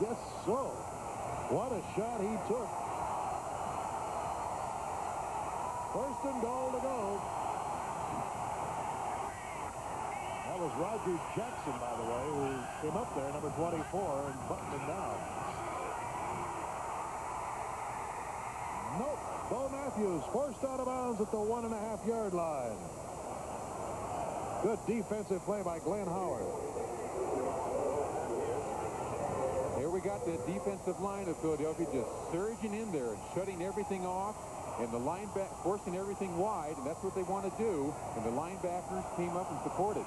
Yes, so. What a shot he took. First and goal to go. That was Roger Jackson, by the way, who came up there, number 24, and buttoned him down. Nope. Bo Matthews forced out of bounds at the 1.5-yard line. Good defensive play by Glenn Howard. Here we got the defensive line of Philadelphia just surging in there and shutting everything off, and the linebacker forcing everything wide, and that's what they want to do. And the linebackers came up and supported.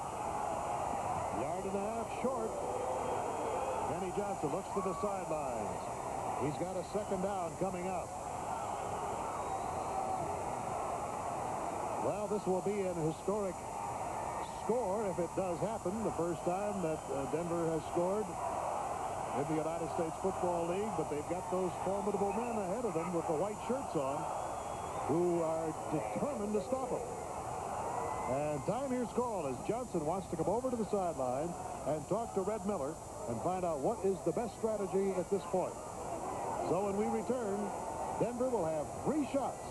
Yard and a half short. Kenny Johnson looks to the sidelines. He's got a second down coming up. Well, this will be an historic score if it does happen. The first time that Denver has scored in the United States Football League, but they've got those formidable men ahead of them with the white shirts on who are determined to stop them. And time here's called as Johnson wants to come over to the sideline and talk to Red Miller and find out what is the best strategy at this point. So when we return, Denver will have 3 shots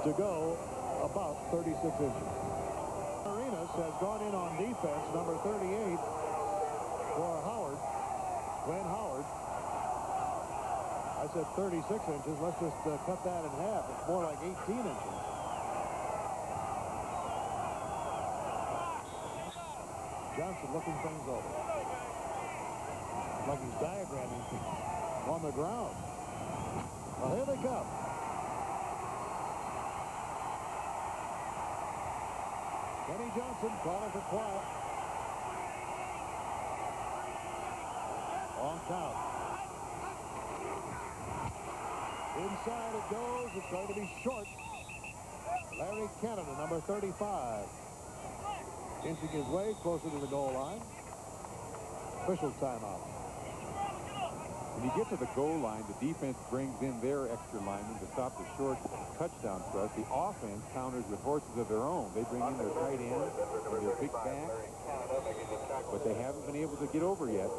to go about 36 inches. Arenas has gone in on defense, number 38 for Howard. Glenn Howard. I said 36 inches. Let's just cut that in half. It's more like 18 inches. Johnson looking things over. Like he's diagramming things on the ground. Well, here they come. Kenny Johnson calling for quiet. On count. Inside it goes. It's going to be short. Larry Canada, number 35. Inching his way closer to the goal line. Official timeout. When you get to the goal line, the defense brings in their extra linemen to stop the short touchdown thrust. The offense counters with horses of their own. They bring in their tight ends and their big backs, but they haven't been able to get over yet.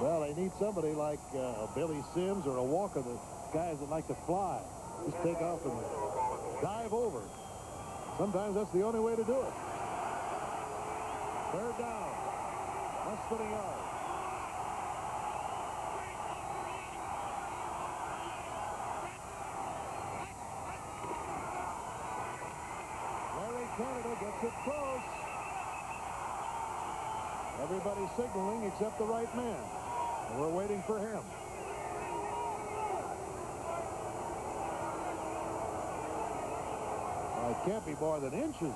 Well, they need somebody like Billy Sims or a Walker, the guys that like to fly. Just take off and dive over. Sometimes that's the only way to do it. Third down. Less than a yard. Larry Canada gets it close. Everybody's signaling except the right man. And we're waiting for him. It can't be more than inches.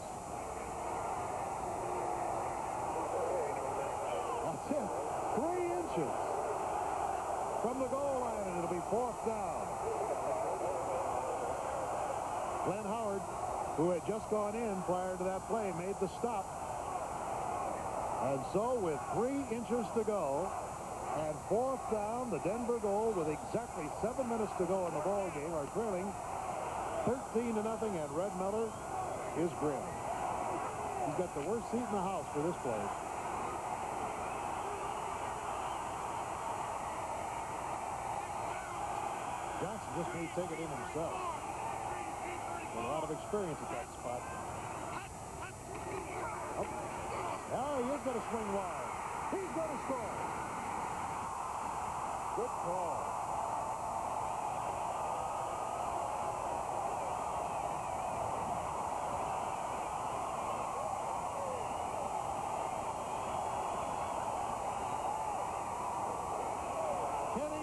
That's it. 3 inches from the goal line, and it'll be 4th down. Glenn Howard, who had just gone in prior to that play, made the stop. And so with 3 inches to go and 4th down, the Denver Gold with exactly 7 minutes to go in the ball game are trailing 13-0, and Red Miller is grim. He's got the worst seat in the house for this place. Johnson just may take it in himself. Got a lot of experience at that spot. Oh. Now he is going to swing wide. He's going to score. Good call.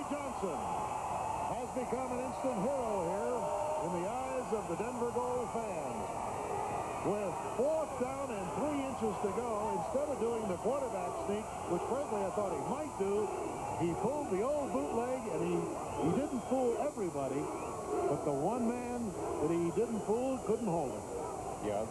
Johnson has become an instant hero here in the eyes of the Denver Gold fans. With 4th down and 3 inches to go, instead of doing the quarterback sneak, which frankly I thought he might do, he pulled the old bootleg, and he didn't fool everybody, but the one man that he didn't fool couldn't hold him. Yeah,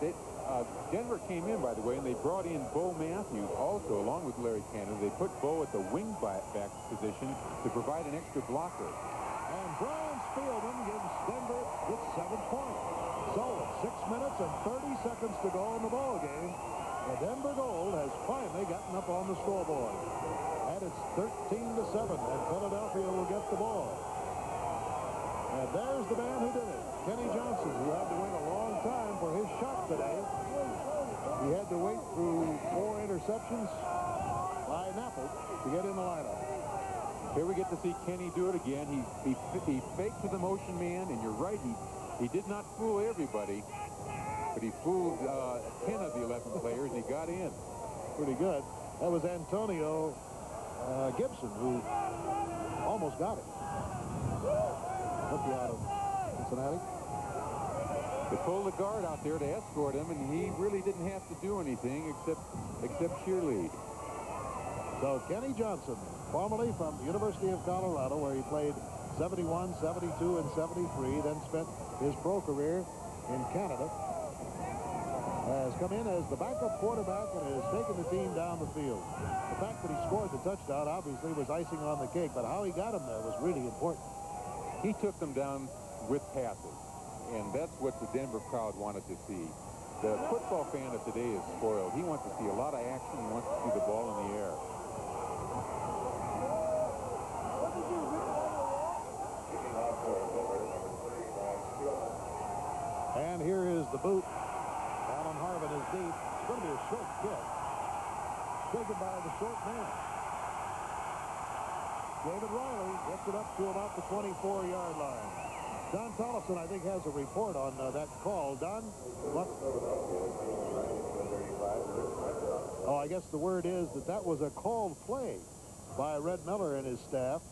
Denver came in, by the way, and they brought in Bo Matthews also, along with Larry Canada. They put Bo at the wing back position to provide an extra blocker. And Brian Spielman gives Denver its 7th point. So with 6 minutes and 30 seconds to go in the ball game, the Denver Gold has finally gotten up on the scoreboard. And it's 13-7, and Philadelphia will get the ball. And there's the man who did it, Kenny Johnson, who had to wait a long time for his shot today. He had to wait through 4 interceptions by Napple to get in the lineup. Here we get to see Kenny do it again. He faked to the motion man, and you're right, he did not fool everybody, but he fooled 10 of the 11 players. He got in. Pretty good. That was Antonio Gibson, who almost got it. Rookie out of Cincinnati. They pulled the guard out there to escort him, and he really didn't have to do anything except cheerlead. So Kenny Johnson, formerly from the University of Colorado, where he played 71, 72, and 73, then spent his pro career in Canada, has come in as the backup quarterback and has taken the team down the field. The fact that he scored the touchdown obviously was icing on the cake, but how he got him there was really important. He took them down with passes, and that's what the Denver crowd wanted to see. The football fan of today is spoiled. He wants to see a lot of action. He wants to see the ball in the air. And here is the boot. Alan Harvin is deep. It's going to be a short kick. Taken by the short man. David Riley gets it up to about the 24-yard line. Don Tollefson, I think, has a report on that call. Don, what? Oh, I guess the word is that was a called play by Red Miller and his staff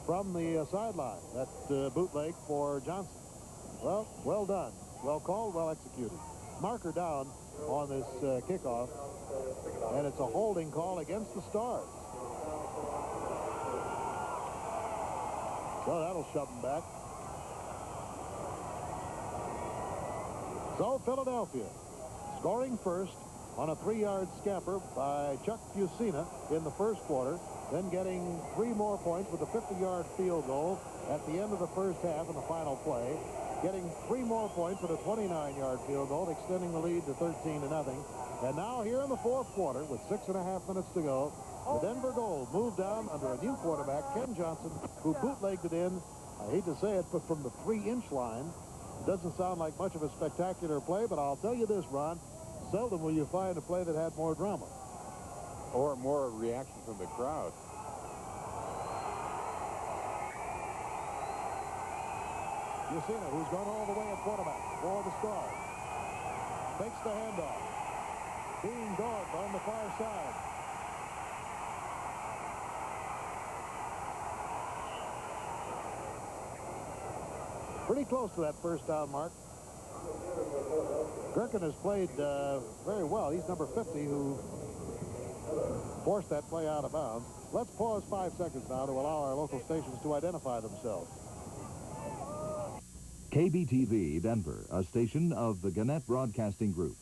from the sideline. That bootleg for Johnson. Well, well done. Well called, well executed. Marker down on this kickoff, and it's a holding call against the Stars. So that'll shove them back. So Philadelphia scoring first on a 3-yard scamper by Chuck Fusina in the first quarter, then getting 3 more points with a 50-yard field goal at the end of the first half in the final play, getting 3 more points with a 29-yard field goal, extending the lead to 13-0. And now here in the fourth quarter, with 6.5 minutes to go, the Denver Gold moved down under a new quarterback, Ken Johnson, who bootlegged it in. I hate to say it, but from the 3-inch line. It doesn't sound like much of a spectacular play, but I'll tell you this, Ron, seldom will you find a play that had more drama. Or more reaction from the crowd. Yusina, who's gone all the way at quarterback for the Stars, takes the handoff. Being dogged on the far side. Pretty close to that first down mark. Gerken has played very well. He's number 50 who forced that play out of bounds. Let's pause 5 seconds now to allow our local stations to identify themselves. KBTV Denver, a station of the Gannett Broadcasting Group.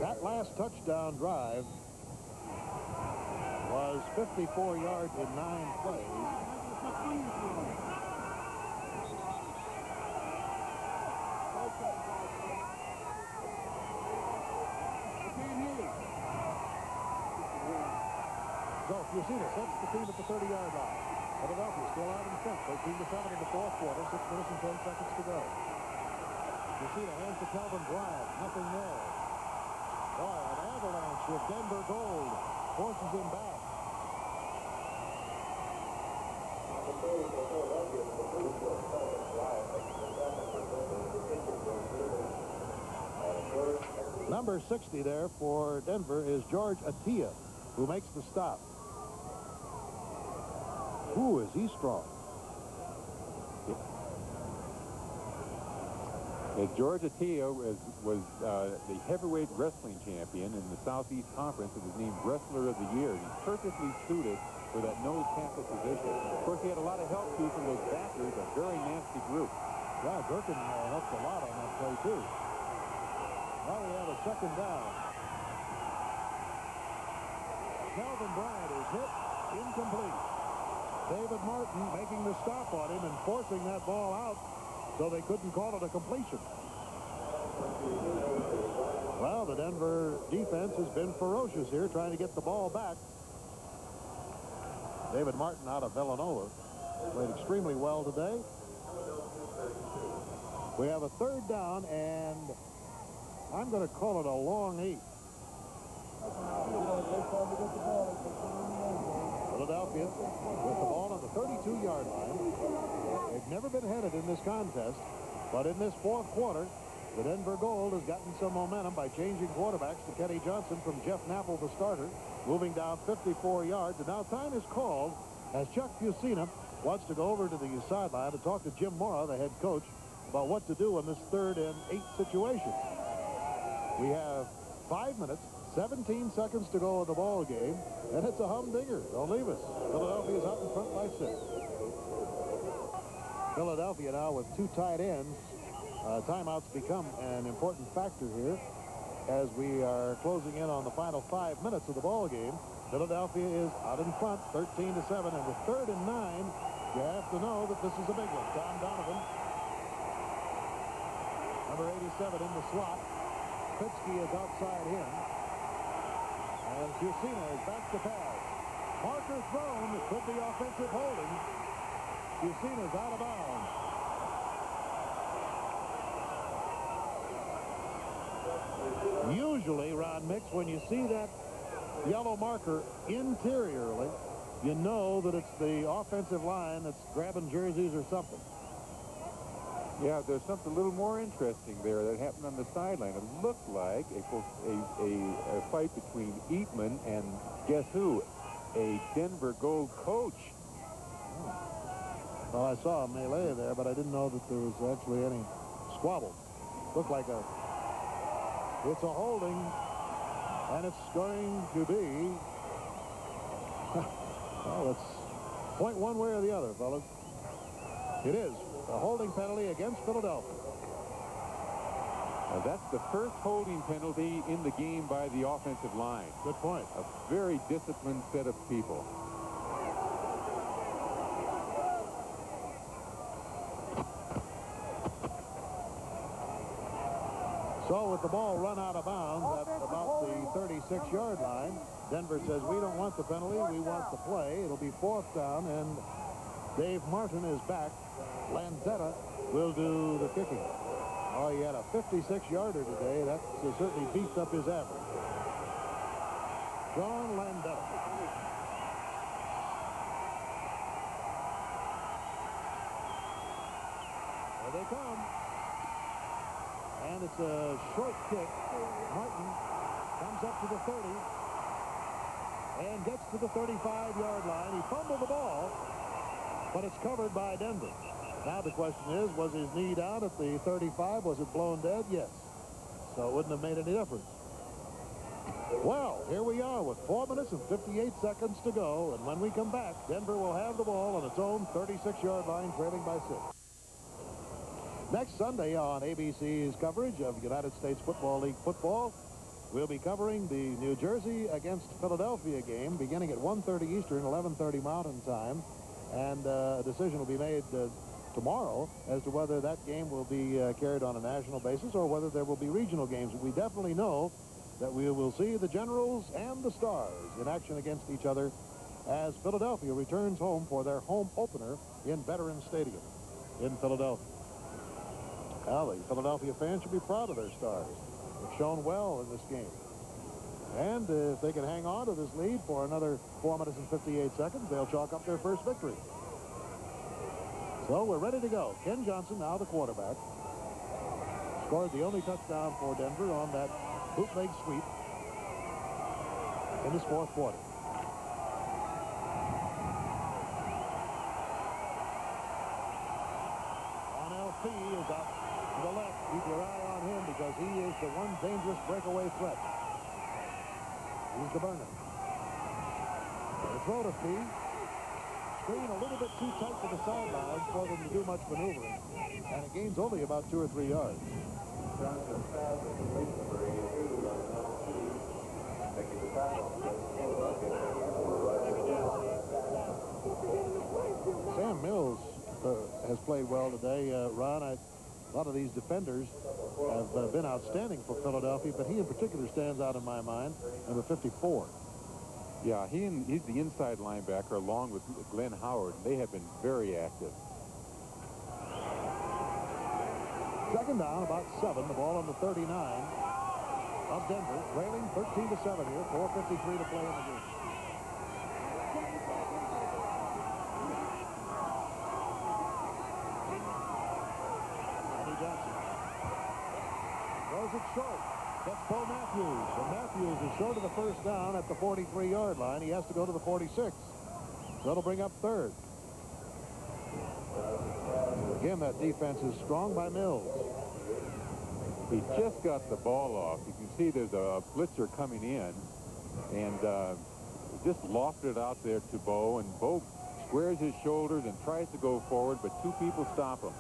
That last touchdown drive was 54 yards in 9 plays. So, Yusina sets the team at the 30-yard line. Philadelphia still out in front, 13-7 in the fourth quarter, 6 minutes and 10 seconds to go. Yusina hands to Calvin Bryant, nothing there. Boy, an avalanche of Denver Gold forces him back. Number 60 there for Denver is George Atia, who makes the stop. Ooh, is he strong. George Atia was the heavyweight wrestling champion in the Southeast Conference and was named Wrestler of the Year. He's perfectly suited for that nose tackle position. Of course, he had a lot of help, too, from those backers, a very nasty group. Yeah, Gerken helped a lot on that play, too. Now we have a second down. Calvin Bryant is hit, incomplete. David Martin making the stop on him and forcing that ball out so they couldn't call it a completion. Well, the Denver defense has been ferocious here trying to get the ball back. David Martin out of Villanova played extremely well today. We have a third down, and I'm going to call it a long 8. Philadelphia with the ball on the 32-yard line. They've never been headed in this contest, but in this fourth quarter, the Denver Gold has gotten some momentum by changing quarterbacks to Kenny Johnson from Jeff Napple, the starter, moving down 54 yards. And now time is called as Chuck Fusina wants to go over to the sideline to talk to Jim Mora, the head coach, about what to do in this 3rd and 8 situation. We have 5 minutes, 17 seconds to go in the ball game, and it's a humdinger. Don't leave us. Philadelphia's out in front by 6. Philadelphia now with 2 tight ends. Timeouts become an important factor here as we are closing in on the final 5 minutes of the ball game. Philadelphia is out in front, 13-7, and with 3rd and 9, you have to know that this is a big one. Tom Donovan, number 87 in the slot. Pitsky is outside him. And Fusina is back to pass. Marker thrown. It could be offensive holding. Fusina's out of bounds. Usually, Ron Mix, when you see that yellow marker interiorly, you know that it's the offensive line that's grabbing jerseys or something. Yeah, there's something a little more interesting there that happened on the sideline. It looked like a fight between Eatman and guess who? A Denver Gold coach. Well, I saw a melee there, but I didn't know that there was actually any squabble. Looked like it's a holding, and it's going to be, well, it's point one way or the other, fellas. It is a holding penalty against Philadelphia. Now, that's the first holding penalty in the game by the offensive line. Good point. A very disciplined set of people. So with the ball run out of bounds at about the 36-yard line, Denver says, we don't want the penalty, we want the play. It'll be 4th down, and Dave Martin is back. Landetta will do the kicking. Oh, he had a 56-yarder today. That certainly beefed up his average. John Landetta. There they come. And it's a short kick. Martin comes up to the 30 and gets to the 35-yard line. He fumbled the ball, but it's covered by Denver. Now the question is, was his knee down at the 35? Was it blown dead? Yes. So it wouldn't have made any difference. Well, here we are with 4 minutes and 58 seconds to go. And when we come back, Denver will have the ball on its own 36-yard line, trailing by 6. Next Sunday on ABC's coverage of United States Football League football, we'll be covering the New Jersey against Philadelphia game beginning at 1:30 Eastern, 11:30 Mountain Time. And a decision will be made tomorrow as to whether that game will be carried on a national basis or whether there will be regional games. We definitely know that we will see the Generals and the Stars in action against each other as Philadelphia returns home for their home opener in Veterans Stadium in Philadelphia. Well, the Philadelphia fans should be proud of their Stars. They've shown well in this game. And if they can hang on to this lead for another 4 minutes and 58 seconds, they'll chalk up their first victory. So we're ready to go. Ken Johnson, now the quarterback, scored the only touchdown for Denver on that bootleg sweep in this 4th quarter. LP is up to the left. Keep your eye on him because he is the one dangerous breakaway threat. He's the burner. The throw to Fee. Screen a little bit too tight to the sidelines for them to do much maneuvering. And it gains only about 2 or 3 yards. Sam Mills has played well today, Ron. A lot of these defenders have been outstanding for Philadelphia, but he in particular stands out in my mind, number 54. Yeah, he's the inside linebacker along with Glenn Howard. They have been very active. 2nd down, about 7. The ball on the 39 of Denver, trailing 13-7 here. 4:53 to play in the game. Johnson throws it short. That's Bo Matthews. And Matthews is short of the 1st down at the 43-yard line. He has to go to the 46. So it'll bring up 3rd. Again, that defense is strong by Mills. He just got the ball off. You can see there's a blitzer coming in. And just lofted it out there to Bo. And Bo squares his shoulders and tries to go forward, but 2 people stop him.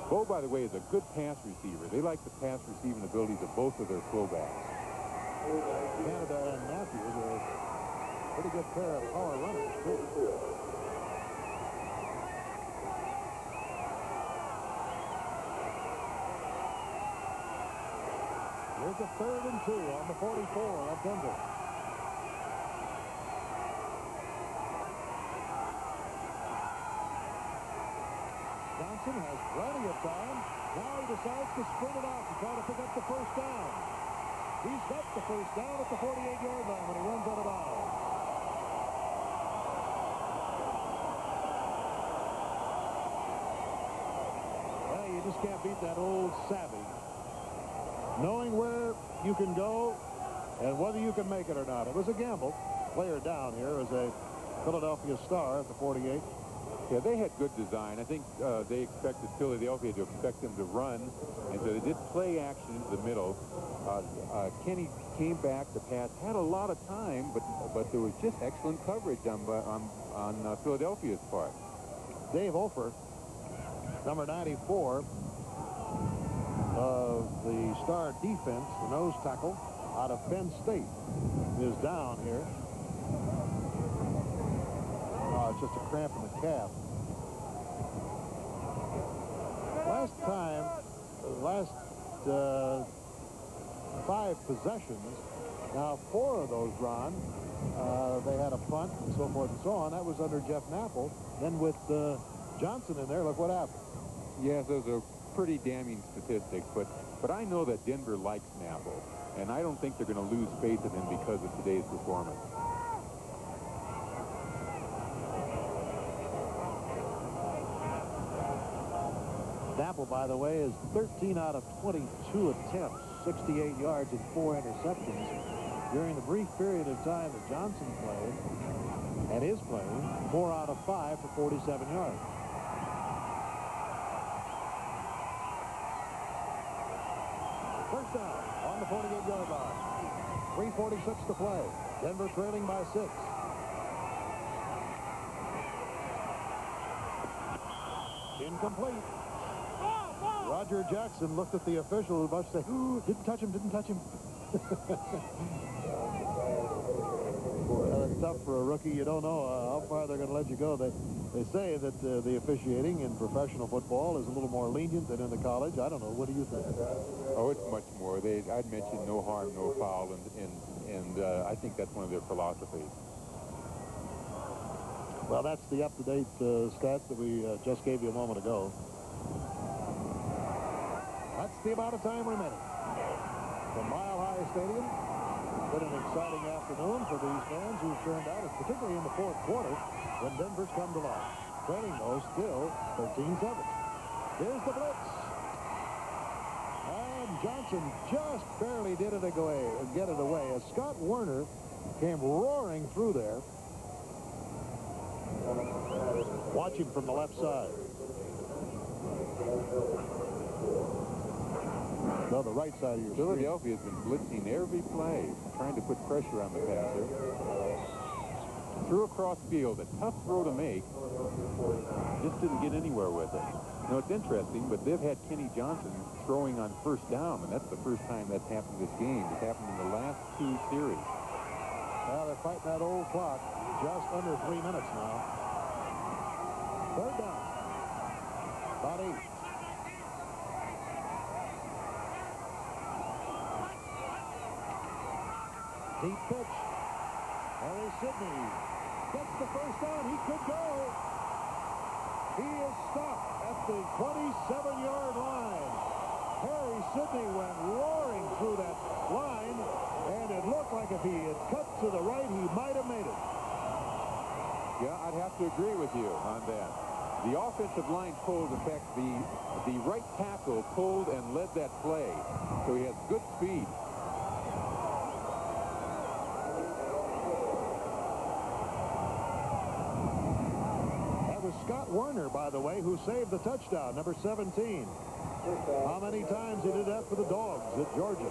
Bo, by the way, is a good pass receiver. They like the pass receiving abilities of both of their fullbacks. Canada and Matthews are a pretty good pair of power runners, too. Here's a 3rd and 2 on the 44 of Denver. Johnson has plenty of time. Now he decides to sprint it out and try to pick up the 1st down. He's got the 1st down at the 48-yard line when he runs out of bounds. Well, you just can't beat that old savvy. Knowing where you can go and whether you can make it or not. It was a gamble. Player down here is a Philadelphia Star at the 48. Yeah, they had good design. I think they expected Philadelphia to expect them to run, and so they did play action into the middle. Kenny came back to pass, had a lot of time, but there was just excellent coverage on Philadelphia's part. Dave Ofer, number 94 of the Star defense, the nose tackle out of Penn State, is down here. It's just a cramp in the calf. Last 5 possessions. Now, 4 of those, Ron, they had a punt and so forth and so on. That was under Jeff Napple. Then with Johnson in there, look what happened. Yes, those are pretty damning statistics, but I know that Denver likes Napple, and I don't think they're going to lose faith in him because of today's performance. Napple, by the way, is 13 out of 22 attempts, 68 yards and 4 interceptions. During the brief period of time that Johnson played and is playing, 4 out of 5 for 47 yards. First down on the 48-yard line. 3:46 to play. Denver trailing by 6. Incomplete. Roger Jackson looked at the official who must say, "Ooh, didn't touch him, didn't touch him." It's tough for a rookie. You don't know how far they're going to let you go. They say that the officiating in professional football is a little more lenient than in the college. I don't know. What do you think? Oh, it's much more. I'd mentioned no harm, no foul, and I think that's one of their philosophies. Well, that's the up-to-date stats that we just gave you a moment ago. That's the amount of time remaining. From Mile High Stadium, it's been an exciting afternoon for these fans who've turned out, particularly in the 4th quarter, when Denver's come to life. Trailing, though, still 13-7. Here's the blitz. And Johnson just barely did it get it away as Scott Werner came roaring through there. Watch him from the left side. No, the right side of your Philadelphia has been blitzing every play, trying to put pressure on the passer. Threw across field, a tough throw to make. Just didn't get anywhere with it. You know, it's interesting, but they've had Kenny Johnson throwing on first down, and that's the first time that's happened this game. It's happened in the last 2 series. Well, they're fighting that old clock. Just under 3 minutes now. 3rd down. About 8. Deep pitch. Harry Sidney gets the first down. He could go. He is stopped at the 27-yard line. Harry Sidney went roaring through that line, and it looked like if he had cut to the right, he might have made it. Yeah, I'd have to agree with you on that. The offensive line pulled. In fact, the right tackle pulled and led that play, so he has good speed. Scott Werner, by the way, who saved the touchdown, number 17. How many times he did that for the Dogs at Georgia?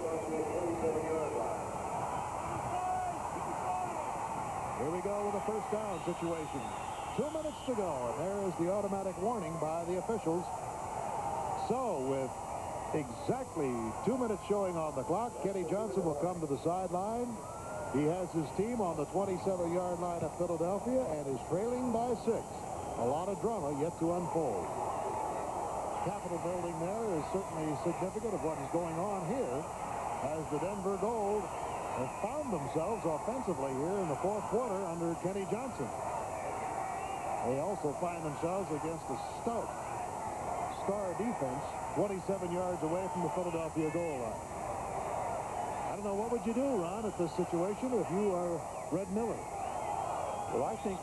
Here we go with a first down situation. 2 minutes to go, and there is the automatic warning by the officials. So, with exactly 2 minutes showing on the clock, Kenny Johnson will come to the sideline. He has his team on the 27-yard line of Philadelphia and is trailing by 6. A lot of drama yet to unfold. Capitol building there is certainly significant of what is going on here as the Denver Gold have found themselves offensively here in the 4th quarter under Kenny Johnson. They also find themselves against a stout star defense 27 yards away from the Philadelphia goal line. I don't know, what would you do, Ron, at this situation if you are Red Miller? Well, I think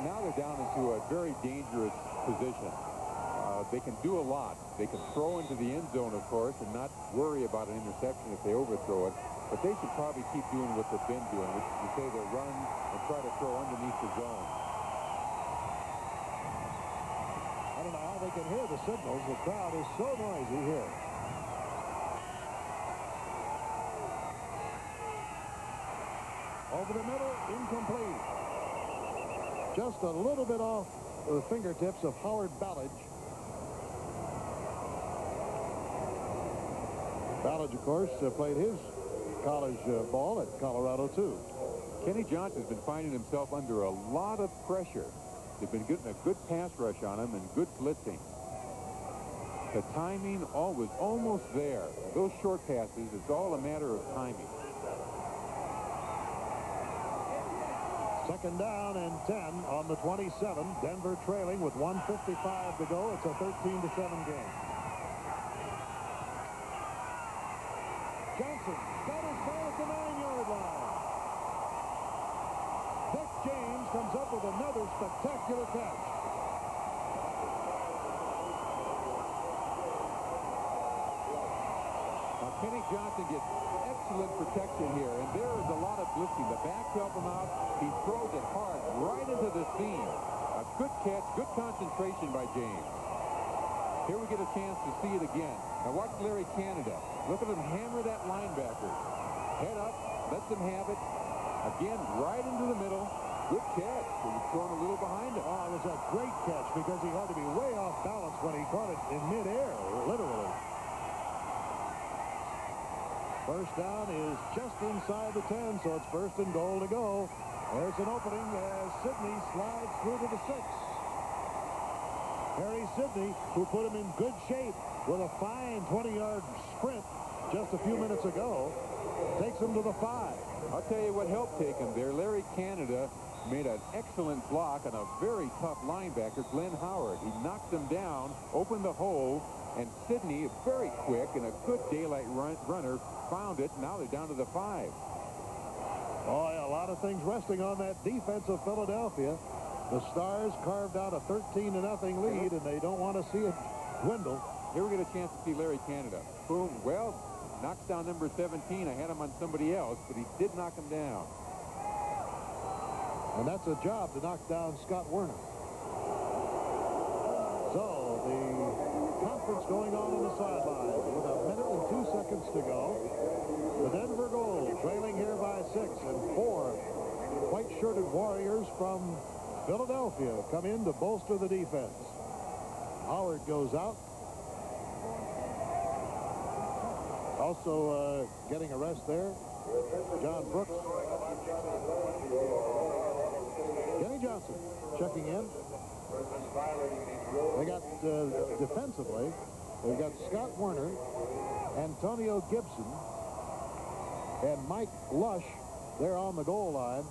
now they're down into a very dangerous position. They can do a lot. They can throw into the end zone, of course, and not worry about an interception if they overthrow it. But they should probably keep doing what they've been doing, which is to say they run and try to throw underneath the zone. I don't know how they can hear the signals. The crowd is so noisy here. Over the middle, incomplete. Just a little bit off the fingertips of Howard Ballage. Ballage, of course, played his college ball at Colorado, too. Kenny Johnson's been finding himself under a lot of pressure. They've been getting a good pass rush on him and good blitzing. The timing was almost there. Those short passes, it's all a matter of timing. Second down and 10 on the 27. Denver trailing with 1:55 to go. It's a 13-7 game. Johnson got his man at the 9-yard line. Vic James comes up with another spectacular catch. Kenny Johnson gets excellent protection here, and there is a lot of blitzing. The backs help him out. He throws it hard right into the seam. A good catch, good concentration by James. Here we get a chance to see it again. Now watch Larry Canada. Look at him hammer that linebacker. Head up, lets him have it. Again, right into the middle. Good catch. He was thrown a little behind him. Oh, it was a great catch because he had to be way off balance when he caught it in midair, literally. First down is just inside the 10, so it's first and goal to go. There's an opening as Sidney slides through to the 6. Harry Sidney, who put him in good shape with a fine 20-yard sprint just a few minutes ago, takes him to the 5. I'll tell you what helped take him there. Larry Canada made an excellent block on a very tough linebacker, Glenn Howard. He knocked him down, opened the hole, and Sidney, very quick and a good daylight runner, found it. Now they're down to the 5. Oh, yeah, a lot of things resting on that defense of Philadelphia. The Stars carved out a 13-0 lead, and they don't want to see it dwindle. Here we get a chance to see Larry Canada. Boom. Well, knocks down number 17. I had him on somebody else, but he did knock him down. And that's a job to knock down Scott Werner. So the conference going on the sideline with a minute and 2 seconds to go. The Denver Gold trailing here by 6, and 4 white-shirted Warriors from Philadelphia come in to bolster the defense. Howard goes out. Also getting a rest there, John Brooks. Kenny Johnson checking in. They got defensively, they've got Scott Werner, Antonio Gibson, and Mike Lush there on the goal line.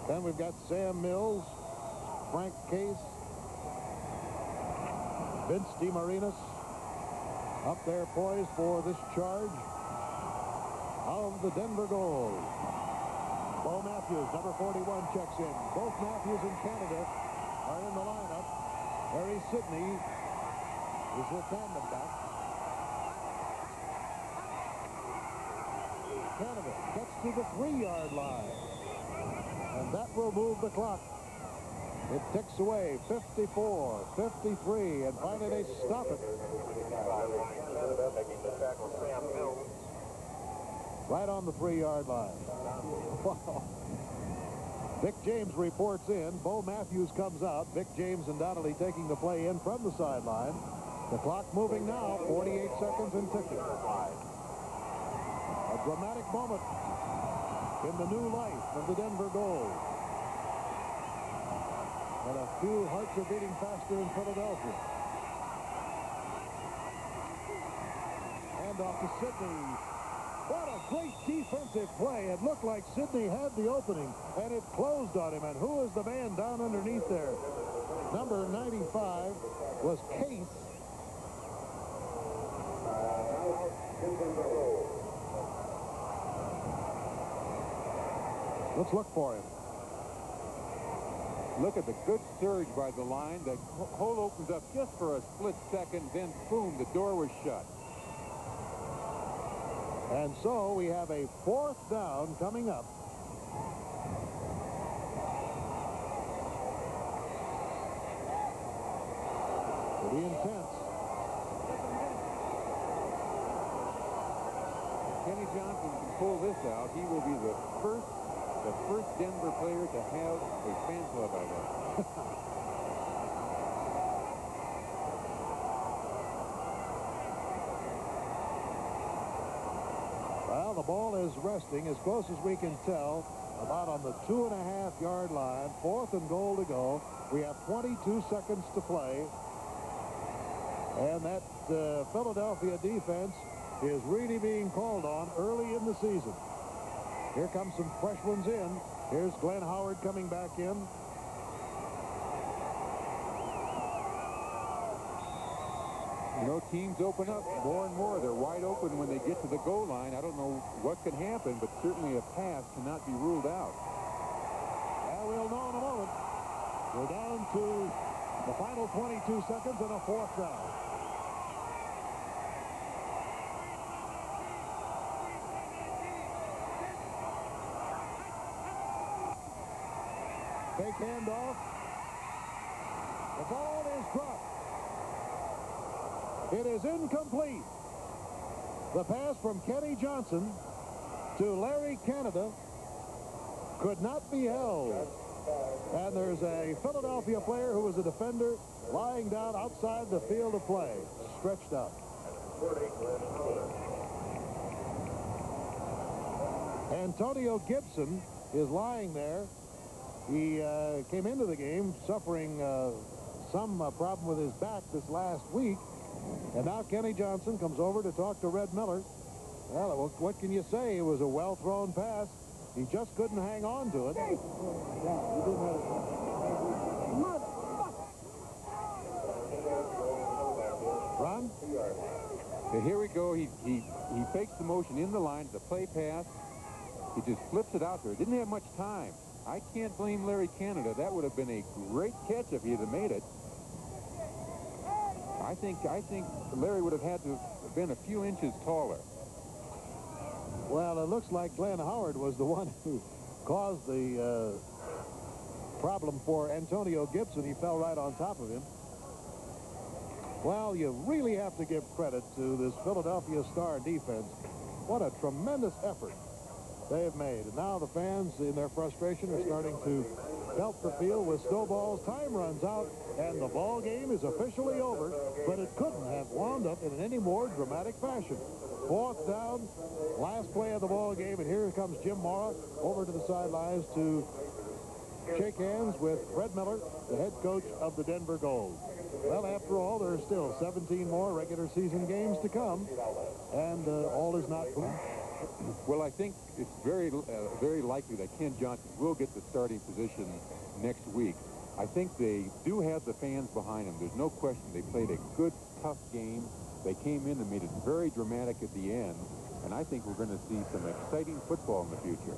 Then we've got Sam Mills, Frank Case, Vince DeMarinis up there poised for this charge of the Denver Gold. Bo Matthews, number 41, checks in. Both Matthews and Canada are in the lineup. Harry Sidney is the tandem back. Canada gets to the 3-yard line. And that will move the clock. It ticks away 54, 53, and finally they stop it. Right on the 3-yard line. Wow. Vic James reports in. Bo Matthews comes out. Vic James and Donnelly taking the play in from the sideline. The clock moving now, 48 seconds and ticking. A dramatic moment in the new life of the Denver Gold. And a few hearts are beating faster in Philadelphia. And off to Sidney. What a great defensive play. It looked like Sidney had the opening, and it closed on him. And who is the man down underneath there? Number 95 was Case. Let's look for him. Look at the good surge by the line. The hole opens up just for a split second, then boom, the door was shut. And so we have a 4th down coming up. It'll be intense. Kenny Johnson can pull this out. He will be the first Denver player to have a fan club, I guess. Well, the ball is resting as close as we can tell, about on the 2.5-yard line. 4th and goal to go. We have 22 seconds to play. And that Philadelphia defense is really being called on early in the season. Here come some fresh ones in. Here's Glenn Howard coming back in. You know, teams open up more and more. They're wide open when they get to the goal line. I don't know what can happen, but certainly a pass cannot be ruled out. Well, we'll know in a moment. We're down to the final 22 seconds and a fourth down. Fake handoff. The ball is dropped. It is incomplete. The pass from Kenny Johnson to Larry Canada could not be held. And there's a Philadelphia player who was a defender lying down outside the field of play, stretched out. Antonio Gibson is lying there. He came into the game suffering some problem with his back this last week. And now Kenny Johnson comes over to talk to Red Miller. Well, what can you say? It was a well-thrown pass. He just couldn't hang on to it. Ron? Here we go. He fakes the motion in the line. It's a play pass. He just flips it out there. Didn't have much time. I can't blame Larry Canada. That would have been a great catch if he had made it. I think Larry would have had to have been a few inches taller. Well, it looks like Glenn Howard was the one who caused the problem for Antonio Gibson. He fell right on top of him. Well, you really have to give credit to this Philadelphia Star defense. What a tremendous effort they have made. And now the fans, in their frustration, are starting to belt the field with snowballs. Time runs out, and the ball game is officially over, but it couldn't have wound up in any more dramatic fashion. Fourth down, last play of the ball game, and here comes Jim Mora over to the sidelines to shake hands with Red Miller, the head coach of the Denver Gold. Well, after all, there are still 17 more regular season games to come, and all is not clear. Well, I think it's very likely that Ken Johnson will get the starting position next week. I think they do have the fans behind them. There's no question they played a good, tough game. They came in and made it very dramatic at the end, and I think we're going to see some exciting football in the future.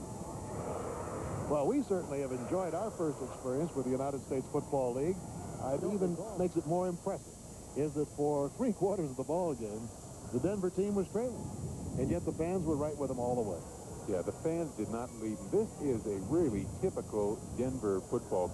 Well, we certainly have enjoyed our first experience with the United States Football League. It even makes it more impressive is that for 3/4 of the ball game, the Denver team was trailing, and yet the fans were right with them all the way. Yeah, the fans did not leave. This is a really typical Denver football